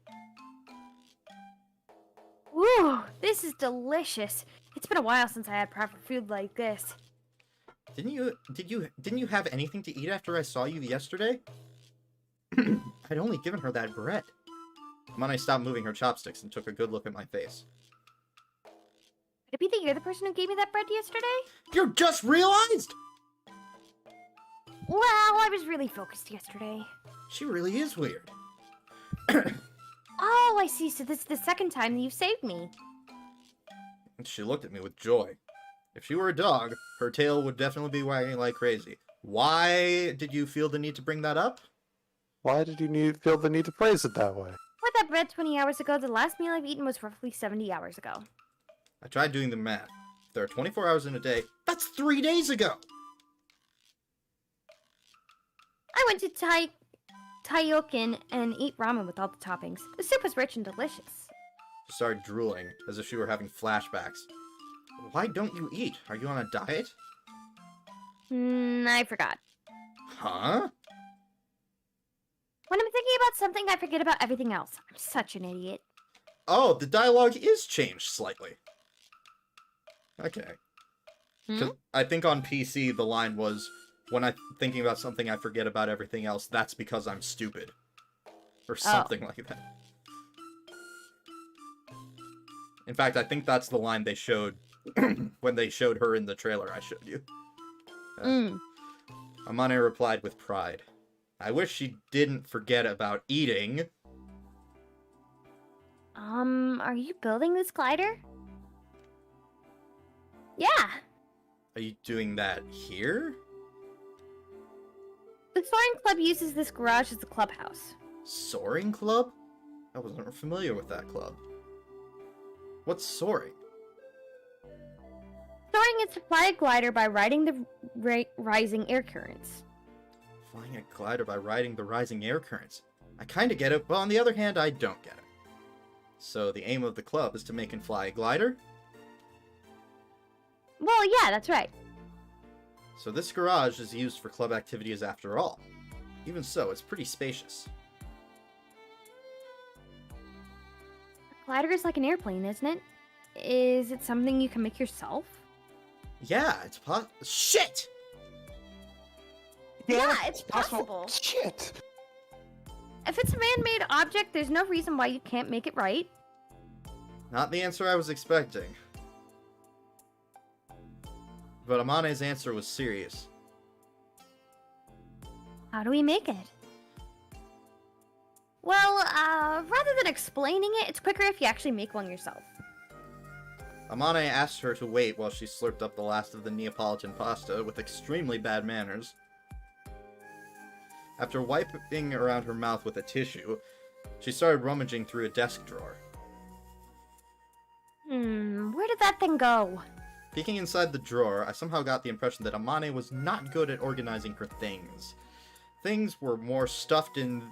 Ooh, this this is delicious. It's been a while since I had proper food like this. Didn't you have anything to eat after I saw you yesterday? I'd only given her that bread. Amane stopped moving her chopsticks and took a good look at my face. Could it be that you're the person who gave me that bread yesterday? You just realized? Well, I was really focused yesterday. She really is weird. Oh, I see. So this is the second time that you've saved me. And she looked at me with joy. If she were a dog, her tail would definitely be wagging like crazy. Why did you feel the need to bring that up? Why did you feel the need to phrase it that way? With that bread 20 hours ago, the last meal I've eaten was roughly 70 hours ago. I tried doing the math. If there are 24 hours in a day, that's 3 days ago! I went to Taioken and ate ramen with all the toppings. The soup was rich and delicious. She started drooling, as if she were having flashbacks. Why don't you eat? Are you on a diet? I forgot. Huh? When I'm thinking about something, I forget about everything else. I'm such an idiot. Oh, the dialogue is changed slightly. Okay. 'Cause I think on PC the line was, when I'm thinking about something I forget about everything else, that's because I'm stupid. Or something like that. In fact, I think that's the line they showed when they showed her in the trailer I showed you. Amane replied with pride. I wish she didn't forget about eating. Are you building this glider? Yeah. Are you doing that here? The Soaring Club uses this garage as a clubhouse. Soaring Club? I wasn't familiar with that club. What's soaring? Soaring is to fly a glider by riding the rising air currents. Flying a glider by riding the rising air currents. I kinda get it, but on the other hand, I don't get it. So the aim of the club is to make and fly a glider? Well, yeah, that's right. So this garage is used for club activities after all. Even so, it's pretty spacious. A glider is like an airplane, isn't it? Is it something you can make yourself? Yeah, it's Shit! Yeah, it's possible. Shit! If it's a man-made object, there's no reason why you can't make it right. Not the answer I was expecting. But Amane's answer was serious. How do we make it? Well, rather than explaining it, it's quicker if you actually make one yourself. Amane asked her to wait while she slurped up the last of the Neapolitan pasta with extremely bad manners. After wiping around her mouth with a tissue, she started rummaging through a desk drawer. Where did that thing go? Peeking inside the drawer, I somehow got the impression that Amane was not good at organizing her things. Things were more stuffed in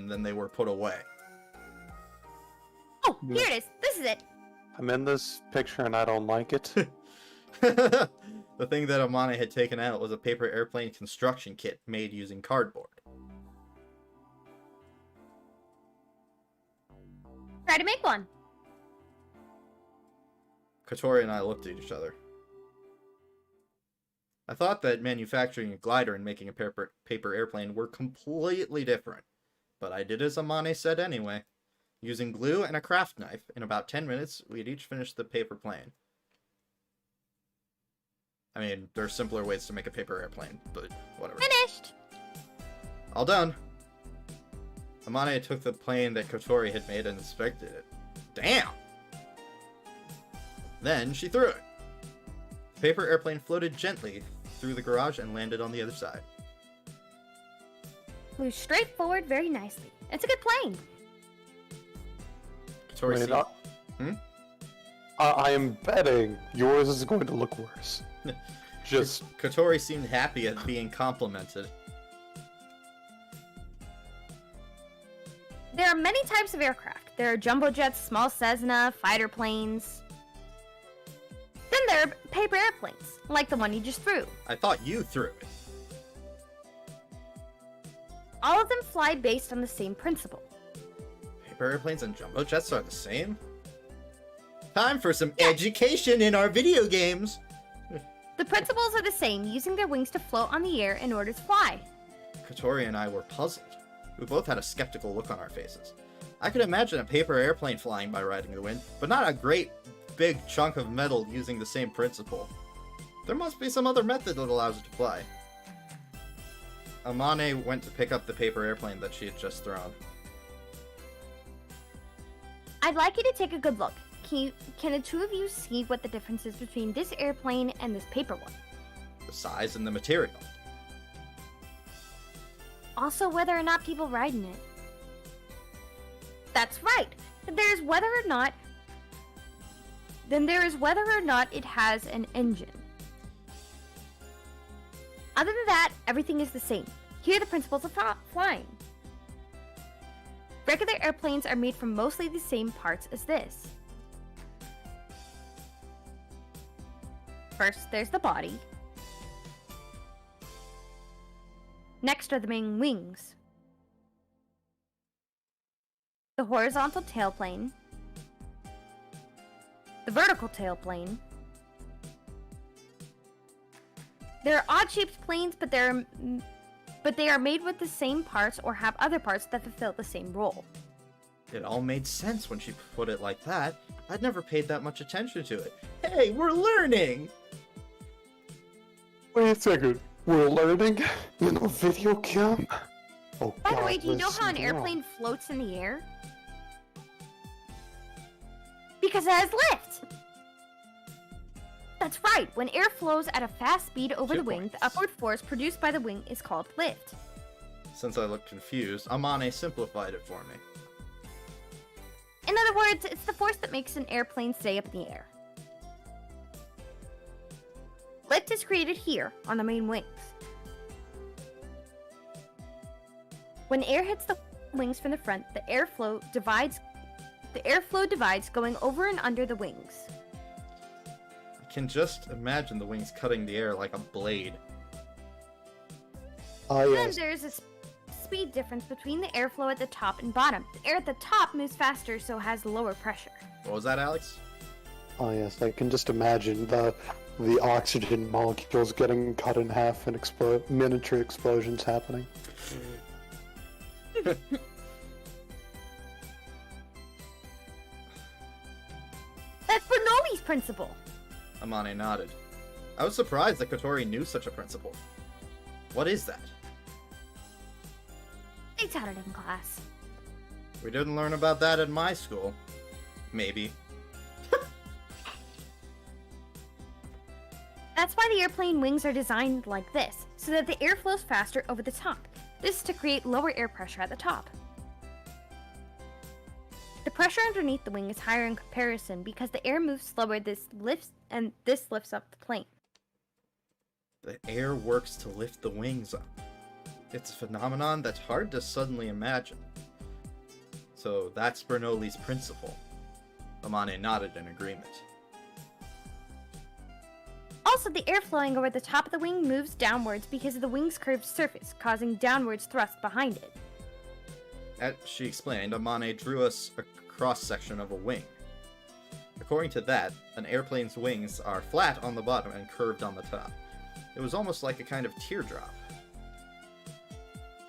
than they were put away. Oh, here it is. This is it. I'm in this picture and I don't like it. The thing that Amane had taken out was a paper airplane construction kit made using cardboard. Try to make one. Kotori and I looked at each other. I thought that manufacturing a glider and making a paper airplane were completely different, but I did as Amane said anyway. Using glue and a craft knife, in about 10 minutes, we had each finished the paper plane. I mean, there are simpler ways to make a paper airplane, but whatever. Finished. All done. Amane took the plane that Kotori had made and inspected it. Damn! Then she threw it. The paper airplane floated gently through the garage and landed on the other side. Flew straight forward very nicely. It's a good plane. Kotori Wait, seemed... I am betting yours is going to look worse. Just Kotori seemed happy at being complimented. There are many types of aircraft. There are jumbo jets, small Cessna, fighter planes. Then there are paper airplanes, like the one you just threw. I thought you threw it. All of them fly based on the same principle. paper airplanes and jumbo jets are the same? Time for some education in our video games! The principles are the same, using their wings to float on the air in order to fly. Katori and I were puzzled. We both had a skeptical look on our faces. I could imagine a paper airplane flying by riding the wind, but not a great big chunk of metal using the same principle. There must be some other method that allows it to fly. Amane went to pick up the paper airplane that she had just thrown. I'd like you to take a good look. Can the two of you see what the difference is between this airplane and this paper one? The size and the material. Also, whether or not people ride in it. That's right. There is whether or not it has an engine. Other than that, everything is the same. Here are the principles of flying. Regular airplanes are made from mostly the same parts as this. First, there's the body. Next are the main wings. The horizontal tailplane. The vertical tailplane. There are odd-shaped planes, but they are made with the same parts or have other parts that fulfill the same role. It all made sense when she put it like that. I'd never paid that much attention to it. Hey, we're learning! Wait a second. We're learning in a video game? Oh, By the God, way, do you know how an listen, airplane floats in the air? Because it has lift! That's right, when air flows at a fast speed over 2 the wing, points. the upward force produced by the wing is called lift. Since I looked confused, Amane simplified it for me. In other words, it's the force that makes an airplane stay up in the air. Lift is created here, on the main wings. When air hits the wings from the front, the airflow divides going over and under the wings. I can just imagine the wings cutting the air like a blade. Ah, Then yes. there's a speed difference between the airflow at the top and bottom. The air at the top moves faster, so has lower pressure. What was that, Alex? Oh, yes. I can just imagine the oxygen molecules getting cut in half and miniature explosions happening. That's Bernoulli's principle. Amane nodded. I was surprised that Kotori knew such a principle. What is that? They taught it in class. We didn't learn about that at my school. Maybe. That's why the airplane wings are designed like this, so that the air flows faster over the top. This is to create lower air pressure at the top. The pressure underneath the wing is higher in comparison because the air moves slower. This lifts up the plane. The air works to lift the wings up. It's a phenomenon that's hard to suddenly imagine. So that's Bernoulli's principle. Amane nodded in agreement. Also, the air flowing over the top of the wing moves downwards because of the wing's curved surface, causing downwards thrust behind it. As she explained, Amane drew us a cross-section of a wing. According to that, an airplane's wings are flat on the bottom and curved on the top. It was almost like a kind of teardrop.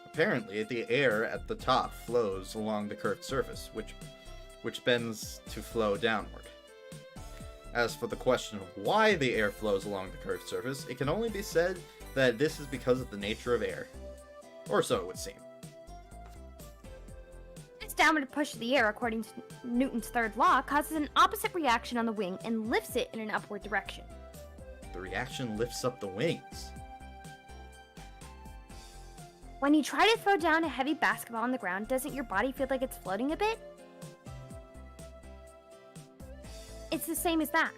Apparently, the air at the top flows along the curved surface, which bends to flow downward. As for the question of why the air flows along the curved surface, it can only be said that this is because of the nature of air. Or so it would seem. This downward push of the air, according to Newton's third law, causes an opposite reaction on the wing and lifts it in an upward direction. The reaction lifts up the wings. When you try to throw down a heavy basketball on the ground, doesn't your body feel like it's floating a bit? It's the same as that.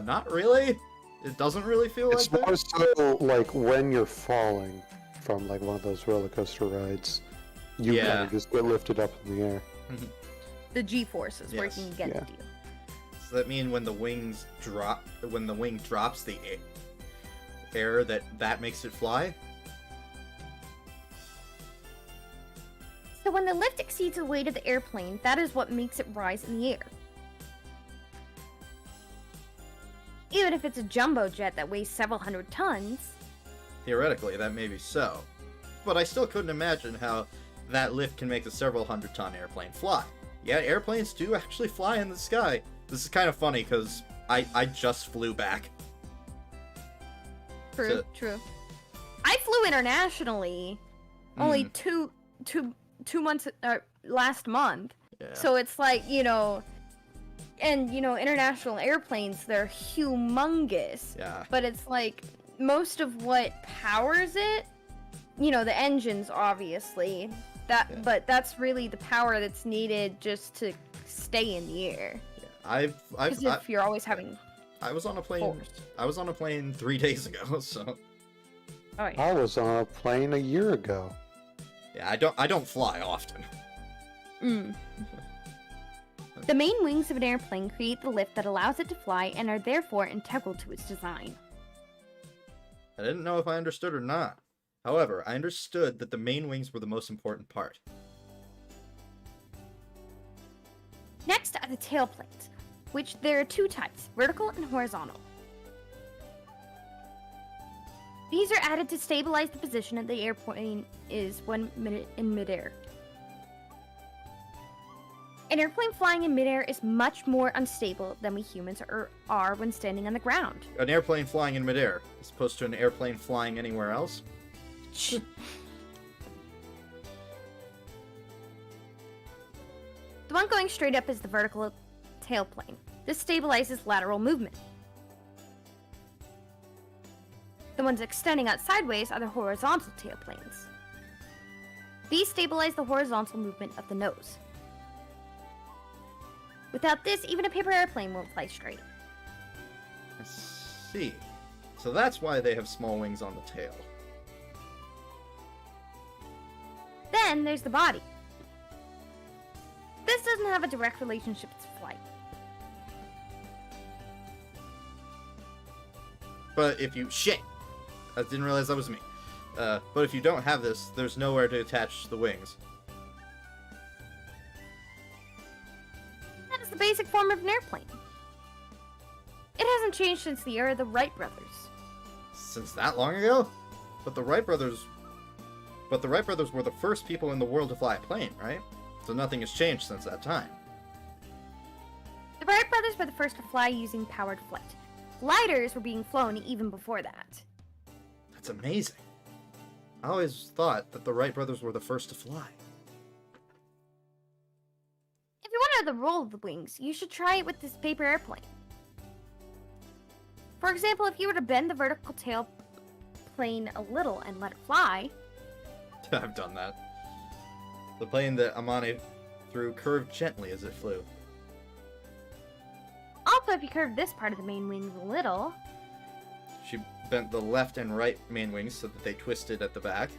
Not really. It doesn't really feel It's like more that. so like when you're falling from like one of those roller coaster rides, you Yeah. kind of just get lifted up in the air. The G-force is Yes. working against Yeah. you. Does that mean when the wing drops the air that makes it fly? So when the lift exceeds the weight of the airplane, that is what makes it rise in the air. Even if it's a jumbo jet that weighs several hundred tons. Theoretically, that may be so. But I still couldn't imagine how that lift can make a several hundred-ton airplane fly. Yeah, airplanes do actually fly in the sky. This is kind of funny, because I just flew back. True, true. I flew internationally only two months last month. Yeah. So it's like, and international airplanes, they're humongous. Yeah. But it's like most of what powers it, the engines obviously. But that's really the power that's needed just to stay in the air. Yeah. Because if you're always having I was on a plane. force. I was on a plane 3 days ago, so Oh yeah. I was on a plane a year ago. yeah, I don't fly often. The main wings of an airplane create the lift that allows it to fly and are therefore integral to its design. I didn't know if I understood or not. However, I understood that the main wings were the most important part. Next are the tail planes, which there are two types, vertical and horizontal. These are added to stabilize the position of the airplane is when in midair. An airplane flying in midair is much more unstable than we humans are when standing on the ground. An airplane flying in midair, as opposed to an airplane flying anywhere else. The one going straight up is the vertical tailplane. This stabilizes lateral movement. The ones extending out sideways are the horizontal tailplanes. These stabilize the horizontal movement of the nose. Without this, even a paper airplane won't fly straight. I see. So that's why they have small wings on the tail. Then there's the body. This doesn't have a direct relationship to flight. But if you... Shit! I didn't realize that was me. But if you don't have this, there's nowhere to attach the wings. That is the basic form of an airplane. It hasn't changed since the era of the Wright brothers. Since that long ago? But the Wright brothers were the first people in the world to fly a plane, right? So nothing has changed since that time. The Wright brothers were the first to fly using powered flight. Gliders were being flown even before that. That's amazing. I always thought that the Wright brothers were the first to fly. If you want to know the role of the wings, you should try it with this paper airplane. For example, if you were to bend the vertical tail plane a little and let it fly... I've done that. The plane that Amane threw curved gently as it flew. Also, if you curve this part of the main wings a little... She bent the left and right main wings so that they twisted at the back.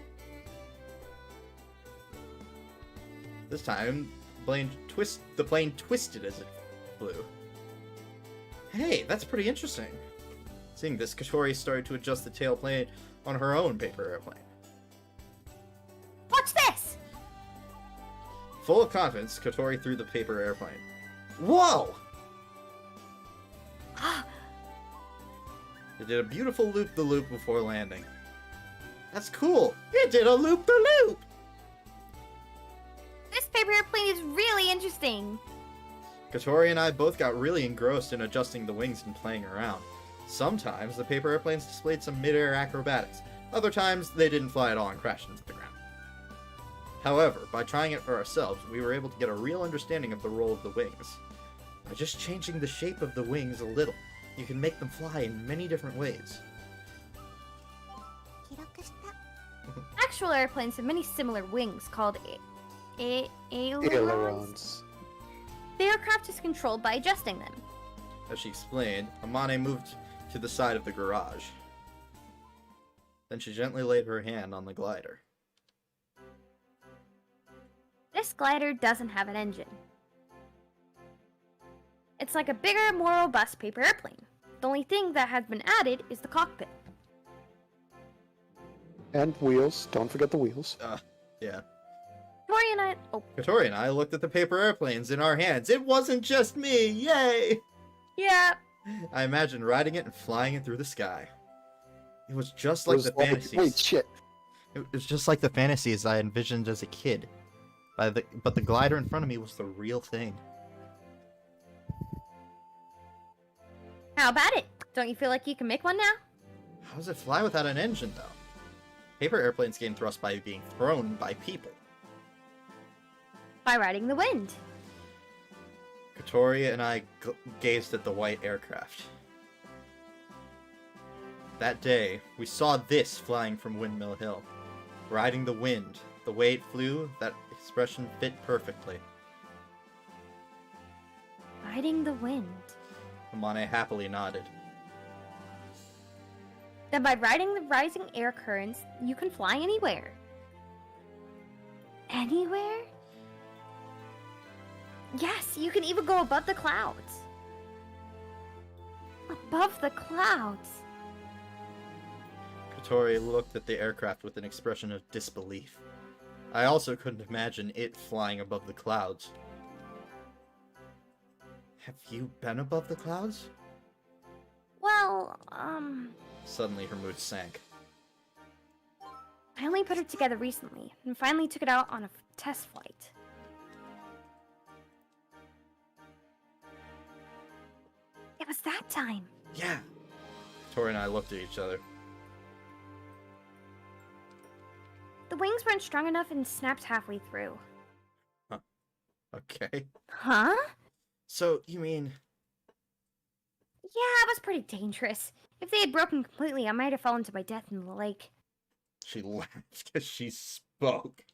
This time, the plane twisted as it flew. Hey, that's pretty interesting. Seeing this, Katori started to adjust the tail plane on her own paper airplane. Watch this! Full of confidence, Katori threw the paper airplane. Whoa! It did a beautiful loop-the-loop before landing. That's cool! It did a loop-the-loop! This paper airplane is really interesting. Katori and I both got really engrossed in adjusting the wings and playing around. Sometimes the paper airplanes displayed some mid-air acrobatics. Other times, they didn't fly at all and crashed into the ground. However, by trying it for ourselves, we were able to get a real understanding of the role of the wings. By just changing the shape of the wings a little, you can make them fly in many different ways. Actual airplanes have many similar wings called ailerons. Ailerons. The aircraft is controlled by adjusting them. As she explained, Amane moved to the side of the garage. Then she gently laid her hand on the glider. This glider doesn't have an engine. It's like a bigger, more robust paper airplane. The only thing that has been added is the cockpit. And wheels. Don't forget the wheels. Yeah. Tori and I. Oh, Katori and I looked at the paper airplanes in our hands. It wasn't just me! Yay! Yeah. I imagined riding it and flying it through the sky. It was just like the fantasies. Wait, shit. It was just like the fantasies I envisioned as a kid. But the glider in front of me was the real thing. how about it? Don't you feel like you can make one now? How does it fly without an engine, though? Paper airplanes gain thrust by being thrown by people. By riding the wind. Katori and I gazed at the white aircraft. That day, we saw this flying from Windmill Hill. Riding the wind. The way it flew, that expression fit perfectly. Riding the wind. Amane happily nodded. Then by riding the rising air currents, you can fly anywhere. Anywhere? Yes, you can even go above the clouds. Above the clouds. Katori looked at the aircraft with an expression of disbelief. I also couldn't imagine it flying above the clouds. Have you been above the clouds? Well, Suddenly her mood sank. I only put it together recently and finally took it out on a test flight. It was that time. Yeah. Katori and I looked at each other. The wings weren't strong enough and snapped halfway through. Okay. Huh? So, you mean... Yeah, it was pretty dangerous. If they had broken completely, I might have fallen to my death in the lake. She laughed as she spoke.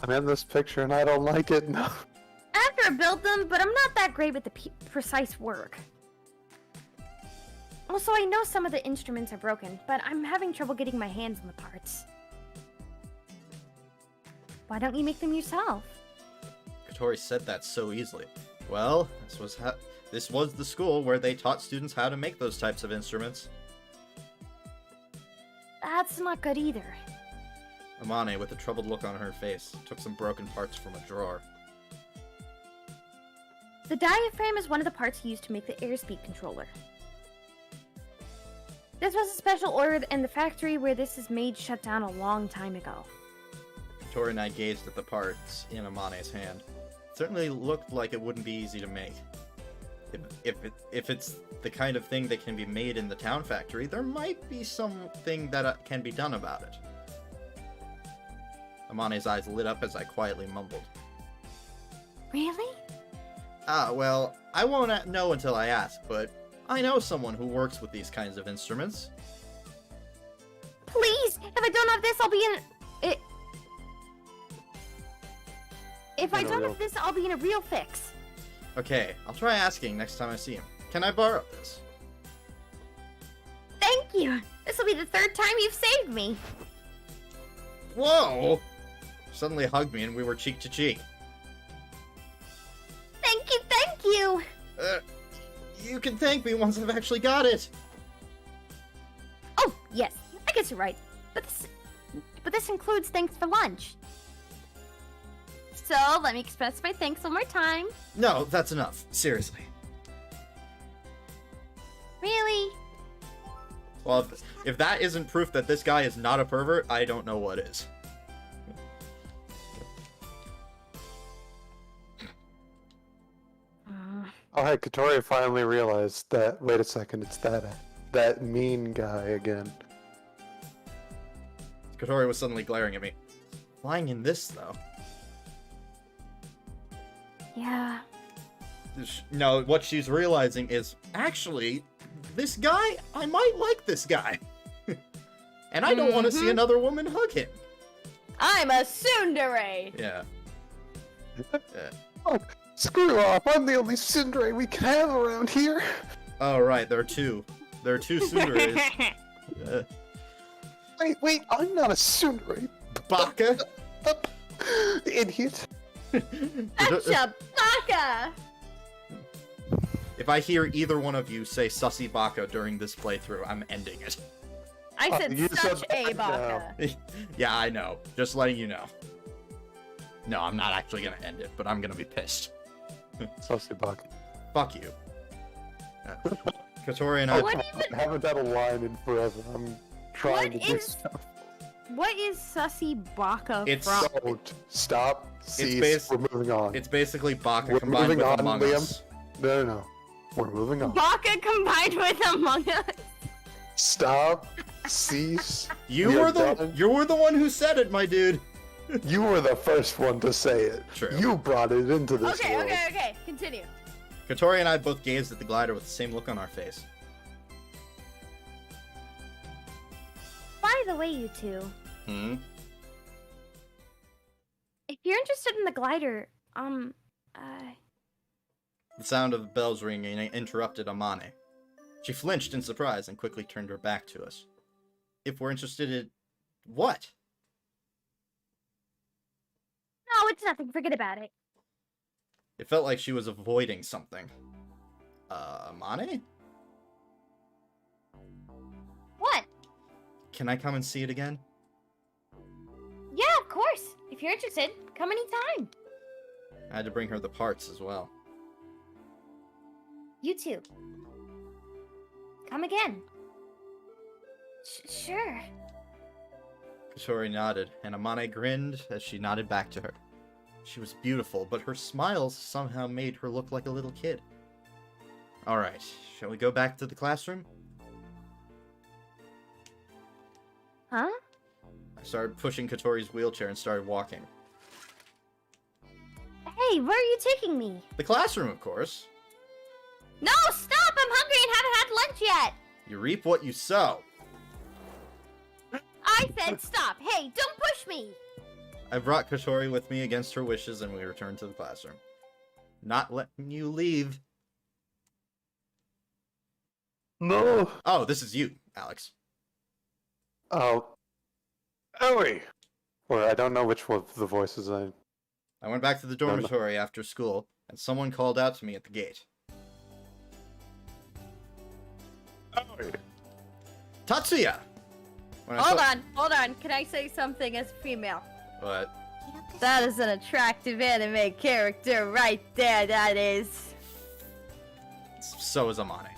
I'm in this picture and I don't like it. No. After I built them, but I'm not that great with the precise work. Also, I know some of the instruments are broken, but I'm having trouble getting my hands on the parts. Why don't you make them yourself? Katori said that so easily. Well, this was the school where they taught students how to make those types of instruments. That's not good either. Amane, with a troubled look on her face, took some broken parts from a drawer. The diaphragm is one of the parts used to make the airspeed controller. This was a special order, and the factory where this is made shut down a long time ago. Katori and I gazed at the parts in Amane's hand. It certainly looked like it wouldn't be easy to make. If it's the kind of thing that can be made in the town factory, there might be something that can be done about it. Amane's eyes lit up as I quietly mumbled. Really? Well, I won't know until I ask, but I know someone who works with these kinds of instruments. Please! If I don't have this, I'll be in... If I don't have this, I'll be in a real fix. Okay, I'll try asking next time I see him. Can I borrow this? Thank you! This will be the third time you've saved me. Whoa! She suddenly hugged me and we were cheek to cheek. Thank you, thank you! You can thank me once I've actually got it. Oh, yes, I guess you're right. But this includes thanks for lunch. So, let me express my thanks one more time. No, that's enough. Seriously. Really? Well, if that isn't proof that this guy is not a pervert, I don't know what is. Oh, hey, Katori finally realized that, wait a second, it's that mean guy again. Katori was suddenly glaring at me. Flying in this, though. Yeah. No, what she's realizing is, actually, this guy, I might like this guy. And I don't want to see another woman hug him. I'm a tsundere! Yeah. Oh, screw off, I'm the only tsundere we can have around here. Oh, right, there are two. There are two tsunderes. Wait, I'm not a tsundere. Baka? Idiot. Such a baka! If I hear either one of you say sussy baka during this playthrough, I'm ending it. I said you such said a baka. baka. Yeah, I know. Just letting you know. No, I'm not actually gonna end it, but I'm gonna be pissed. Sussy Baka. Fuck you. Katori and I. I haven't had a line in forever. I'm trying to do stuff. What is Sussy Baka It's- from? Don't stop. Cease. We're moving on. It's basically Baka We're combined moving with on, Among Liam. Us. No. We're moving on. Baka combined with Among Us. Stop. Cease. You We were are the done. you were the one who said it, my dude. You were the first one to say it. True. You brought it into this Okay, world. okay. Continue. Katori and I both gazed at the glider with the same look on our face. By the way, you two, Hmm. if you're interested in the glider, The sound of bells ringing interrupted Amane. She flinched in surprise and quickly turned her back to us. If we're interested in what? no, it's nothing. Forget about it. It felt like she was avoiding something. Amane? What? Can I come and see it again? Yeah, of course. If you're interested, come anytime. I had to bring her the parts as well. You too. Come again. Sure. Katori nodded, and Amane grinned as she nodded back to her. She was beautiful, but her smiles somehow made her look like a little kid. Alright, shall we go back to the classroom? Huh? I started pushing Katori's wheelchair and started walking. Hey, where are you taking me? The classroom, of course. No, stop! I'm hungry and haven't had lunch yet. You reap what you sow. I said stop. Hey, don't push me. I brought Katori with me against her wishes, and we returned to the classroom. Not letting you leave. No. Oh, this is you, Alex. Oh. Ellie. Or I don't know which one of the voices I went back to the dormitory after school, and someone called out to me at the gate. Ellie. Tatsuya! When I Hold saw- on. Can I say something as a female? What? That is an attractive anime character right there, that is. So is Amane.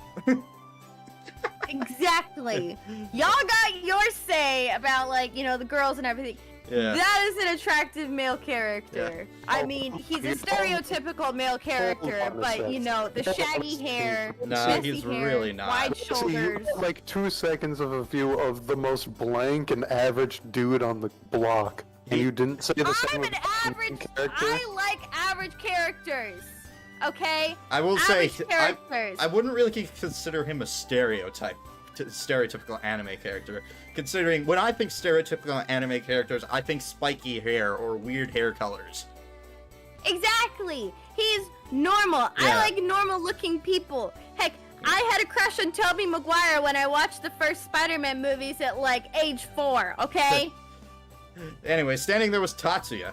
Exactly. Y'all got your say about, like, you know, the girls and everything. Yeah. That is an attractive male character. I mean, he's a stereotypical male character, on a but, you sec. know, the shaggy hair, No, messy he's hair, really not. wide So you shoulders. had like 2 seconds of a view of the most blank and average dude on the block, and you didn't say the same I'm of an the average. character. I like average characters. Okay. I will say, Average characters. I wouldn't really consider him a stereotypical anime character. Considering when I think stereotypical anime characters, I think spiky hair or weird hair colors. Exactly. He's normal. Yeah. I like normal-looking people. Heck, I had a crush on Tobey Maguire when I watched the first Spider-Man movies at like age 4. Okay. Anyway, standing there was Tatsuya.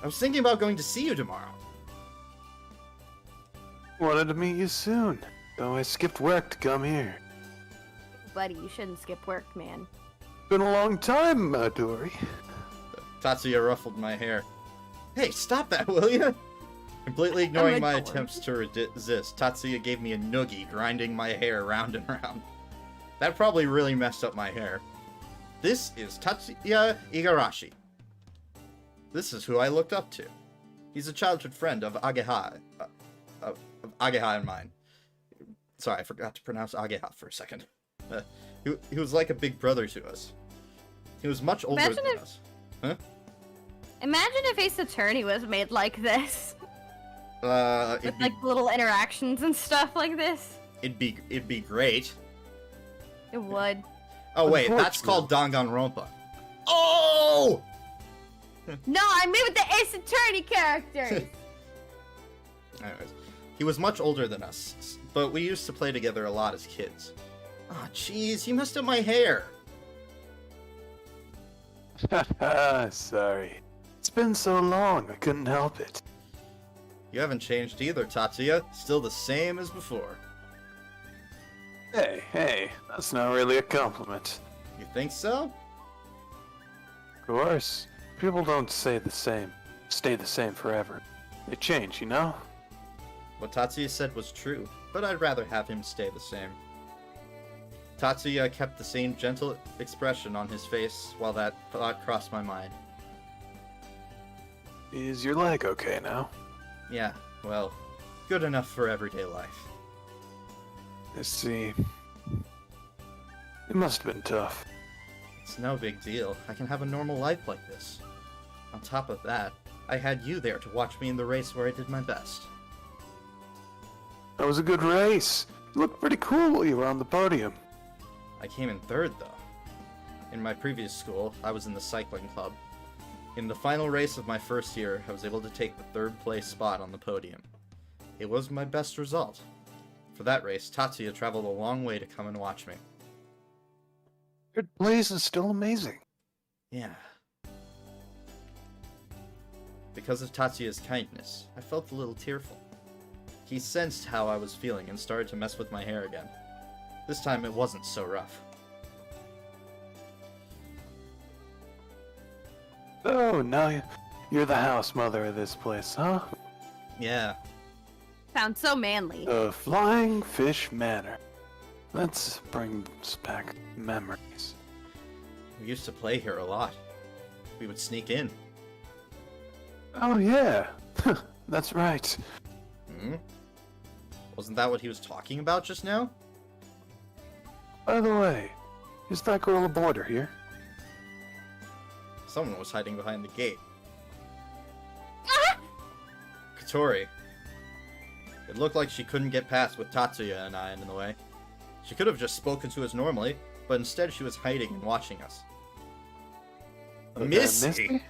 I was thinking about going to see you tomorrow. Wanted to meet you soon, though I skipped work to come here. Buddy, you shouldn't skip work, man. Been a long time, Dory. Tatsuya ruffled my hair. Hey, stop that, will ya? Completely ignoring my adorable. attempts to resist, Tatsuya gave me a noogie, grinding my hair round and round. That probably really messed up my hair. This is Tatsuya Igarashi. This is who I looked up to. He's a childhood friend of Ageha, of Ageha and mine. Sorry, I forgot to pronounce Ageha for a second. He was like a big brother to us. He was much older Imagine than if- us. Huh? Imagine if Ace Attorney was made like this, with It'd be, like little interactions and stuff like this. it'd be great. It would. Oh wait, that's called Danganronpa. Oh! No, I mean with the Ace Attorney characters. Anyways, he was much older than us, but we used to play together a lot as kids. Oh, jeez, you messed up my hair. Sorry. It's been so long, I couldn't help it. You haven't changed either, Tatsuya. Still the same as before. Hey, that's not really a compliment. You think so? Of course. People don't stay the same forever. They change, you know? What Tatsuya said was true, but I'd rather have him stay the same. Tatsuya kept the same gentle expression on his face while that thought crossed my mind. Is your leg okay now? Yeah, well, good enough for everyday life. I see. It must have been tough. It's no big deal. I can have a normal life like this. On top of that, I had you there to watch me in the race where I did my best. That was a good race. You looked pretty cool while you were on the podium. I came in third, though. In my previous school, I was in the cycling club. In the final race of my first year, I was able to take the third place spot on the podium. It was my best result. For that race, Tatsuya traveled a long way to come and watch me. Third place is still amazing. Yeah. Because of Tatsuya's kindness, I felt a little tearful. He sensed how I was feeling and started to mess with my hair again. This time it wasn't so rough. Oh, now you're the house mother of this place, huh? Yeah. Sounds so manly. The Flying Fish Manor. Let's bring back memories. We used to play here a lot. We would sneak in. Oh, yeah. That's right. Hmm? Wasn't that what he was talking about just now? By the way, is that girl a boarder here? Someone was hiding behind the gate. Katori. It looked like she couldn't get past with Tatsuya and I in the way. She could have just spoken to us normally, but instead she was hiding and watching us. Missy!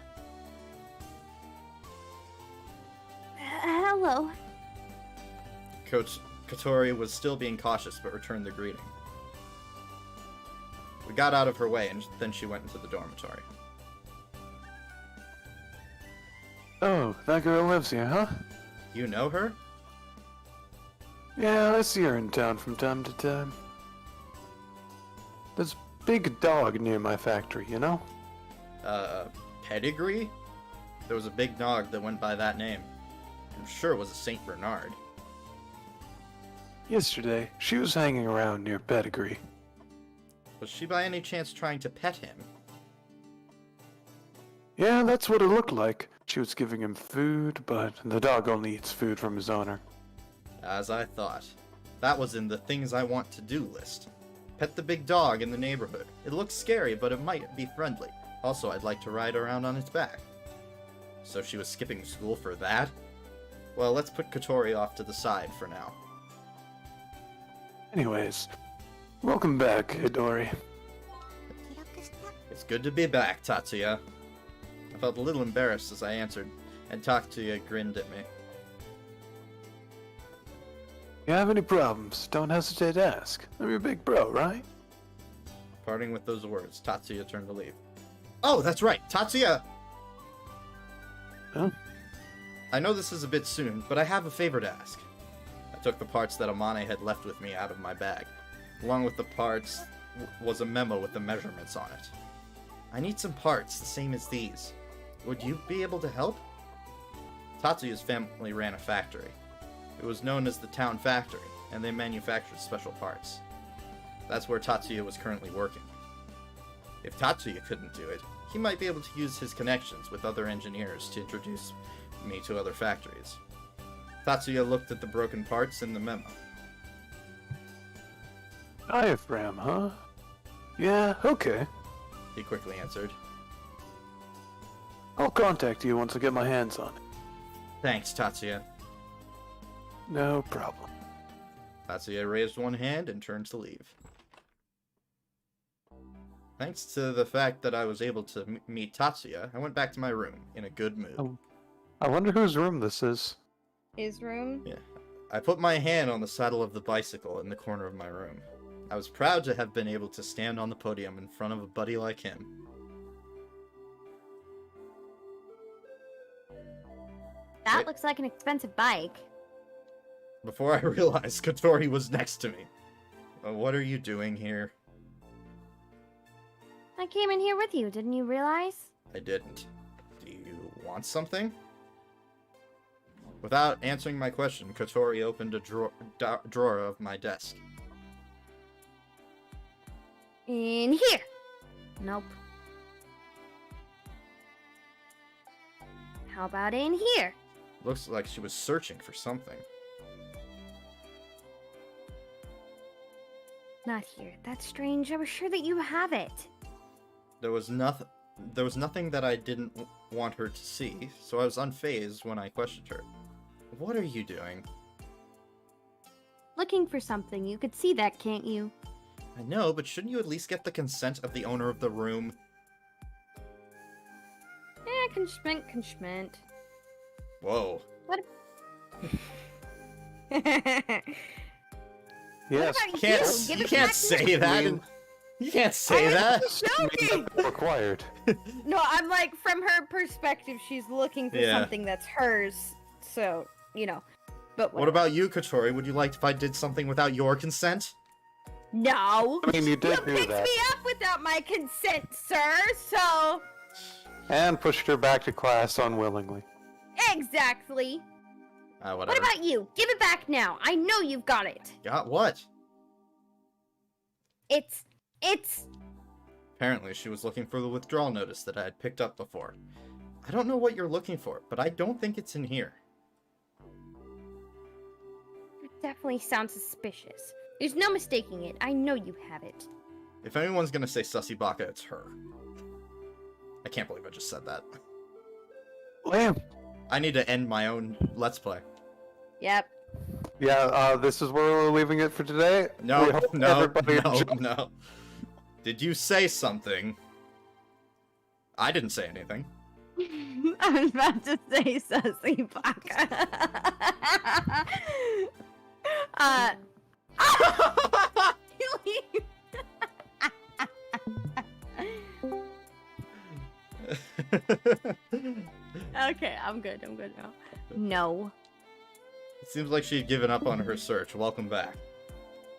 Hello. Coach Katori was still being cautious, but returned the greeting. We got out of her way, and then she went into the dormitory. Oh, that girl lives here, huh? You know her? Yeah, I see her in town from time to time. There's a big dog near my factory, you know? Pedigree? There was a big dog that went by that name. I'm sure it was a Saint Bernard. Yesterday, she was hanging around near Pedigree. Was she by any chance trying to pet him? Yeah, that's what it looked like. She was giving him food, but the dog only eats food from his owner. As I thought. That was in the things I want to do list. Pet the big dog in the neighborhood. It looks scary, but it might be friendly. Also, I'd like to ride around on its back. So she was skipping school for that? Well, let's put Katori off to the side for now. Anyways, welcome back, Hidori. It's good to be back, Tatsuya. I felt a little embarrassed as I answered, and Tatsuya grinned at me. You have any problems, don't hesitate to ask. I'm your big bro, right? Parting with those words, Tatsuya turned to leave. Oh, that's right, Tatsuya! Huh? I know this is a bit soon, but I have a favor to ask. I took the parts that Amane had left with me out of my bag. Along with the parts was a memo with the measurements on it. I need some parts the same as these. Would you be able to help? Tatsuya's family ran a factory. It was known as the Town Factory, and they manufactured special parts. That's where Tatsuya was currently working. If Tatsuya couldn't do it, he might be able to use his connections with other engineers to introduce me to other factories. Tatsuya looked at the broken parts in the memo. Diaphragm, huh? Yeah, okay. He quickly answered. I'll contact you once I get my hands on it. Thanks, Tatsuya. No problem. Tatsuya raised one hand and turned to leave. Thanks to the fact that I was able to meet Tatsuya, I went back to my room in a good mood. Oh. I wonder whose room this is. His room? Yeah. I put my hand on the saddle of the bicycle in the corner of my room. I was proud to have been able to stand on the podium in front of a buddy like him. That Wait. looks like an expensive bike. Before I realized Katori was next to me. What are you doing here? I came in here with you, didn't you realize? I didn't. want something? Without answering my question, Kotori opened a drawer of my desk. In here. Nope. How about in here? Looks like she was searching for something. Not here. That's strange. I was sure that you have it. There was nothing that I didn't want her to see, so I was unfazed when I questioned her. What are you doing? Looking for something. You could see that, can't you? I know, but shouldn't you at least get the consent of the owner of the room? Conschment. Whoa. What? Yes. You can't say that. You can't say that. Joking. Required. No, I'm like, from her perspective, she's looking for something that's hers. So, you know. But what about you, Kotori? Would you like if I did something without your consent? No. I mean, you did do picked that. me up without my consent, sir. So. And pushed her back to class unwillingly. Exactly. Whatever. What about you? Give it back now. I know you've got it. Got what? It's. Apparently, she was looking for the withdrawal notice that I had picked up before. I don't know what you're looking for, but I don't think it's in here. It definitely sounds suspicious. There's no mistaking it. I know you have it. If anyone's gonna say Sussy Baka, it's her. I can't believe I just said that. Lamb. I need to end my own Let's Play. Yep. Yeah, this is where we're leaving it for today. We No, hope no, everybody no, enjoyed- no. Did you say something? I didn't say anything. I was about to say Sussy Baka. Okay, I'm good now. No. It seems like she'd given up on her search. Welcome back.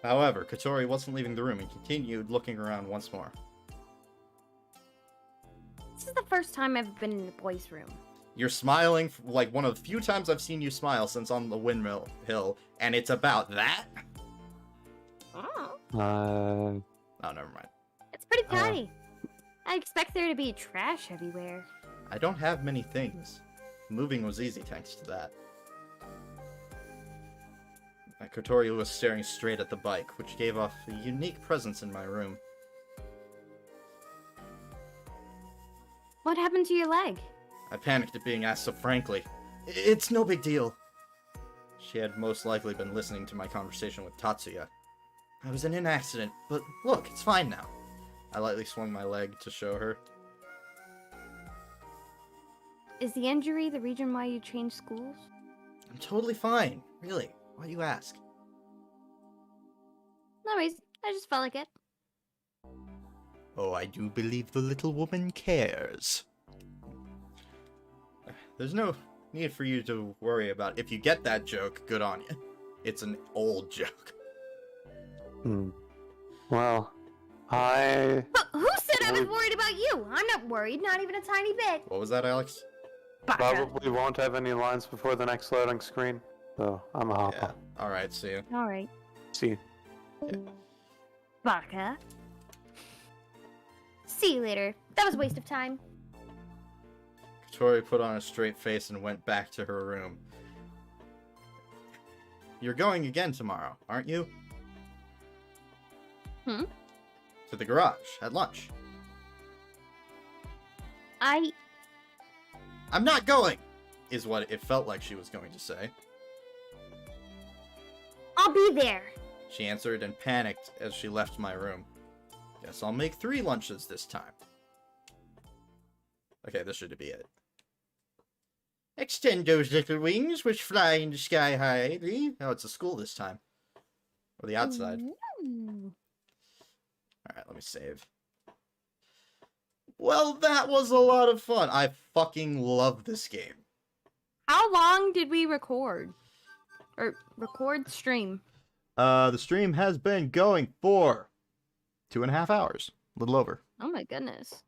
However, Kotori wasn't leaving the room and continued looking around once more. This is the first time I've been in the boys' room. You're smiling like one of the few times I've seen you smile since on the windmill hill, and it's about that? Oh. Oh, never mind. It's pretty tidy. I expect there to be trash everywhere. I don't have many things. Moving was easy thanks to that. Kotori was staring straight at the bike, which gave off a unique presence in my room. What happened to your leg? I panicked at being asked so frankly. It's no big deal. She had most likely been listening to my conversation with Tatsuya. I was in an accident, but look, it's fine now. I lightly swung my leg to show her. Is the injury the reason why you changed schools? I'm totally fine, really. Why do you ask? No reason. I just felt like it. Oh, I do believe the little woman cares. There's no need for you to worry about. If you get that joke, good on you. It's an old joke. Well, But who said I was worried about you? I'm not worried, not even a tiny bit. What was that, Alex? Baka. probably won't have any lines before the next loading screen. So, I'm a hop Yeah. on. Alright, see you. Alright. See you. Baka. See you later. That was a waste of time. Kotori put on a straight face and went back to her room. You're going again tomorrow, aren't you? Hmm? To the garage, at lunch. I'm not going! Is what it felt like she was going to say. I'll be there. She answered and panicked as she left my room. Guess I'll make 3 lunches this time. Okay, this should be it. Extend those little wings which fly in the sky high. Oh, it's a school this time. Or the outside. Ooh. Alright, let me save. Well, that was a lot of fun. I fucking love this game. How long did we record? Or stream? The stream has been going for 2.5 hours. A little over. Oh my goodness.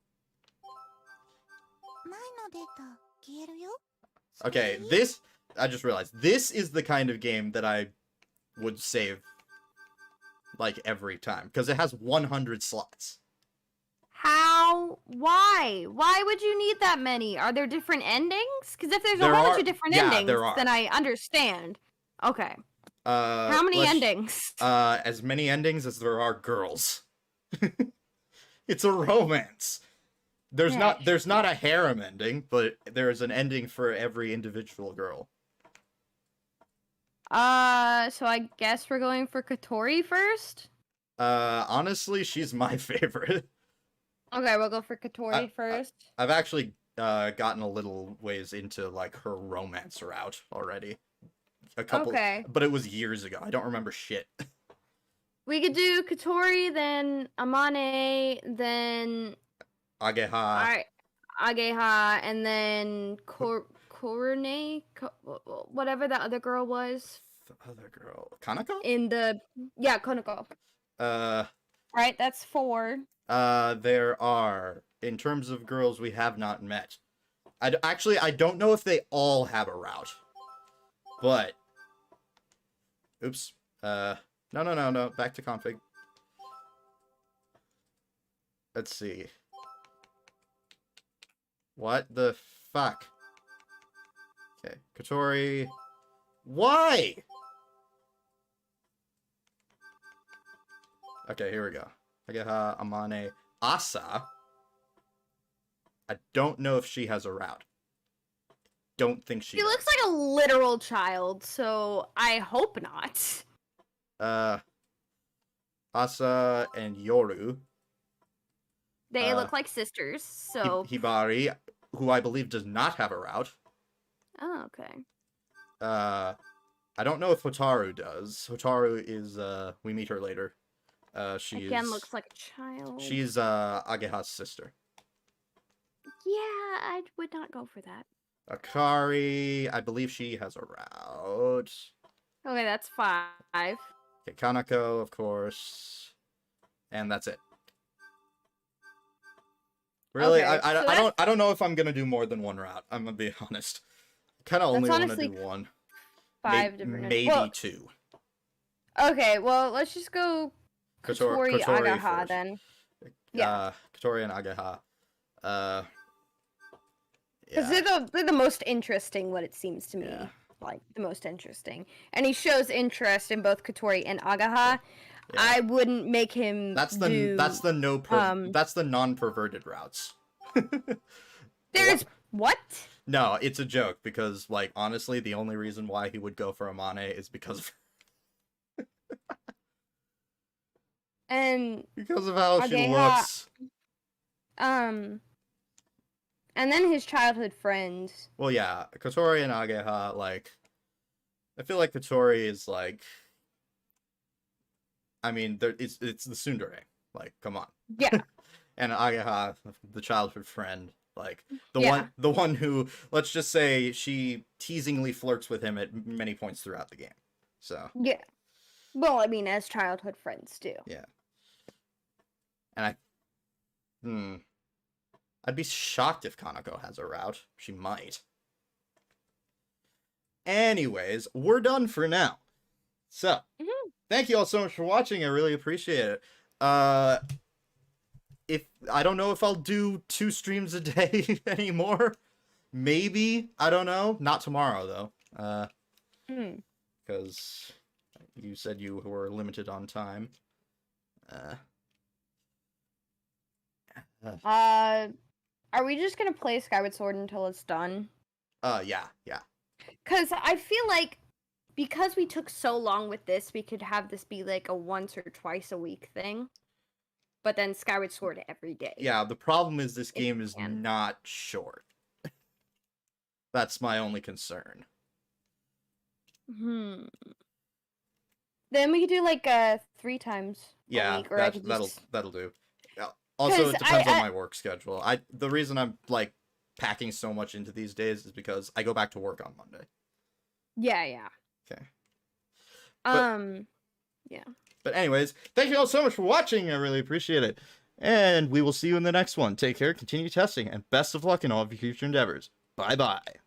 Okay, this... I just realized. This is the kind of game that I would save, like, every time. Because it has 100 slots. How? Why? Why would you need that many? Are there different endings? Because if there's a There whole are- bunch of different yeah, endings, there are. then I understand. Okay. How many endings? As many endings as there are girls. It's a romance. There's not a harem ending, but there's an ending for every individual girl. So I guess we're going for Kotori first? Honestly, she's my favorite. Okay, we'll go for Kotori first. I've actually gotten a little ways into like her romance route already. A couple, Okay. but it was years ago. I don't remember shit. We could do Kotori, then Amane, then Ageha. Ageha, and then Korone, whatever that other girl was. The other girl, Kanako. Konoko. Uh, Right, that's 4. there are, in terms of girls we have not met. I don't know if they all have a route, but oops. No. Back to config. Let's see. What the fuck? Okay, Kotori. Why? Okay, here we go. Ageha, Amane, Asa. I don't know if she has a route. Don't think she She does. looks like a literal child, so I hope not. Asa and Yoru. They look like sisters, so... Hibari, who I believe does not have a route. Oh, okay. I don't know if Hotaru does. Hotaru is, we meet her later. She Again, looks like a child. She's, Ageha's sister. Yeah, I would not go for that. Akari, I believe she has a route. Okay, that's 5. Okay, Kanako, of course. And that's it. Really? Okay, I don't know if I'm gonna do more than one route. I'm gonna be honest. Kinda only want to do one. 5 different... Maybe 2. Okay, well, let's just go Kotori Agaha first. then. Yeah. Kotori and Agaha. Because Yeah. they're the most interesting, what it seems to me. Yeah. Like, the most interesting. And he shows interest in both Kotori and Agaha. Yeah. I wouldn't make him That's the non-perverted routes. There's... What? No, it's a joke, because, like, honestly, the only reason why he would go for Amane is because of And... because of how she Ageha- looks. And then his childhood friend. Well, yeah, Kotori and Ageha, like, I feel like Kotori is, like, I mean, it's the tsundere. Like, come on. Yeah. And Ageha, the childhood friend, like, the one who, let's just say, she teasingly flirts with him at many points throughout the game. So. Yeah. Well, I mean, as childhood friends do. Yeah. And I'd be shocked if Kanako has a route. She might. Anyways, we're done for now. So, thank you all so much for watching. I really appreciate it. If I don't know if I'll do 2 streams a day anymore. Maybe. I don't know. Not tomorrow, though. Because you said you were limited on time. Are we just gonna play Skyward Sword until it's done? Yeah. Because I feel like because we took so long with this, we could have this be like a once or twice a week thing. But then Skyward Sword every day. Yeah, the problem is this game is not short. That's my only concern. Then we could do like 3 times a week, or that'll do. Also, it depends on my work schedule. The reason I'm like packing so much into these days is because I go back to work on Monday. Yeah. Okay. Yeah. But anyways, thank you all so much for watching. I really appreciate it. And we will see you in the next one. Take care, continue testing, and best of luck in all of your future endeavors. Bye bye.